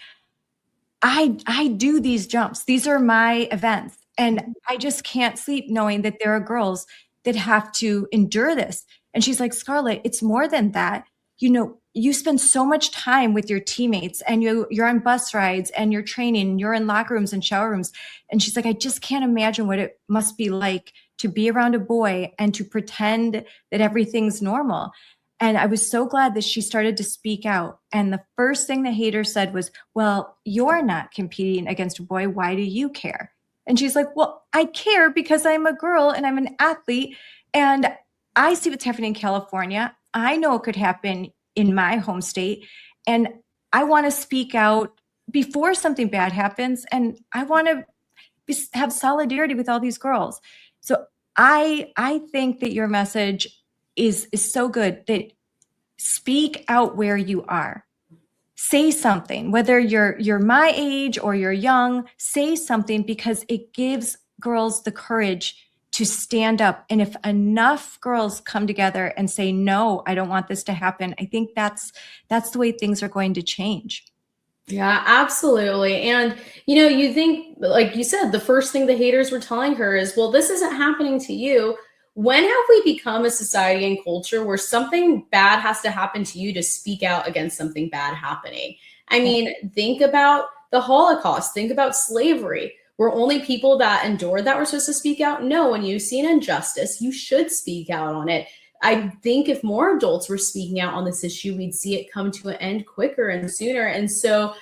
[SPEAKER 2] I do these jumps. These are my events. And I just can't sleep knowing that there are girls that have to endure this. And she's like, Scarlett, it's more than that. You know, you spend so much time with your teammates and you're on bus rides and you're training, you're in locker rooms and shower rooms. And she's like, I just can't imagine what it must be like to be around a boy and to pretend that everything's normal. And I was so glad that she started to speak out. And the first thing the hater said was, well, you're not competing against a boy. Why do you care? And she's like, well, I care because I'm a girl and I'm an athlete. And I see what's happening in California. I know it could happen in my home state. And I want to speak out before something bad happens. And I want to have solidarity with all these girls. So I think that your message is so good, that speak out where you are. Say something, whether you're my age or you're young, say something, because it gives girls the courage to stand up. And if enough girls come together and say, no, I don't want this to happen, I think that's the way things are going to change.
[SPEAKER 11] Yeah, absolutely. And, you think, like you said, the first thing the haters were telling her is, well, this isn't happening to you. When have we become a society and culture where something bad has to happen to you to speak out against something bad happening? I mean, think about the Holocaust, think about slavery. Were only people that endured that were supposed to speak out? No, when you see an injustice, you should speak out on it. I think if more adults were speaking out on this issue, we'd see it come to an end quicker and sooner. And so,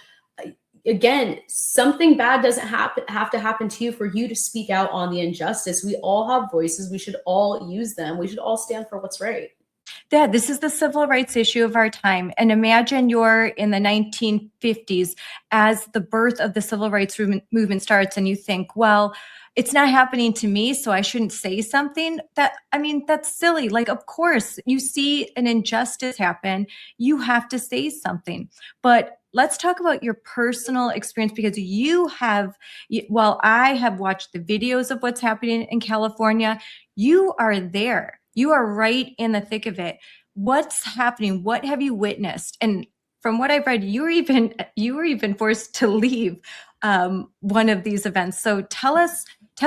[SPEAKER 11] again, something bad doesn't have to happen to you for you to speak out on the injustice. We all have voices. We should all use them. We should all stand for what's right.
[SPEAKER 2] Yeah, this is the civil rights issue of our time. And imagine you're in the 1950s as the birth of the civil rights movement starts, and you think, well, it's not happening to me, so I shouldn't say something. That's silly. Like, of course, you see an injustice happen, you have to say something. But let's talk about your personal experience, because while I have watched the videos of what's happening in California, you are there. You are right in the thick of it. What's happening? What have you witnessed? And from what I've read, you were even forced to leave one of these events. So tell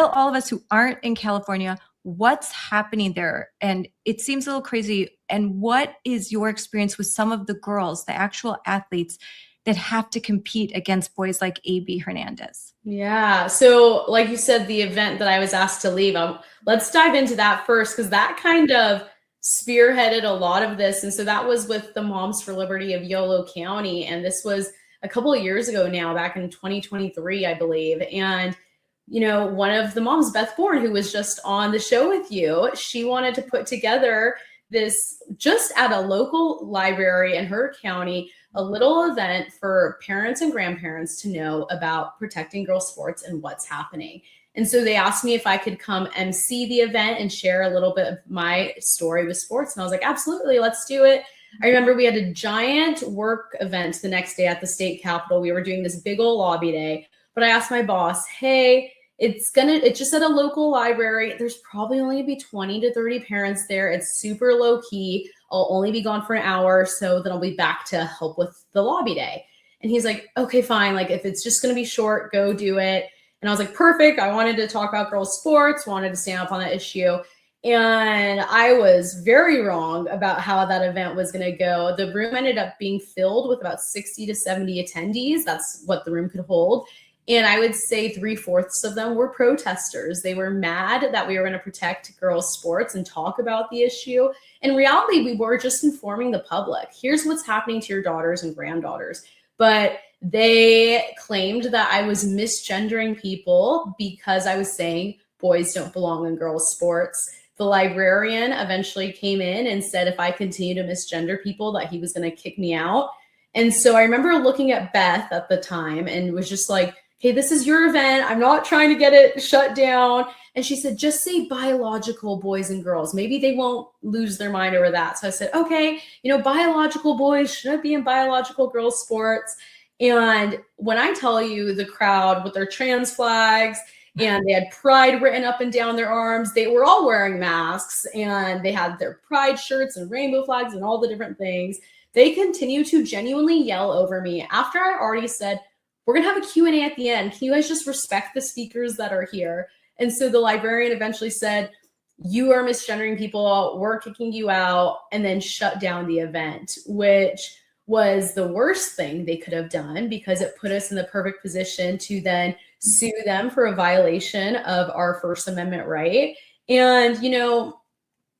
[SPEAKER 2] all of us who aren't in California what's happening there. And it seems a little crazy. And what is your experience with some of the girls, the actual athletes that have to compete against boys like AB Hernandez?
[SPEAKER 11] Yeah. So like you said, the event that I was asked to leave, let's dive into that first, because that kind of spearheaded a lot of this. And so that was with the Moms for Liberty of Yolo County. And this was a couple of years ago now, back in 2023, I believe. And, one of the moms, Beth Bourne, who was just on the show with you, she wanted to put together this, just at a local library in her county, a little event for parents and grandparents to know about protecting girls' sports and what's happening. And so they asked me if I could come MC the event and share a little bit of my story with sports. And I was like, absolutely, let's do it. I remember we had a giant work event the next day at the state capitol. We were doing this big old lobby day, but I asked my boss, hey, it's just at a local library. There's probably only gonna be 20 to 30 parents there. It's super low key. I'll only be gone for an hour, so then I'll be back to help with the lobby day. And he's like, okay, fine. Like, if it's just going to be short, go do it. And I was like, perfect. I wanted to talk about girls' sports, wanted to stand up on that issue. And I was very wrong about how that event was going to go. The room ended up being filled with about 60 to 70 attendees. That's what the room could hold. And I would say 3/4 of them were protesters. They were mad that we were going to protect girls' sports and talk about the issue. In reality, we were just informing the public. Here's what's happening to your daughters and granddaughters. But they claimed that I was misgendering people because I was saying boys don't belong in girls' sports. The librarian eventually came in and said if I continue to misgender people that he was going to kick me out. And so I remember looking at Beth at the time and was just like, hey, this is your event. I'm not trying to get it shut down. And she said, just say biological boys and girls. Maybe they won't lose their mind over that. So I said, okay, biological boys shouldn't be in biological girls sports. And when I tell you the crowd with their trans flags and they had pride written up and down their arms, they were all wearing masks and they had their pride shirts and rainbow flags and all the different things. They continue to genuinely yell over me after I already said, we're going to have a Q&A at the end. Can you guys just respect the speakers that are here? And so the librarian eventually said, you are misgendering people, we're kicking you out, and then shut down the event, which was the worst thing they could have done because it put us in the perfect position to then sue them for a violation of our First Amendment right. And,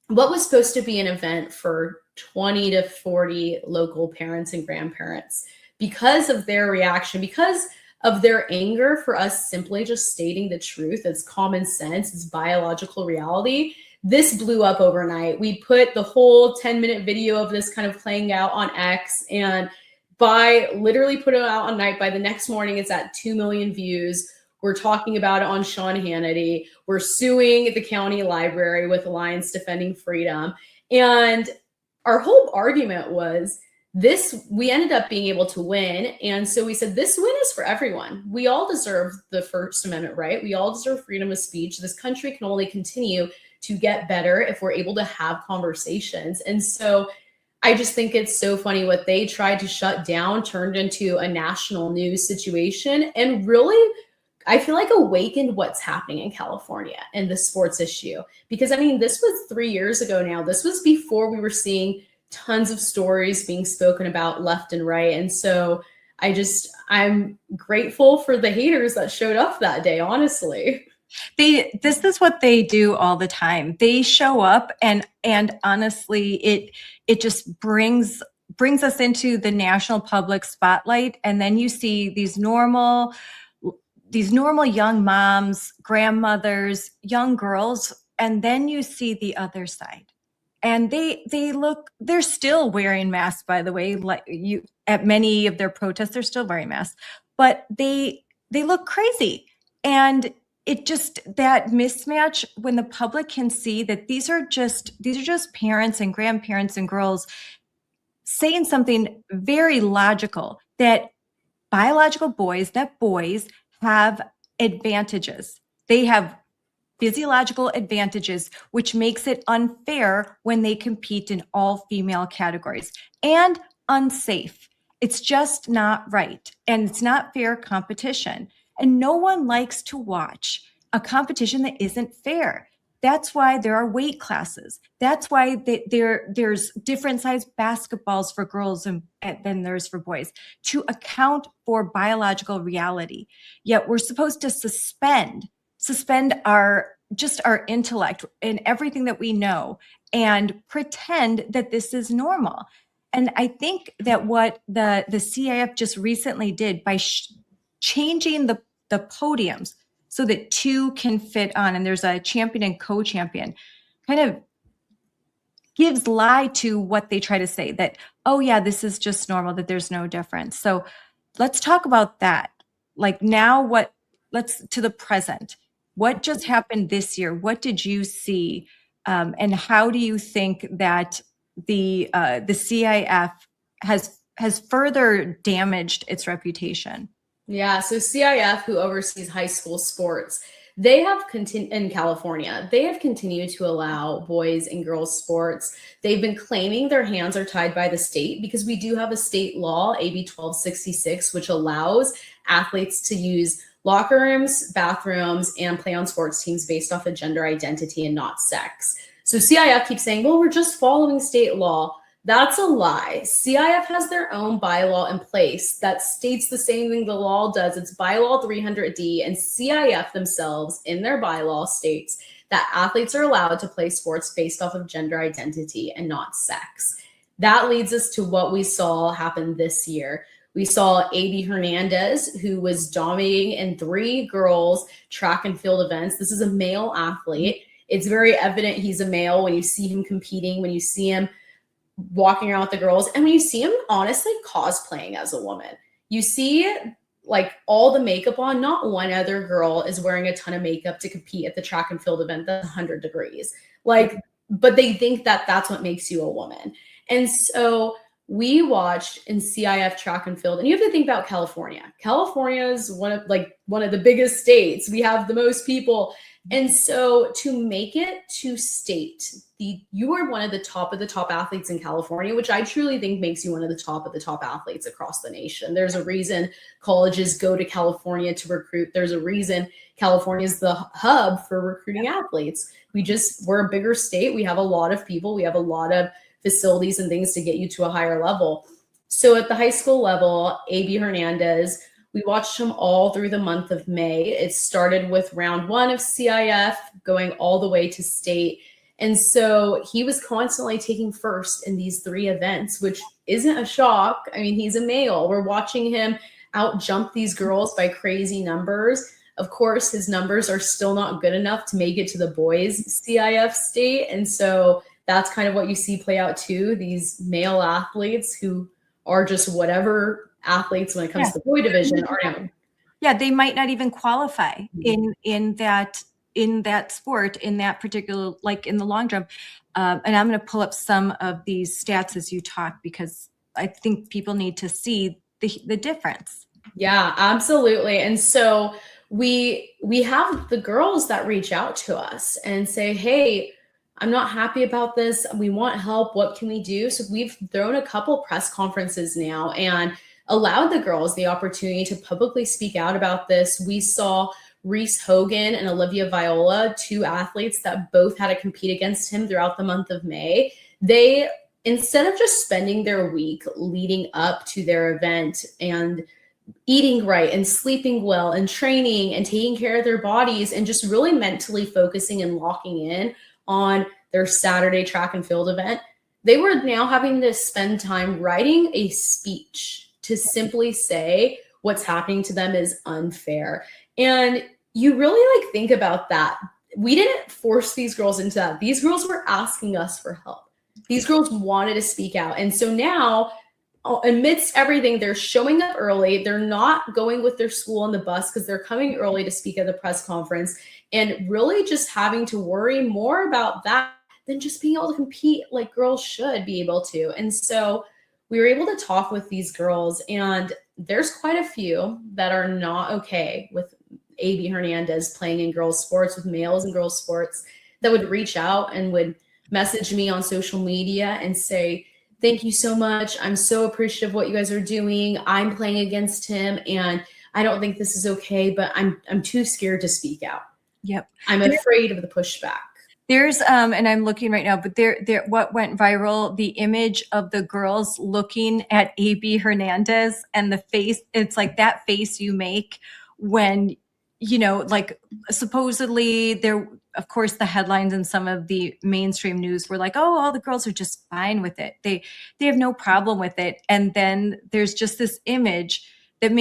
[SPEAKER 11] what was supposed to be an event for 20 to 40 local parents and grandparents, because of their reaction, because of their anger for us simply just stating the truth, it's common sense, it's biological reality, this blew up overnight. We put the whole 10-minute video of this kind of playing out on X, and by literally put it out on night, by the next morning, it's at 2 million views. We're talking about it on Sean Hannity. We're suing the county library with Alliance Defending Freedom. And our whole argument was we ended up being able to win. And so we said, this win is for everyone. We all deserve the First Amendment right. We all deserve freedom of speech. This country can only continue to get better if we're able to have conversations. And so I just think it's so funny what they tried to shut down turned into a national news situation and really, I feel like, awakened what's happening in California and the sports issue. Because this was 3 years ago now. This was before we were seeing tons of stories being spoken about left and right. And so I'm grateful for the haters that showed up that day, honestly.
[SPEAKER 2] This is what they do all the time. They show up and honestly, it just brings us into the national public spotlight. And then you see these normal young moms, grandmothers, young girls, and then you see the other side. And they're still wearing masks, by the way, at many of their protests, they're still wearing masks, but they look crazy. And it just, that mismatch when the public can see that these are just parents and grandparents and girls saying something very logical, that boys have advantages. They have physiological advantages, which makes it unfair when they compete in all female categories, and unsafe. It's just not right. And it's not fair competition. And no one likes to watch a competition that isn't fair. That's why there are weight classes. That's why there's different size basketballs for girls than there's for boys, to account for biological reality. Yet we're supposed to suspend our intellect and everything that we know and pretend that this is normal. And I think that what the CIF just recently did by changing the podiums so that two can fit on, and there's a champion and co-champion, kind of gives lie to what they try to say, that, oh yeah, this is just normal, that there's no difference. So let's talk about that. Like now, let's to the present. What just happened this year? What did you see? And how do you think that the CIF has further damaged its reputation?
[SPEAKER 11] Yeah, so CIF, who oversees high school sports, they have in California, they have continued to allow boys and girls sports. They've been claiming their hands are tied by the state because we do have a state law, AB 1266, which allows athletes to use locker rooms, bathrooms, and play on sports teams based off of gender identity and not sex. So CIF keeps saying, well, we're just following state law. That's a lie. CIF has their own bylaw in place that states the same thing the law does. It's bylaw 300D, and CIF themselves in their bylaw states that athletes are allowed to play sports based off of gender identity and not sex. That leads us to what we saw happen this year. We saw AB Hernandez, who was dominating in 3 girls track and field events. This is a male athlete. It's very evident he's a male when you see him competing, when you see him walking around with the girls, and when you see him honestly cosplaying as a woman. You see like all the makeup on. Not one other girl is wearing a ton of makeup to compete at the track and field event that's 100 degrees. Like, but they think that that's what makes you a woman. And so we watched in CIF track and field, and you have to think about California. California is one of the biggest states. We have the most people. And so to make it to state, you are one of the top athletes in California, which I truly think makes you one of the top athletes across the nation. There's a reason colleges go to California to recruit. There's a reason California is the hub for recruiting athletes. We're a bigger state. We have a lot of people. We have a lot of facilities and things to get you to a higher level. So at the high school level, AB Hernandez, we watched him all through the month of May. It started with round 1 of CIF, going all the way to state. And so he was constantly taking first in these 3 events, which isn't a shock. I mean, he's a male. We're watching him out jump these girls by crazy numbers. Of course, his numbers are still not good enough to make it to the boys CIF state. And so that's kind of what you see play out too. These male athletes who are just whatever athletes when it comes to the boy division are now.
[SPEAKER 2] Yeah, they might not even qualify in that sport, in that particular, like in the long jump. And I'm going to pull up some of these stats as you talk, because I think people need to see the difference.
[SPEAKER 11] Yeah, absolutely. And so we have the girls that reach out to us and say, hey, I'm not happy about this. We want help. What can we do? So we've thrown a couple press conferences now and allowed the girls the opportunity to publicly speak out about this. We saw Reese Hogan and Olivia Viola, 2 athletes that both had to compete against him throughout the month of May. They, instead of just spending their week leading up to their event and eating right and sleeping well and training and taking care of their bodies and just really mentally focusing and locking in on their Saturday track and field event, they were now having to spend time writing a speech to simply say what's happening to them is unfair. And you really think about that. We didn't force these girls into that. These girls were asking us for help. These girls wanted to speak out. And so now, amidst everything, they're showing up early. They're not going with their school on the bus because they're coming early to speak at the press conference, and really just having to worry more about that than just being able to compete like girls should be able to. And so we were able to talk with these girls, and there's quite a few that are not okay with AB Hernandez playing in girls sports, with males in girls sports, that would reach out and would message me on social media and say, thank you so much. I'm so appreciative of what you guys are doing. I'm playing against him and I don't think this is okay, but I'm too scared to speak out.
[SPEAKER 2] Yep.
[SPEAKER 11] I'm afraid of the pushback.
[SPEAKER 2] There's and I'm looking right now, but there what went viral, the image of the girls looking at AB Hernandez and the face, it's like that face you make when, you know, like supposedly there, of course, the headlines in some of the mainstream news were like, oh, all the girls are just fine with it. They have no problem with it. And then there's just this image that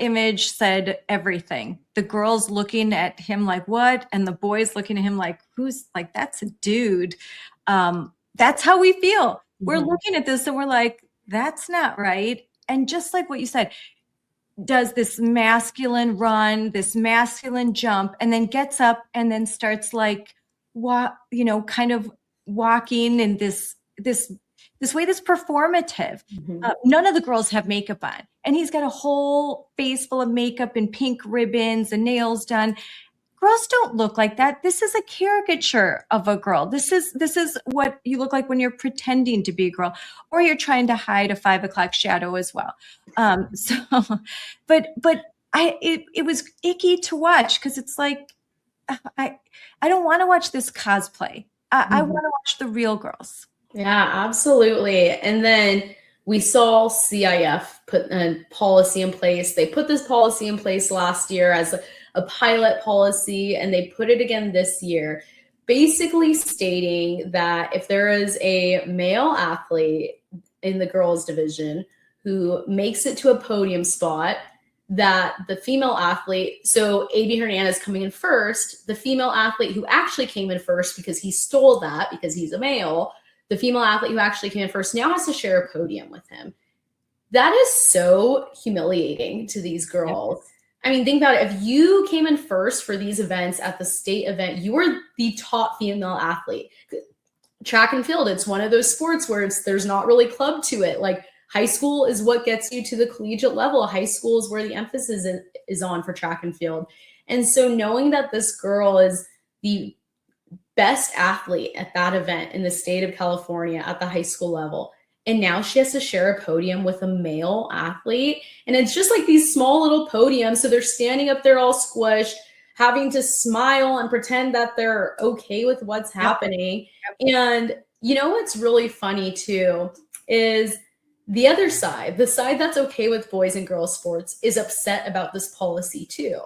[SPEAKER 2] image said everything. The girls looking at him like, what? And the boys looking at him like, who's like, that's a dude. That's how we feel. Mm-hmm. We're looking at this and we're like, that's not right. And just like what you said, does this masculine run, this masculine jump, and then gets up and then starts like, kind of walking in this way that's performative. Mm-hmm. None of the girls have makeup on, and he's got a whole face full of makeup and pink ribbons and nails done. Girls don't look like that. This is a caricature of a girl. This is what you look like when you're pretending to be a girl, or you're trying to hide a 5 o'clock shadow as well. But it was icky to watch, because it's like, I don't want to watch this cosplay. I want to watch the real girls.
[SPEAKER 11] Yeah, absolutely. And then we saw CIF put a policy in place. They put this policy in place last year as a pilot policy, and they put it again this year, basically stating that if there is a male athlete in the girls division who makes it to a podium spot, that the female athlete, so AB Hernandez coming in first, the female athlete who actually came in first because he stole that because he's a male, the female athlete who actually came in first now has to share a podium with him. That is so humiliating to these girls. I mean, think about it. If you came in first for these events at the state event, you were the top female athlete. Track and field, it's one of those sports where there's not really club to it. Like high school is what gets you to the collegiate level. High school is where the emphasis is on for track and field. And so knowing that this girl is the best athlete at that event in the state of California at the high school level, and now she has to share a podium with a male athlete. And it's just like these small little podiums. So they're standing up there all squished, having to smile and pretend that they're okay with what's happening. And you know what's really funny too is the other side, the side that's okay with boys and girls sports, is upset about this policy too.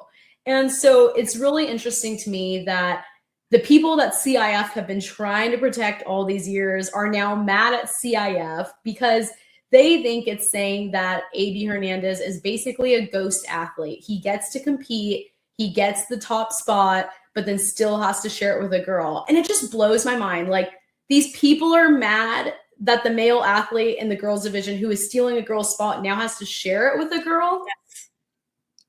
[SPEAKER 11] And so it's really interesting to me that the people that CIF have been trying to protect all these years are now mad at CIF because they think it's saying that AB Hernandez is basically a ghost athlete. He gets to compete, he gets the top spot, but then still has to share it with a girl. And it just blows my mind. Like, these people are mad that the male athlete in the girls division who is stealing a girl's spot now has to share it with a girl. Yes.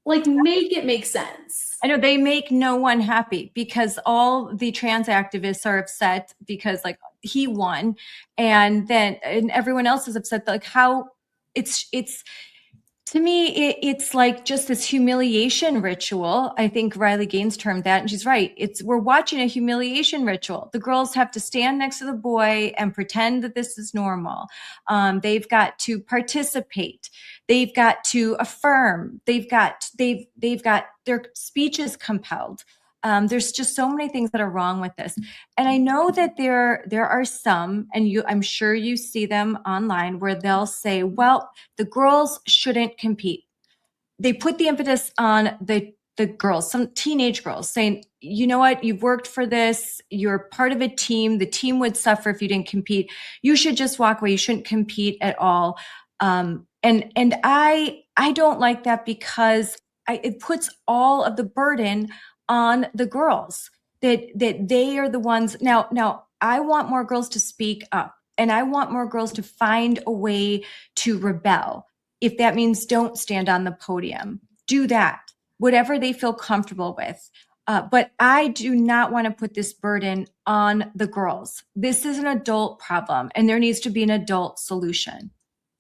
[SPEAKER 11] Like, make it make sense.
[SPEAKER 2] I know they make no one happy because all the trans activists are upset because like he won, and everyone else is upset. Like how it's to me, it's like just this humiliation ritual. I think Riley Gaines termed that, and she's right. We're watching a humiliation ritual. The girls have to stand next to the boy and pretend that this is normal. They've got to participate. They've got to affirm. They've got their speeches compelled. There's just so many things that are wrong with this. And I know that there are some, and I'm sure you see them online, where they'll say, well, the girls shouldn't compete. They put the impetus on the girls, some teenage girls, saying, you know what, you've worked for this, you're part of a team, the team would suffer if you didn't compete. You should just walk away, you shouldn't compete at all. And I don't like that because it puts all of the burden on the girls, that they are the ones. Now I want more girls to speak up, and I want more girls to find a way to rebel. If that means don't stand on the podium, do that, whatever they feel comfortable with. But I do not want to put this burden on the girls. This is an adult problem, and there needs to be an adult solution.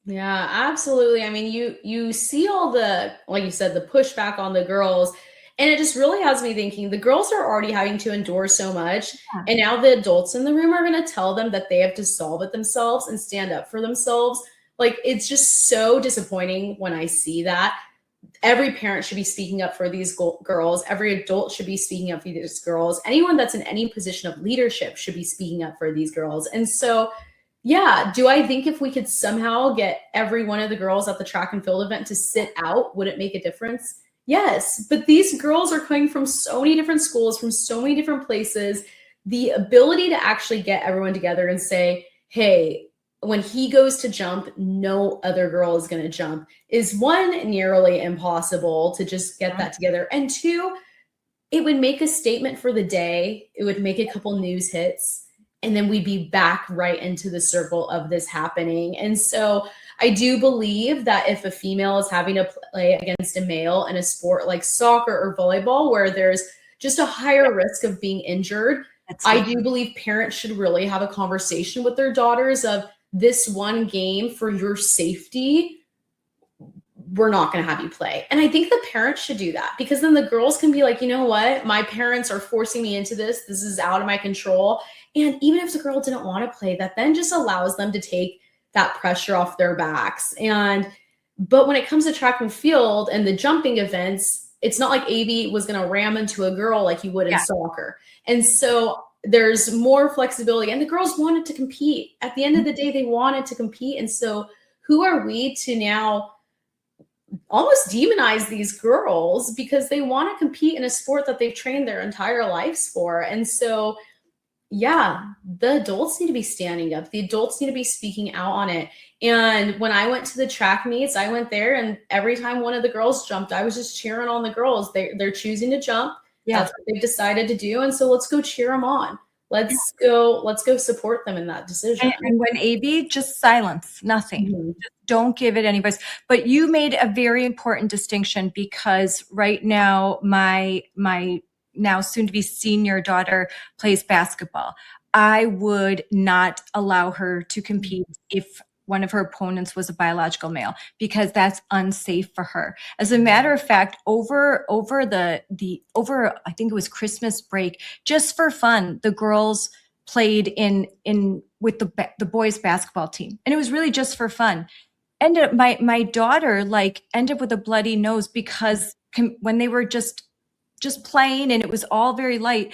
[SPEAKER 11] Yeah, absolutely. I mean, you see all the, like you said, the pushback on the girls. And it just really has me thinking the girls are already having to endure so much. Yeah. And now the adults in the room are going to tell them that they have to solve it themselves and stand up for themselves. Like, it's just so disappointing when I see that. Every parent should be speaking up for these girls. Every adult should be speaking up for these girls. Anyone that's in any position of leadership should be speaking up for these girls. And so, yeah, do I think if we could somehow get every one of the girls at the track and field event to sit out, would it make a difference? Yes, but these girls are coming from so many different schools, from so many different places. The ability to actually get everyone together and say, hey, when he goes to jump, no other girl is going to jump, is one, nearly impossible to just get that together. And two, it would make a statement for the day. It would make a couple news hits, and then we'd be back right into the circle of this happening. And so I do believe that if a female is having to play against a male in a sport like soccer or volleyball, where there's just a higher risk of being injured, I do believe parents should really have a conversation with their daughters of, this one game for your safety, we're not going to have you play. And I think the parents should do that, because then the girls can be like, you know what, my parents are forcing me into this. This is out of my control. And even if the girl didn't want to play, that then just allows them to take that pressure off their backs. But when it comes to track and field and the jumping events, it's not like AB was going to ram into a girl like you would in soccer. And so there's more flexibility, and the girls wanted to compete. At the end of the day, they wanted to compete. And so who are we to now almost demonize these girls because they want to compete in a sport that they've trained their entire lives for? And so, yeah, the adults need to be standing up. The adults need to be speaking out on it. And when I went to the track meets, I went there, and every time one of the girls jumped, I was just cheering on the girls. They're choosing to jump.
[SPEAKER 2] Yeah.
[SPEAKER 11] That's what they've decided to do. And so let's go cheer them on. Let's go support them in that decision.
[SPEAKER 2] And when AB, just silence, nothing.
[SPEAKER 11] Mhm.
[SPEAKER 2] Just don't give it any voice. But you made a very important distinction, because right now my now soon to be senior daughter plays basketball. I would not allow her to compete if one of her opponents was a biological male, because that's unsafe for her. As a matter of fact, over I think it was Christmas break, just for fun, the girls played in with the boys basketball team, and it was really just for fun. Ended up my daughter ended up with a bloody nose because when they were just playing and it was all very light,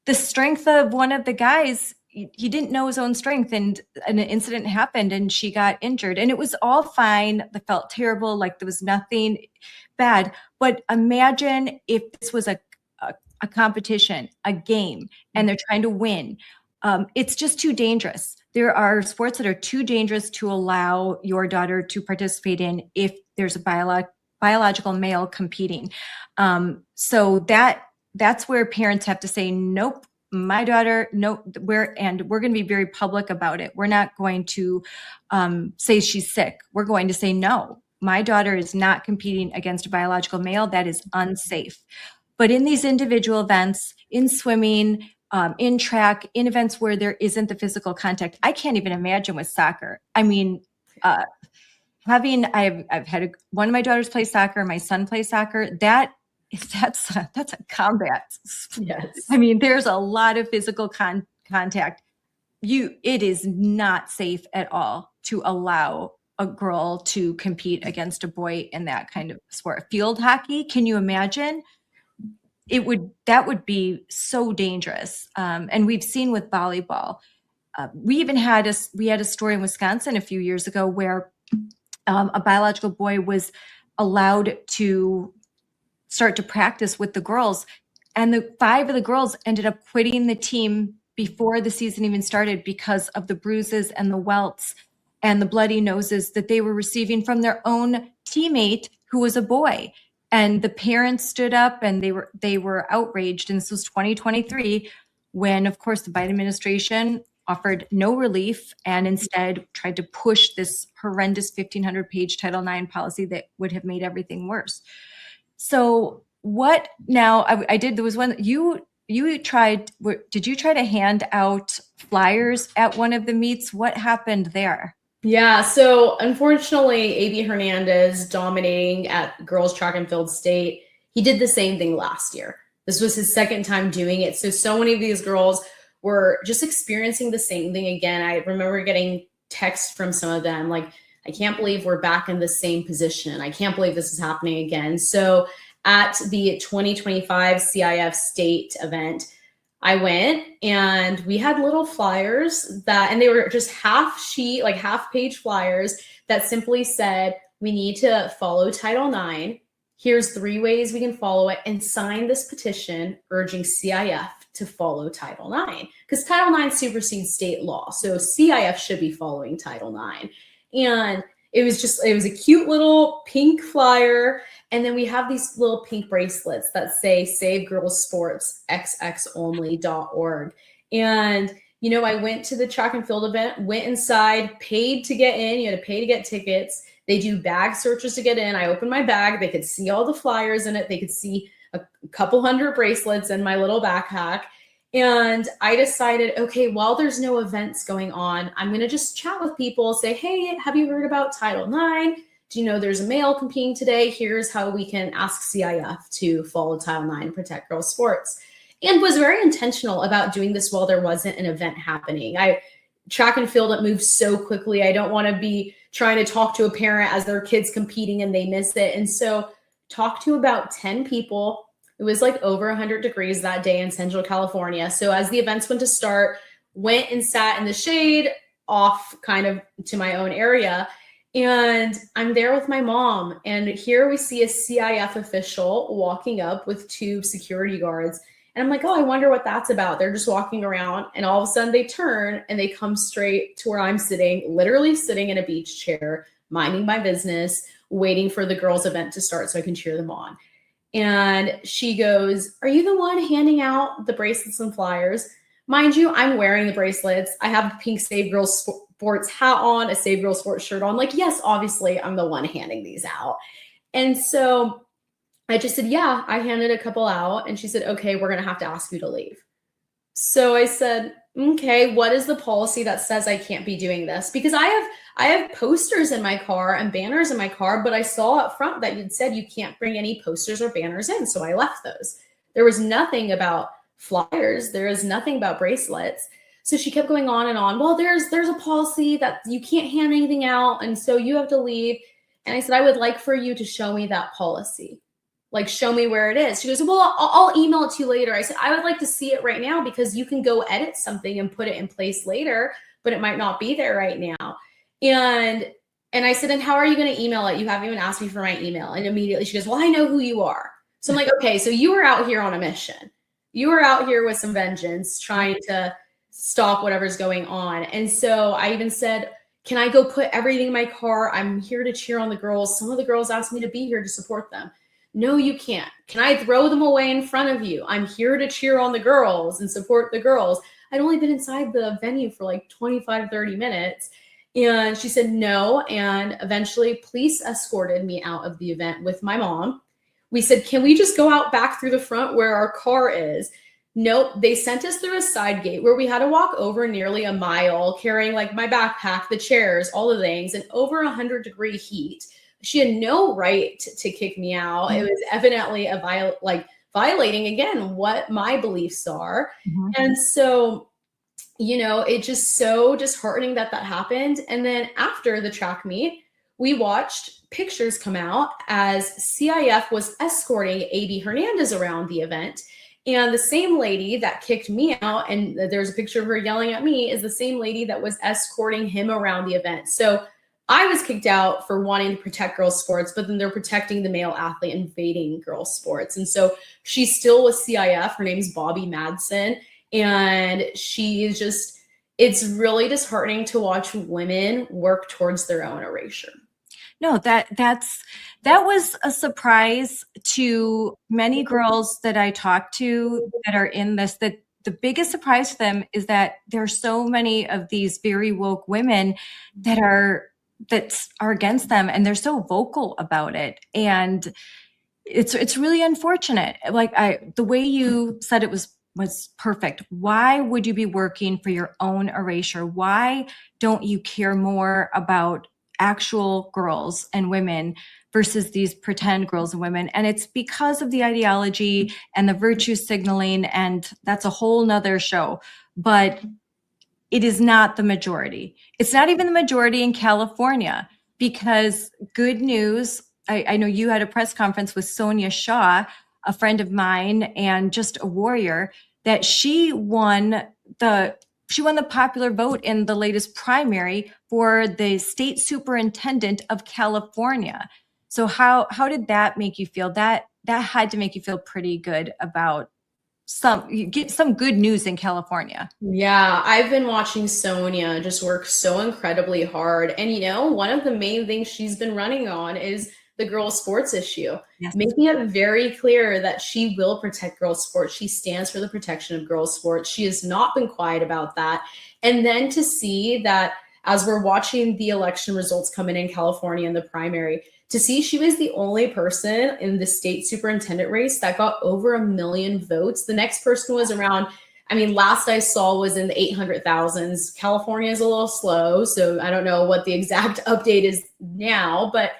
[SPEAKER 2] the strength of one of the guys, he didn't know his own strength, and an incident happened and she got injured, and it was all fine. I felt terrible, like there was nothing bad. But imagine if this was a competition, a game, and they're trying to win. It's just too dangerous. There are sports that are too dangerous to allow your daughter to participate in if there's a biological male competing. So that's where parents have to say, nope, my daughter, no, we're going to be very public about it. We're not going to say she's sick. We're going to say, no, my daughter is not competing against a biological male. That is unsafe. But in these individual events, in swimming, in track, in events where there isn't the physical contact, I can't even imagine with soccer. I mean, I've had one of my daughters play soccer, my son plays soccer. That's a combat.
[SPEAKER 11] Yes.
[SPEAKER 2] I mean, there's a lot of physical contact. It is not safe at all to allow a girl to compete against a boy in that kind of sport. Field hockey, can you imagine? That would be so dangerous. And we've seen with volleyball. We even had a story in Wisconsin a few years ago where a biological boy was allowed to start to practice with the girls, and the 5 of the girls ended up quitting the team before the season even started because of the bruises and the welts and the bloody noses that they were receiving from their own teammate who was a boy. And the parents stood up and they were outraged. And this was 2023, when, of course, the Biden administration offered no relief and instead tried to push this horrendous 1,500-page Title IX policy that would have made everything worse. So what now? There was one you tried. Did you try to hand out flyers at one of the meets? What happened there?
[SPEAKER 11] Yeah, so unfortunately, AB Hernandez, dominating at girls track and field state, he did the same thing last year. This was his second time doing it. So many of these girls were just experiencing the same thing again. I remember getting texts from some of them like, I can't believe we're back in the same position. I can't believe this is happening again. So at the 2025 CIF state event, I went and we had little flyers and they were just half-page flyers that simply said, we need to follow Title IX. Here's 3 ways we can follow it, and sign this petition urging CIF to follow Title IX, because Title IX supersedes state law. So CIF should be following Title IX. And it was a cute little pink flyer. And then we have these little pink bracelets that say Save Girls Sports, xxonly.org. And, I went to the track and field event, went inside, paid to get in. You had to pay to get tickets. They do bag searches to get in. I opened my bag. They could see all the flyers in it. They could see a couple hundred bracelets in my little backpack. And I decided, okay, while there's no events going on, I'm going to just chat with people, say, hey, have you heard about Title IX? Do you know there's a male competing today? Here's how we can ask CIF to follow Title IX and protect girls' sports. And was very intentional about doing this while there wasn't an event happening. Track and field, it moves so quickly. I don't want to be trying to talk to a parent as their kid's competing and they miss it. And so talked to about 10 people. It It was like over 100 degrees that day in Central California. So as the events went to start, went and sat in the shade off kind of to my own area. And I'm there with my mom. And here we see a CIF official walking up with 2 security guards. And I'm like, oh, I wonder what that's about. They're just walking around. And all of a sudden they turn and they come straight to where I'm sitting, literally sitting in a beach chair, minding my business, waiting for the girls' event to start so I can cheer them on. And she goes, are you the one handing out the bracelets and flyers? Mind you, I'm wearing the bracelets. I have a pink Save Girls Sports hat on, a Save Girls Sports shirt on. Like, yes, obviously I'm the one handing these out. And so I just said, yeah, I handed a couple out. And she said, okay, we're going to have to ask you to leave. So I said, okay, what is the policy that says I can't be doing this? Because I have posters in my car and banners in my car, but I saw up front that you'd said you can't bring any posters or banners in. So I left those. There was nothing about flyers. There is nothing about bracelets. So she kept going on and on. Well, there's a policy that you can't hand anything out. And so you have to leave. And I said, I would like for you to show me that policy. Like, show me where it is. She goes, well, I'll email it to you later. I said, I would like to see it right now because you can go edit something and put it in place later, but it might not be there right now. And I said, and how are you going to email it? You haven't even asked me for my email. And immediately she goes, well, I know who you are. So I'm like, okay, so you were out here on a mission. You were out here with some vengeance trying to stop whatever's going on. And so I even said, can I go put everything in my car? I'm here to cheer on the girls. Some of the girls asked me to be here to support them. No, you can't. Can I throw them away in front of you? I'm here to cheer on the girls and support the girls. I'd only been inside the venue for like 25, 30 minutes. And she said no. And eventually police escorted me out of the event with my mom. We said, can we just go out back through the front where our car is? Nope. They sent us through a side gate where we had to walk over nearly a mile, carrying like my backpack, the chairs, all the things, and over 100-degree heat. She had no right to kick me out. It was evidently violating again what my beliefs are. Mm-hmm. And so, you know, it just so disheartening that happened. And then after the track meet, we watched pictures come out as CIF was escorting AB Hernandez around the event. And the same lady that kicked me out, and there's a picture of her yelling at me, is the same lady that was escorting him around the event. So I was kicked out for wanting to protect girls' sports, but then they're protecting the male athlete, invading girls' sports. And so she's still with CIF. Her name's Bobby Madsen. And she is just, it's really disheartening to watch women work towards their own erasure.
[SPEAKER 2] No, that was a surprise to many girls that I talked to that are in this, that the biggest surprise to them is that there are so many of these very woke women that are against them, and they're so vocal about it. And it's really unfortunate. Like the way you said it was perfect. Why would you be working for your own erasure? Why don't you care more about actual girls and women versus these pretend girls and women? And it's because of the ideology and the virtue signaling, and that's a whole nother show. But it is not the majority. It's not even the majority in California, because good news, I know you had a press conference with Sonia Shaw, a friend of mine and just a warrior, that she won the popular vote in the latest primary for the state superintendent of California. So how did that make you feel? That had to make you feel pretty good about get some good news in California.
[SPEAKER 11] Yeah, I've been watching Sonia just work so incredibly hard. And, you know, one of the main things she's been running on is the girls' sports issue, yes, making it very clear that she will protect girls' sports. She stands for the protection of girls' sports. She has not been quiet about that. And then to see that as we're watching the election results come in California in the primary, to see she was the only person in the state superintendent race that got over 1 million votes. The next person was around, I mean, last I saw was in the 800,000s. California is a little slow, so I don't know what the exact update is now, but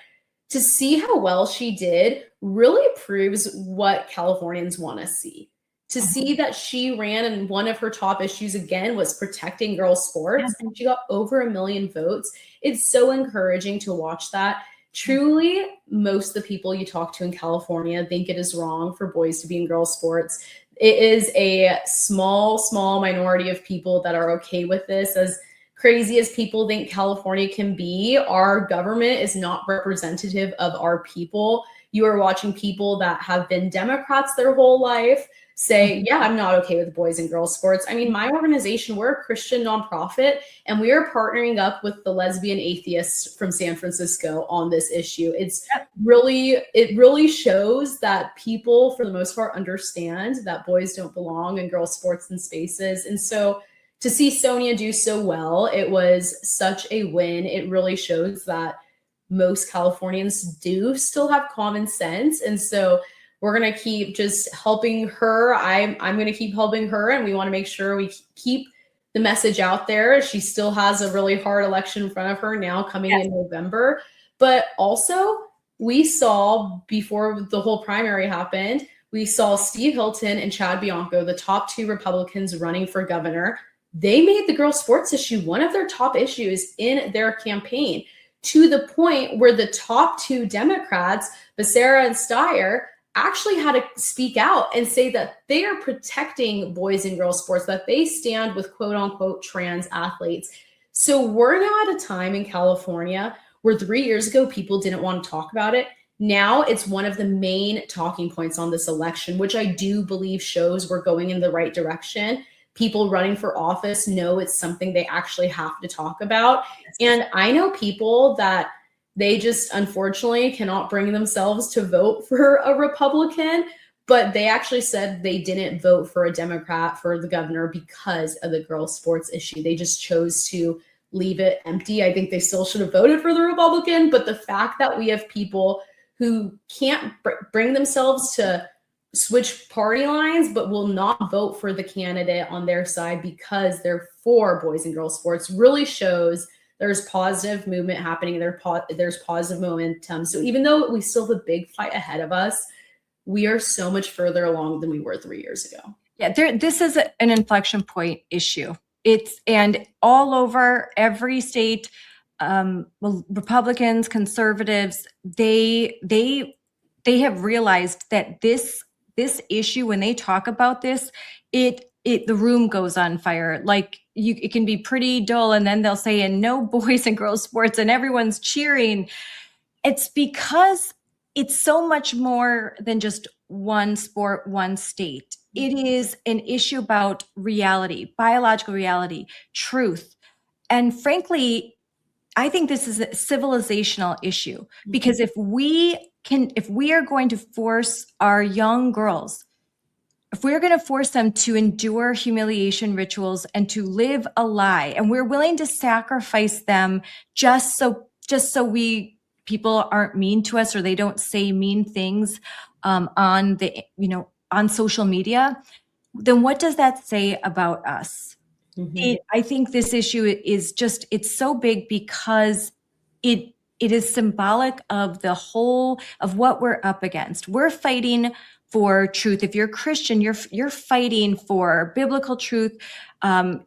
[SPEAKER 11] to see how well she did really proves what Californians want to see. To see that she ran, and one of her top issues again was protecting girls' sports, and she got over 1 million votes. It's so encouraging to watch that, Truly, most of the people you talk to in California think it is wrong for boys to be in girls' sports. It is a small minority of people that are okay with this. As crazy as people think California can be, our government is not representative of our people. You are watching people that have been Democrats their whole life say, yeah, I'm not okay with boys and girls sports. I mean, my organization, we're a Christian nonprofit, and we are partnering up with the lesbian atheists from San Francisco on this issue. It really shows that people, for the most part, understand that boys don't belong in girls sports and spaces. And so to see Sonia do so well, it was such a win. It really shows that most Californians do still have common sense. And so we're going to keep just helping her. I'm going to keep helping her, and we want to make sure we keep the message out there. She still has a really hard election in front of her now coming in November. But also, we saw before the whole primary happened, we saw Steve Hilton and Chad Bianco, the top two Republicans running for governor. They made the girls' sports issue one of their top issues in their campaign, to the point where the top two Democrats, Becerra and Steyer, actually had to speak out and say that they are protecting boys and girls sports, that they stand with quote unquote trans athletes. So we're now at a time in California where 3 years ago, people didn't want to talk about it. Now it's one of the main talking points on this election, which I do believe shows we're going in the right direction. People running for office know it's something they actually have to talk about. And I know people that they just unfortunately cannot bring themselves to vote for a Republican, but they actually said they didn't vote for a Democrat for the governor because of the girls' sports issue. They just chose to leave it empty. I think they still should have voted for the Republican, but the fact that we have people who can't bring themselves to switch party lines, but will not vote for the candidate on their side because they're for boys and girls sports really shows there's positive movement happening. There's positive momentum. So even though we still have a big fight ahead of us, we are so much further along than we were 3 years ago.
[SPEAKER 2] Yeah, this is an inflection point issue. And all over every state, Republicans, conservatives, they have realized that this issue, when they talk about this, the room goes on fire. Like it can be pretty dull, and then they'll say, and no boys and girls sports, and everyone's cheering. It's because it's so much more than just one sport, one state. It is an issue about reality, biological reality, truth. And frankly, I think this is a civilizational issue, because if we are going to force our young girls, if we're going to force them to endure humiliation rituals and to live a lie, and we're willing to sacrifice them just so people aren't mean to us, or they don't say mean things on social media, then what does that say about us? I think this issue is it's so big because it is symbolic of the whole of what we're up against. We're fighting for truth. If you're Christian, you're fighting for biblical truth.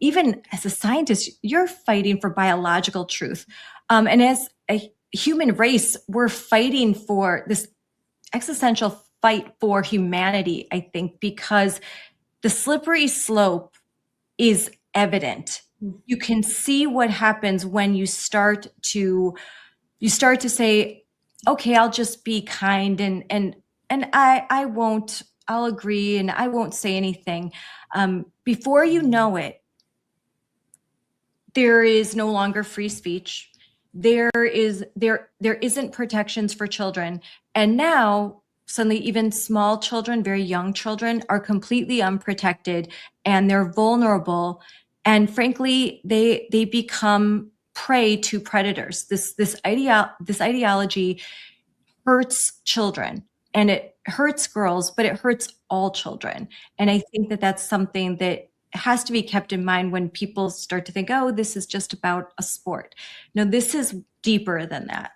[SPEAKER 2] Even as a scientist, you're fighting for biological truth. And as a human race, we're fighting for this existential fight for humanity, I think, because the slippery slope is evident. You can see what happens when you start to say, okay, I'll just be kind and I'll agree and I won't say anything. Before you know it, there is no longer free speech. There isn't protections for children. And now suddenly even small children, very young children, are completely unprotected and they're vulnerable. And frankly, they become prey to predators. This ideology hurts children, and it hurts girls, but it hurts all children. And I think that that's something that has to be kept in mind when people start to think, oh, this is just about a sport. No, this is deeper than that.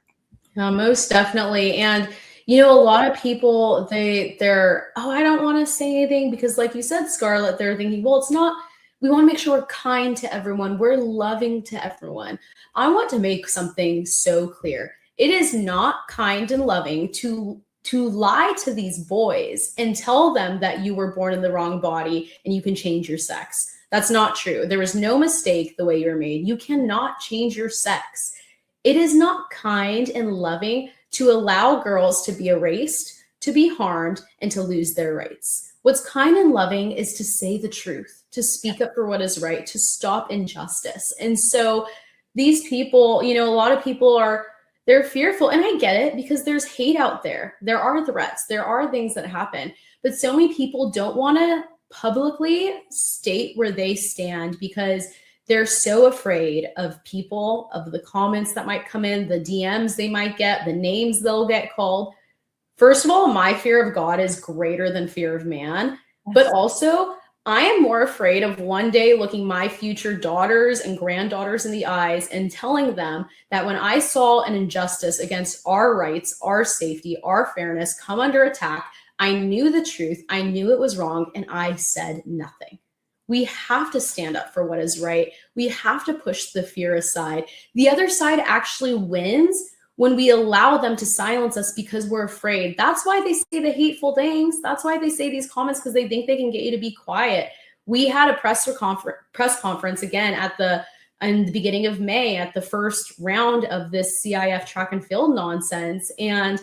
[SPEAKER 11] Most definitely. And a lot of people, they're I don't want to say anything because, like you said, Scarlett, they're thinking, well, it's not. We want to make sure we're kind to everyone. We're loving to everyone. I want to make something so clear. it is not kind and loving to lie to these boys and tell them that you were born in the wrong body and you can change your sex. That's not true. There is no mistake the way you're made. You cannot change your sex. It is not kind and loving to allow girls to be erased, to be harmed, and to lose their rights. What's kind and loving is to say the truth, to speak up for what is right, to stop injustice. And so these people, you know, a lot of people they're fearful, and I get it, because there's hate out there. There are threats, there are things that happen, but so many people don't want to publicly state where they stand because they're so afraid of people, of the comments that might come in, the DMs they might get, the names they'll get called. First of all, my fear of God is greater than fear of man, but also I am more afraid of one day looking my future daughters and granddaughters in the eyes and telling them that when I saw an injustice against our rights, our safety, our fairness come under attack, I knew the truth, I knew it was wrong, and I said nothing. We have to stand up for what is right. We have to push the fear aside. The other side actually wins when we allow them to silence us because we're afraid. That's why they say the hateful things. That's why they say these comments, because they think they can get you to be quiet. We had a press conference again in the beginning of May at the first round of this CIF track and field nonsense. And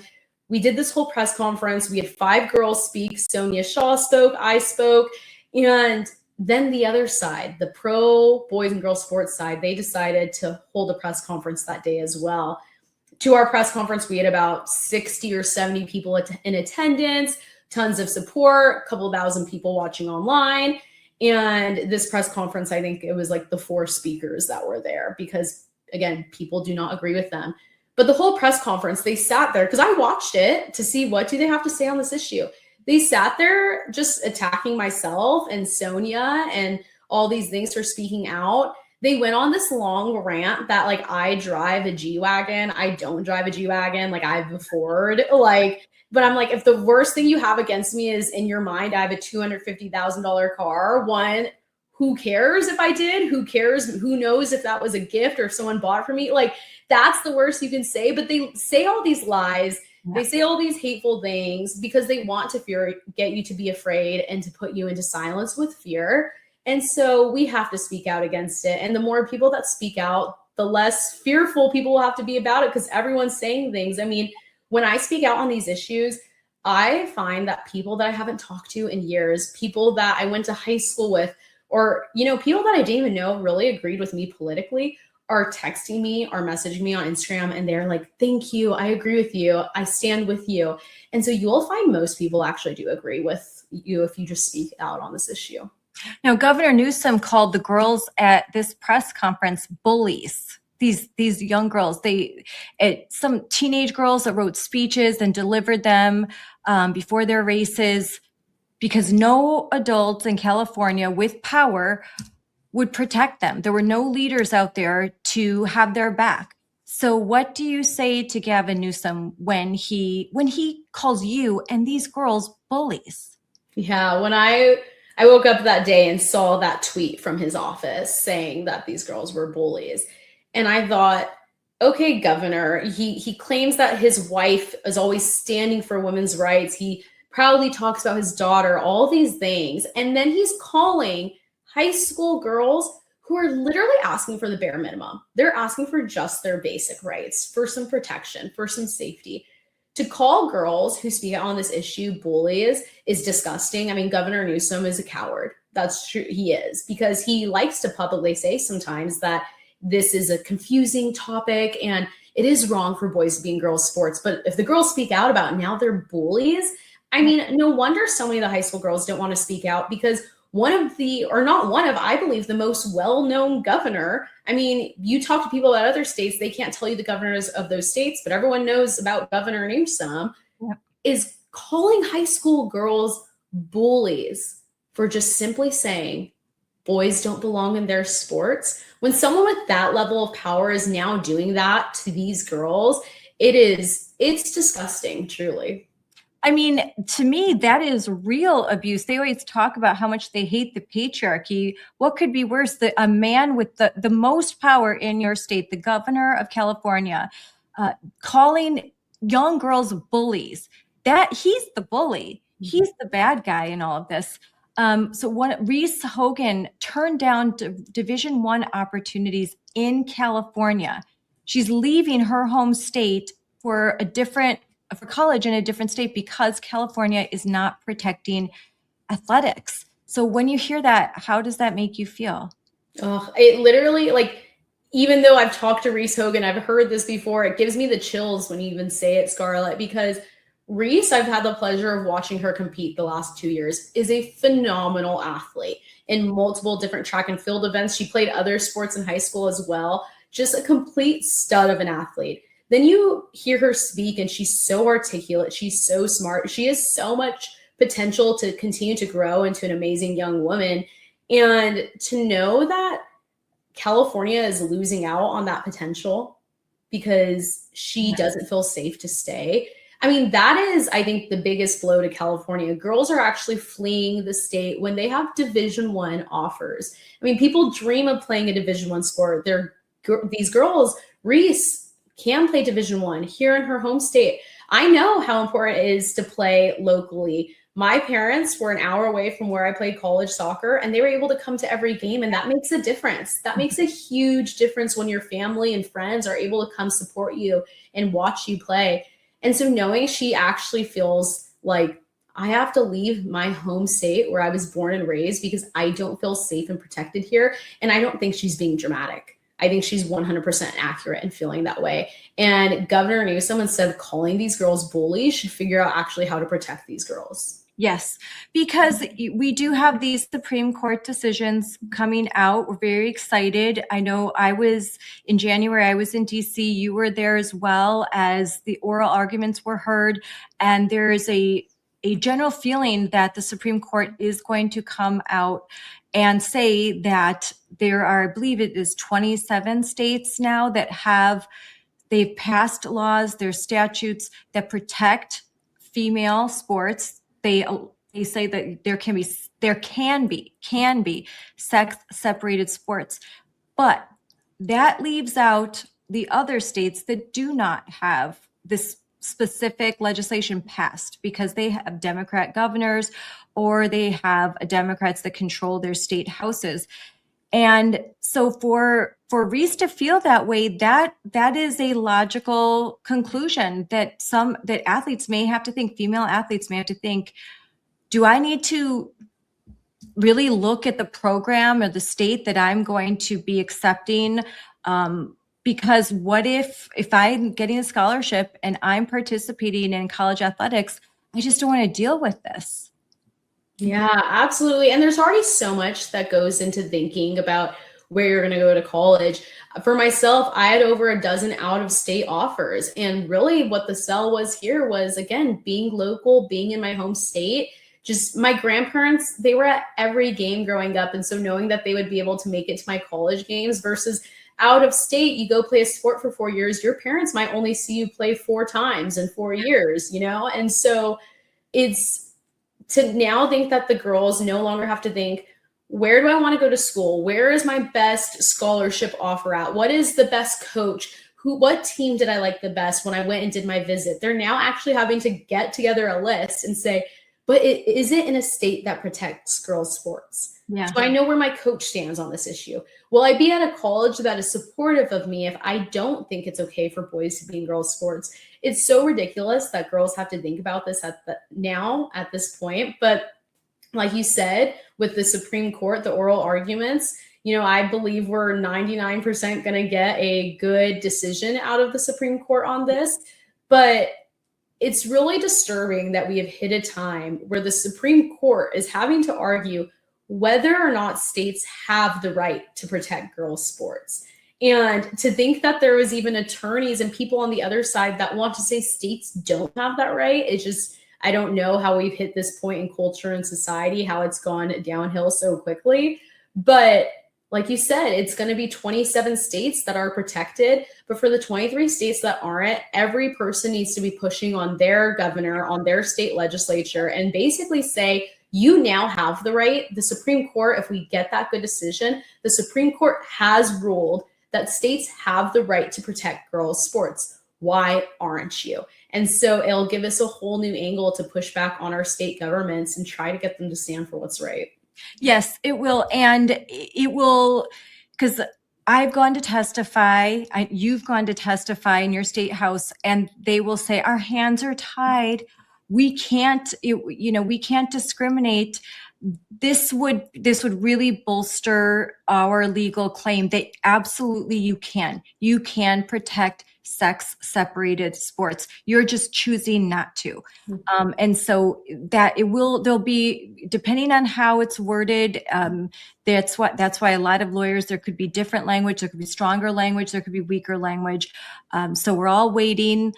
[SPEAKER 11] we did this whole press conference. We had 5 girls speak. Sonia Shaw spoke, I spoke, and then the other side, the pro boys and girls sports side, they decided to hold a press conference that day as well. To our press conference, we had about 60 or 70 people in attendance, tons of support, a couple thousand people watching online. And this press conference, I think it was like the 4 speakers that were there because, again, people do not agree with them. But the whole press conference, they sat there, because I watched it to see what do they have to say on this issue. They sat there just attacking myself and Sonia and all these things for speaking out. They went on this long rant that, like, I drive a G-Wagon. I don't drive a G-Wagon. Like, I have a Ford. But I'm like, if the worst thing you have against me is in your mind, I have a $250,000 car. One, who cares if I did? Who cares? Who knows if that was a gift or if someone bought it for me? Like, that's the worst you can say. But they say all these lies. They say all these hateful things because they want to get you to be afraid and to put you into silence with fear. And so we have to speak out against it. And the more people that speak out, the less fearful people will have to be about it because everyone's saying things. I mean, when I speak out on these issues, I find that people that I haven't talked to in years, people that I went to high school with, or, you know, people that I didn't even know really agreed with me politically, are texting me or messaging me on Instagram, and they're like, thank you, I agree with you, I stand with you. And so you'll find most people actually do agree with you if you just speak out on this issue.
[SPEAKER 2] Now, Governor Newsom called the girls at this press conference bullies. These young girls, some teenage girls that wrote speeches and delivered them before their races, because no adults in California with power would protect them. There were no leaders out there to have their back. So what do you say to Gavin Newsom when he calls you and these girls bullies?
[SPEAKER 11] Yeah, when I woke up that day and saw that tweet from his office saying that these girls were bullies, and I thought, okay, Governor, he claims that his wife is always standing for women's rights. He proudly talks about his daughter, all these things. And then he's calling high school girls who are literally asking for the bare minimum. They're asking for just their basic rights, for some protection, for some safety. To call girls who speak out on this issue bullies is disgusting. I mean, Governor Newsom is a coward. That's true. He is, because he likes to publicly say sometimes that this is a confusing topic and it is wrong for boys to be in girls' sports. But if the girls speak out about it, now they're bullies. I mean, no wonder so many of the high school girls don't want to speak out, because I believe the most well-known governor. I mean, you talk to people about other states, they can't tell you the governors of those states, but everyone knows about Governor Newsom, is calling high school girls bullies for just simply saying boys don't belong in their sports. When someone with that level of power is now doing that to these girls, it's disgusting, truly.
[SPEAKER 2] I mean, to me, that is real abuse. They always talk about how much they hate the patriarchy. What could be worse? A man with the most power in your state, the governor of California, calling young girls bullies. That he's the bully. He's the bad guy in all of this. So when Reese Hogan turned down Division I opportunities in California, she's leaving her home state for college in a different state because California is not protecting athletics. So when you hear that, how does that make you feel?
[SPEAKER 11] Oh, it literally, like, even though I've talked to Reese Hogan, I've heard this before, it gives me the chills when you even say it, Scarlett, because Reese, I've had the pleasure of watching her compete the last 2 years, is a phenomenal athlete in multiple different track and field events. She played other sports in high school as well. Just a complete stud of an athlete. Then you hear her speak and she's so articulate. She's so smart. She has so much potential to continue to grow into an amazing young woman. And to know that California is losing out on that potential because she doesn't feel safe to stay. I mean, that is, I think, the biggest blow to California. Girls are actually fleeing the state when they have Division I offers. I mean, people dream of playing a Division I sport. These girls, Reese can play Division I here in her home state. I know how important it is to play locally. My parents were an hour away from where I played college soccer, and they were able to come to every game, and that makes a difference. That makes a huge difference when your family and friends are able to come support you and watch you play. And so knowing she actually feels like, I have to leave my home state where I was born and raised because I don't feel safe and protected here. And I don't think she's being dramatic. I think she's 100% accurate in feeling that way. And Governor Newsom, instead of calling these girls bullies, should figure out actually how to protect these girls.
[SPEAKER 2] Yes, because we do have these Supreme Court decisions coming out. We're very excited. I know in January, I was in DC. You were there as well, as the oral arguments were heard. And there is a general feeling that the Supreme Court is going to come out and say that there are, I believe it is 27 states now that they've passed laws, there's statutes that protect female sports. They say that there can be sex separated sports, but that leaves out the other states that do not have this specific legislation passed because they have Democrat governors or they have Democrats that control their state houses. And so for Reese to feel that way, that is a logical conclusion that athletes may have to think, female athletes may have to think, do I need to really look at the program or the state that I'm going to be accepting? Because what if I'm getting a scholarship and I'm participating in college athletics, I just don't want to deal with this.
[SPEAKER 11] Yeah, absolutely. And there's already so much that goes into thinking about where you're going to go to college. For myself, I had over a dozen out-of-state offers. And really what the sell was here was, again, being local, being in my home state. Just my grandparents, they were at every game growing up. And so knowing that they would be able to make it to my college games versus out of state, you go play a sport for 4 years, your parents might only see you play 4 times in 4 years, And so it's to now think that the girls no longer have to think, where do I want to go to school? Where is my best scholarship offer at? What is the best coach? What team did I like the best when I went and did my visit? They're now actually having to get together a list and say, but is it in a state that protects girls' sports?
[SPEAKER 2] Yeah.
[SPEAKER 11] So I know where my coach stands on this issue. Will I be at a college that is supportive of me if I don't think it's okay for boys to be in girls' sports? It's so ridiculous that girls have to think about this at this point. But like you said, with the Supreme Court, the oral arguments, I believe we're 99% going to get a good decision out of the Supreme Court on this. But it's really disturbing that we have hit a time where the Supreme Court is having to argue whether or not states have the right to protect girls' sports. And to think that there was even attorneys and people on the other side that want to say states don't have that right, it's just, I don't know how we've hit this point in culture and society, how it's gone downhill so quickly. But like you said, it's going to be 27 states that are protected. But for the 23 states that aren't, every person needs to be pushing on their governor, on their state legislature, and basically say, you now have the right. The Supreme Court, if we get that good decision, the Supreme Court has ruled that states have the right to protect girls' sports. Why aren't you? And so it'll give us a whole new angle to push back on our state governments and try to get them to stand for what's right.
[SPEAKER 2] Yes, it will. And it will, because I've gone to testify, you've gone to testify in your state house, and they will say, our hands are tied. We can't, we can't discriminate. This would really bolster our legal claim that absolutely you can protect sex separated sports. You're just choosing not to. And so that there'll be, depending on how it's worded, that's why a lot of lawyers, there could be different language, there could be stronger language, there could be weaker language. So we're all waiting.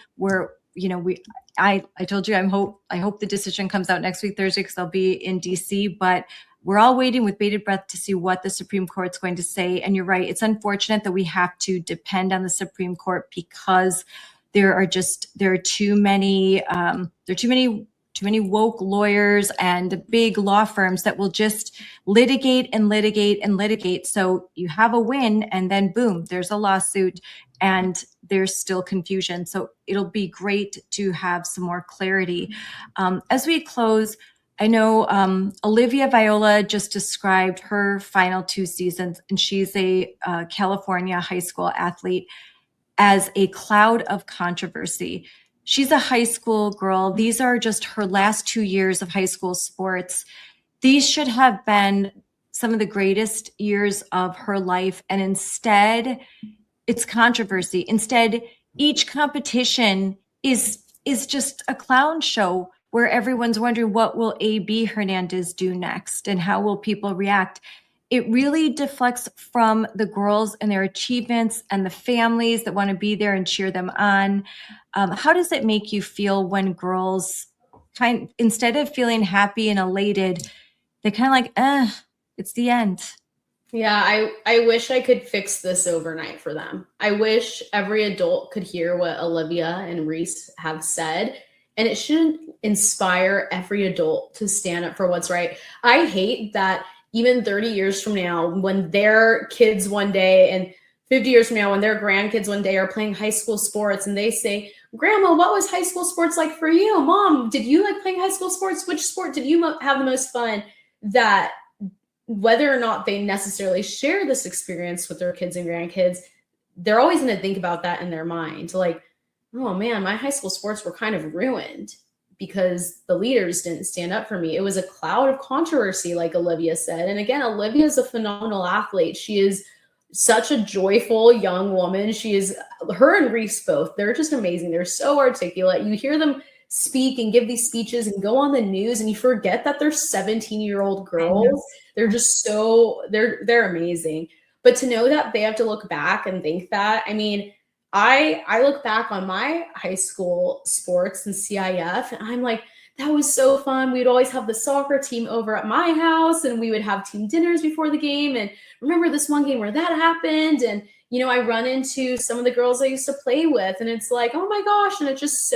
[SPEAKER 2] I told you, I hope the decision comes out next week, Thursday, because I'll be in DC, but we're all waiting with bated breath to see what the Supreme Court's going to say. And you're right. It's unfortunate that we have to depend on the Supreme Court because there are too many woke lawyers and big law firms that will just litigate and litigate and litigate. So you have a win and then boom, there's a lawsuit and there's still confusion. So it'll be great to have some more clarity. As we close, I know Olivia Viola just described her final 2 seasons, and she's a California high school athlete, as a cloud of controversy. She's a high school girl. These are just her last 2 years of high school sports. These should have been some of the greatest years of her life. And instead, it's controversy. Instead, each competition is just a clown show where everyone's wondering, what will A.B. Hernandez do next? And how will people react? It really deflects from the girls and their achievements and the families that want to be there and cheer them on. How does it make you feel when girls instead of feeling happy and elated, they're kind of like, it's the end.
[SPEAKER 11] Yeah, I wish I could fix this overnight for them. I wish every adult could hear what Olivia and Reese have said, and it shouldn't inspire every adult to stand up for what's right. I hate that even 30 years from now, when their kids one day and 50 years from now, when their grandkids one day are playing high school sports and they say, Grandma, what was high school sports like for you? Mom, did you like playing high school sports? Which sport did you have the most fun? That whether or not they necessarily share this experience with their kids and grandkids, they're always going to think about that in their mind. Like, oh man, my high school sports were kind of ruined because the leaders didn't stand up for me. It was a cloud of controversy, like Olivia said. And again, Olivia is a phenomenal athlete. She is such a joyful young woman. Her and Reese both, they're just amazing. They're so articulate. You hear them speak and give these speeches and go on the news and you forget that they're 17-year-old girls. They're just they're amazing. But to know that they have to look back and think that, I mean, I look back on my high school sports and CIF and I'm like, that was so fun. We'd always have the soccer team over at my house and we would have team dinners before the game. And remember this one game where that happened? And, I run into some of the girls I used to play with and it's like, oh my gosh. And it's just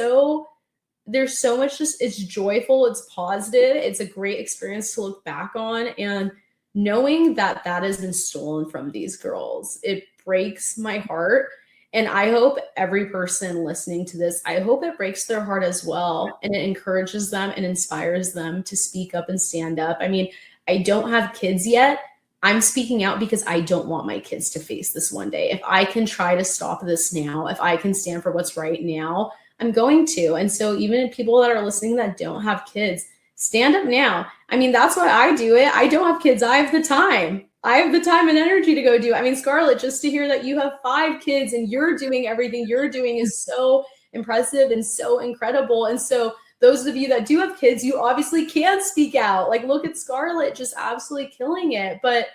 [SPEAKER 11] there's so much, it's joyful. It's positive. It's a great experience to look back on. And knowing that has been stolen from these girls, it breaks my heart. And I hope every person listening to this, I hope it breaks their heart as well. And it encourages them and inspires them to speak up and stand up. I mean, I don't have kids yet. I'm speaking out because I don't want my kids to face this one day. If I can try to stop this now, if I can stand for what's right now, I'm going to. And so even people that are listening that don't have kids, stand up now. I mean, that's why I do it. I don't have kids. I have the time. I have the time and energy to go do. I mean, Scarlett, just to hear that you have 5 kids and you're doing everything you're doing is so impressive and so incredible. And so those of you that do have kids, you obviously can speak out. Like, look at Scarlett just absolutely killing it. But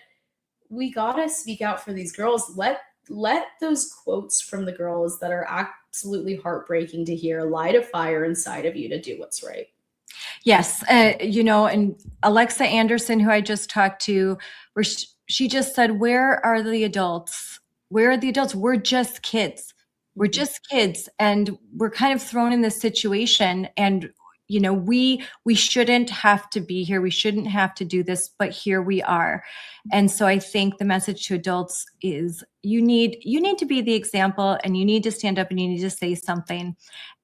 [SPEAKER 11] we got to speak out for these girls. Let those quotes from the girls that are absolutely heartbreaking to hear light a fire inside of you to do what's right.
[SPEAKER 2] Yes. And Alexa Anderson, who I just talked to, where she just said, where are the adults? Where are the adults? We're just kids. We're just kids. And we're kind of thrown in this situation. And we shouldn't have to be here. We shouldn't have to do this, but here we are. And so I think the message to adults is you need to be the example, and you need to stand up and you need to say something.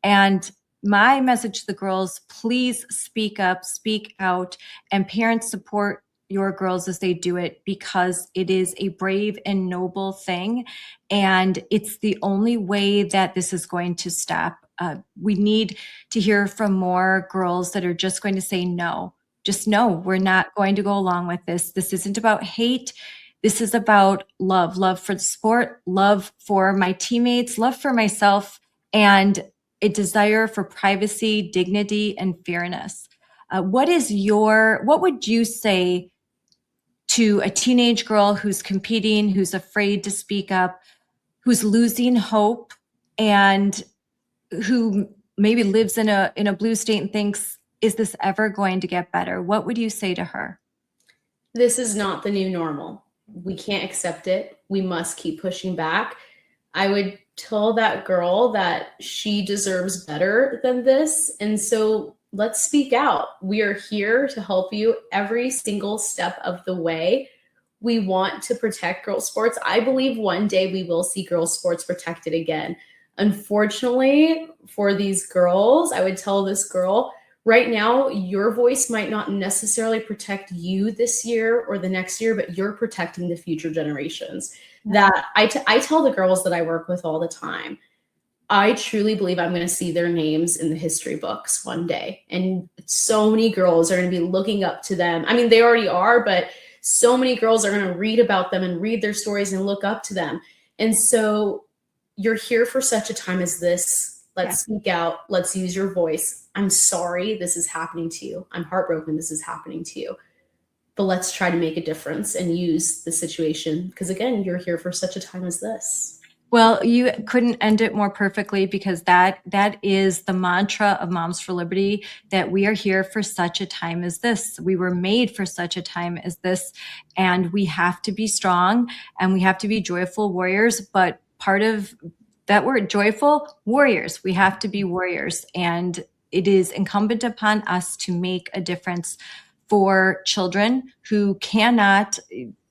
[SPEAKER 2] And my message to the girls, please speak up, speak out, and parents support your girls as they do it, because it is a brave and noble thing. And it's the only way that this is going to stop. We need to hear from more girls that are just going to say no. Just no, we're not going to go along with this. This isn't about hate. This is about love for the sport, love for my teammates, love for myself, and a desire for privacy, dignity, and fairness. What would you say to a teenage girl who's competing, who's afraid to speak up, who's losing hope, and who maybe lives in a blue state and thinks, is this ever going to get better? What would you say to her?
[SPEAKER 11] This is not the new normal. We can't accept it. We must keep pushing back. I would tell that girl that she deserves better than this. And so let's speak out. We are here to help you every single step of the way. We want to protect girls' sports. I believe one day we will see girls' sports protected again. Unfortunately, for these girls, I would tell this girl, right now, your voice might not necessarily protect you this year or the next year, but you're protecting the future generations. That I tell the girls that I work with all the time, I truly believe I'm going to see their names in the history books one day. And so many girls are going to be looking up to them. I mean, they already are, but so many girls are going to read about them and read their stories and look up to them. And so you're here for such a time as this. Let's speak out. Let's use your voice. I'm sorry this is happening to you. I'm heartbroken this is happening to you. But let's try to make a difference and use the situation. Because again, you're here for such a time as this.
[SPEAKER 2] Well, you couldn't end it more perfectly, because that is the mantra of Moms for Liberty, that we are here for such a time as this. We were made for such a time as this, and we have to be strong and we have to be joyful warriors. But part of that word, joyful warriors, we have to be warriors, and it is incumbent upon us to make a difference for children who cannot,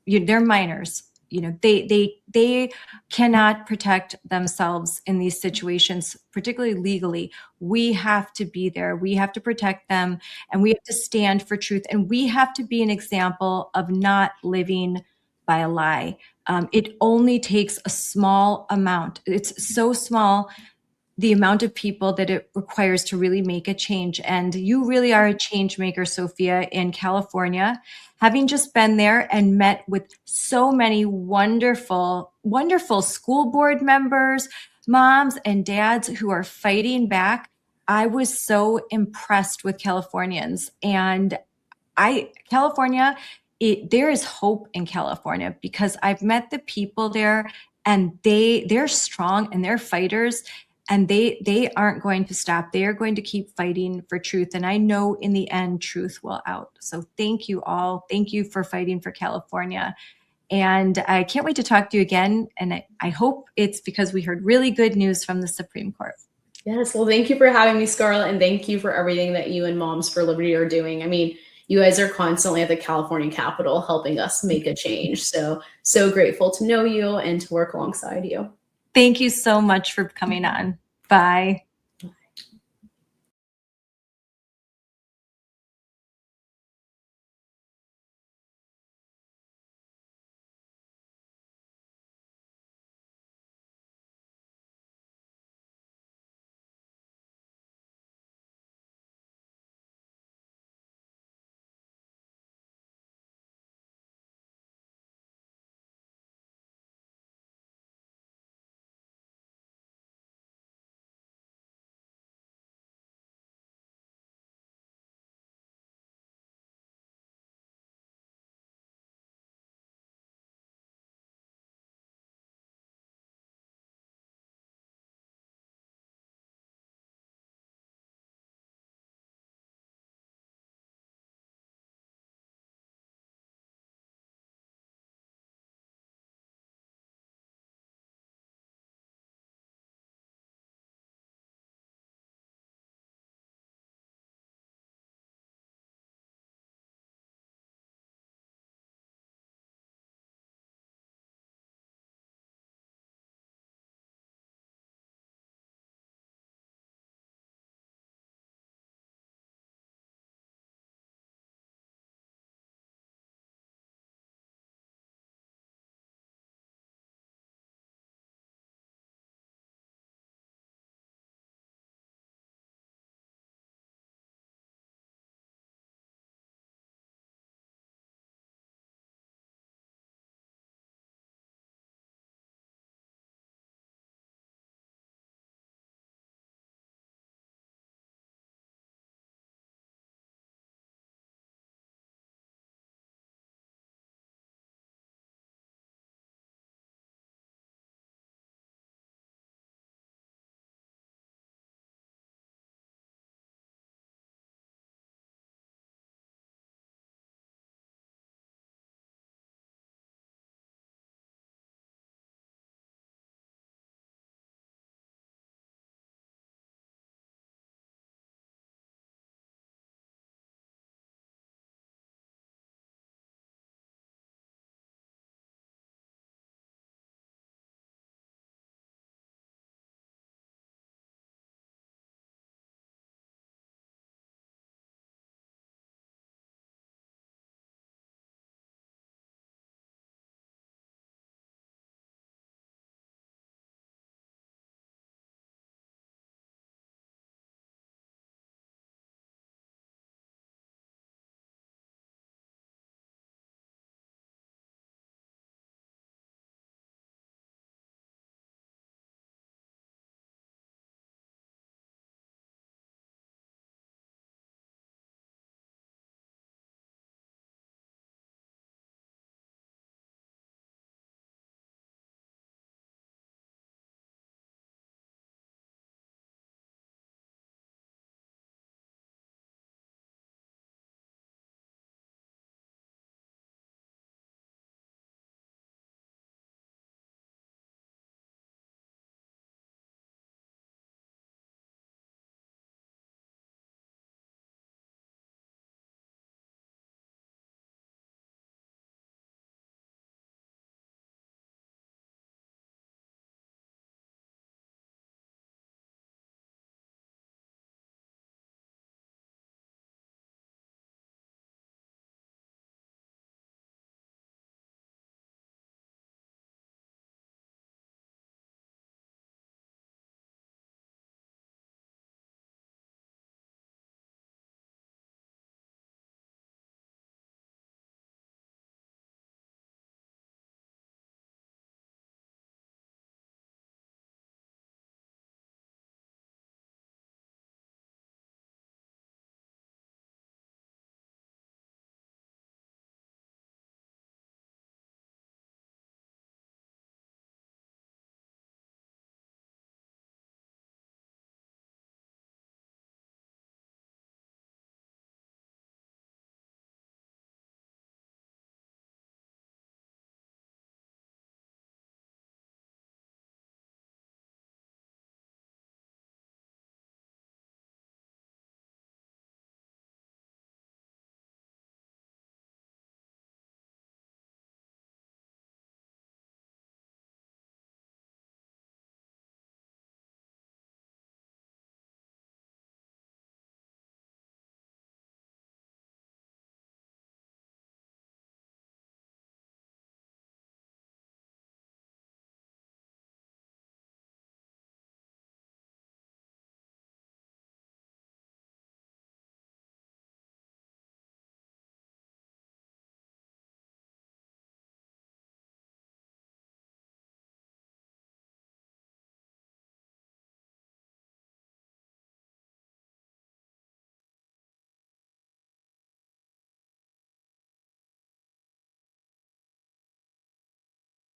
[SPEAKER 2] they're minors. They cannot protect themselves in these situations, particularly legally. We have to be there. We have to protect them, and we have to stand for truth, and we have to be an example of not living by a lie. It only takes a small amount. It's so small, the amount of people that it requires to really make a change. And you really are a change maker, Sophia, in California. Having just been there and met with so many wonderful, wonderful school board members, moms and dads who are fighting back, I was so impressed with Californians. And there is hope in California, because I've met the people there, and they're strong and they're fighters. And they aren't going to stop. They are going to keep fighting for truth. And I know in the end, truth will out. So thank you all. Thank you for fighting for California. And I can't wait to talk to you again. And I hope it's because we heard really good news from the Supreme Court.
[SPEAKER 11] Yes. Well, thank you for having me, Scarlett. And thank you for everything that you and Moms for Liberty are doing. I mean, you guys are constantly at the California Capitol helping us make a change. So grateful to know you and to work alongside you.
[SPEAKER 2] Thank you so much for coming on. Bye.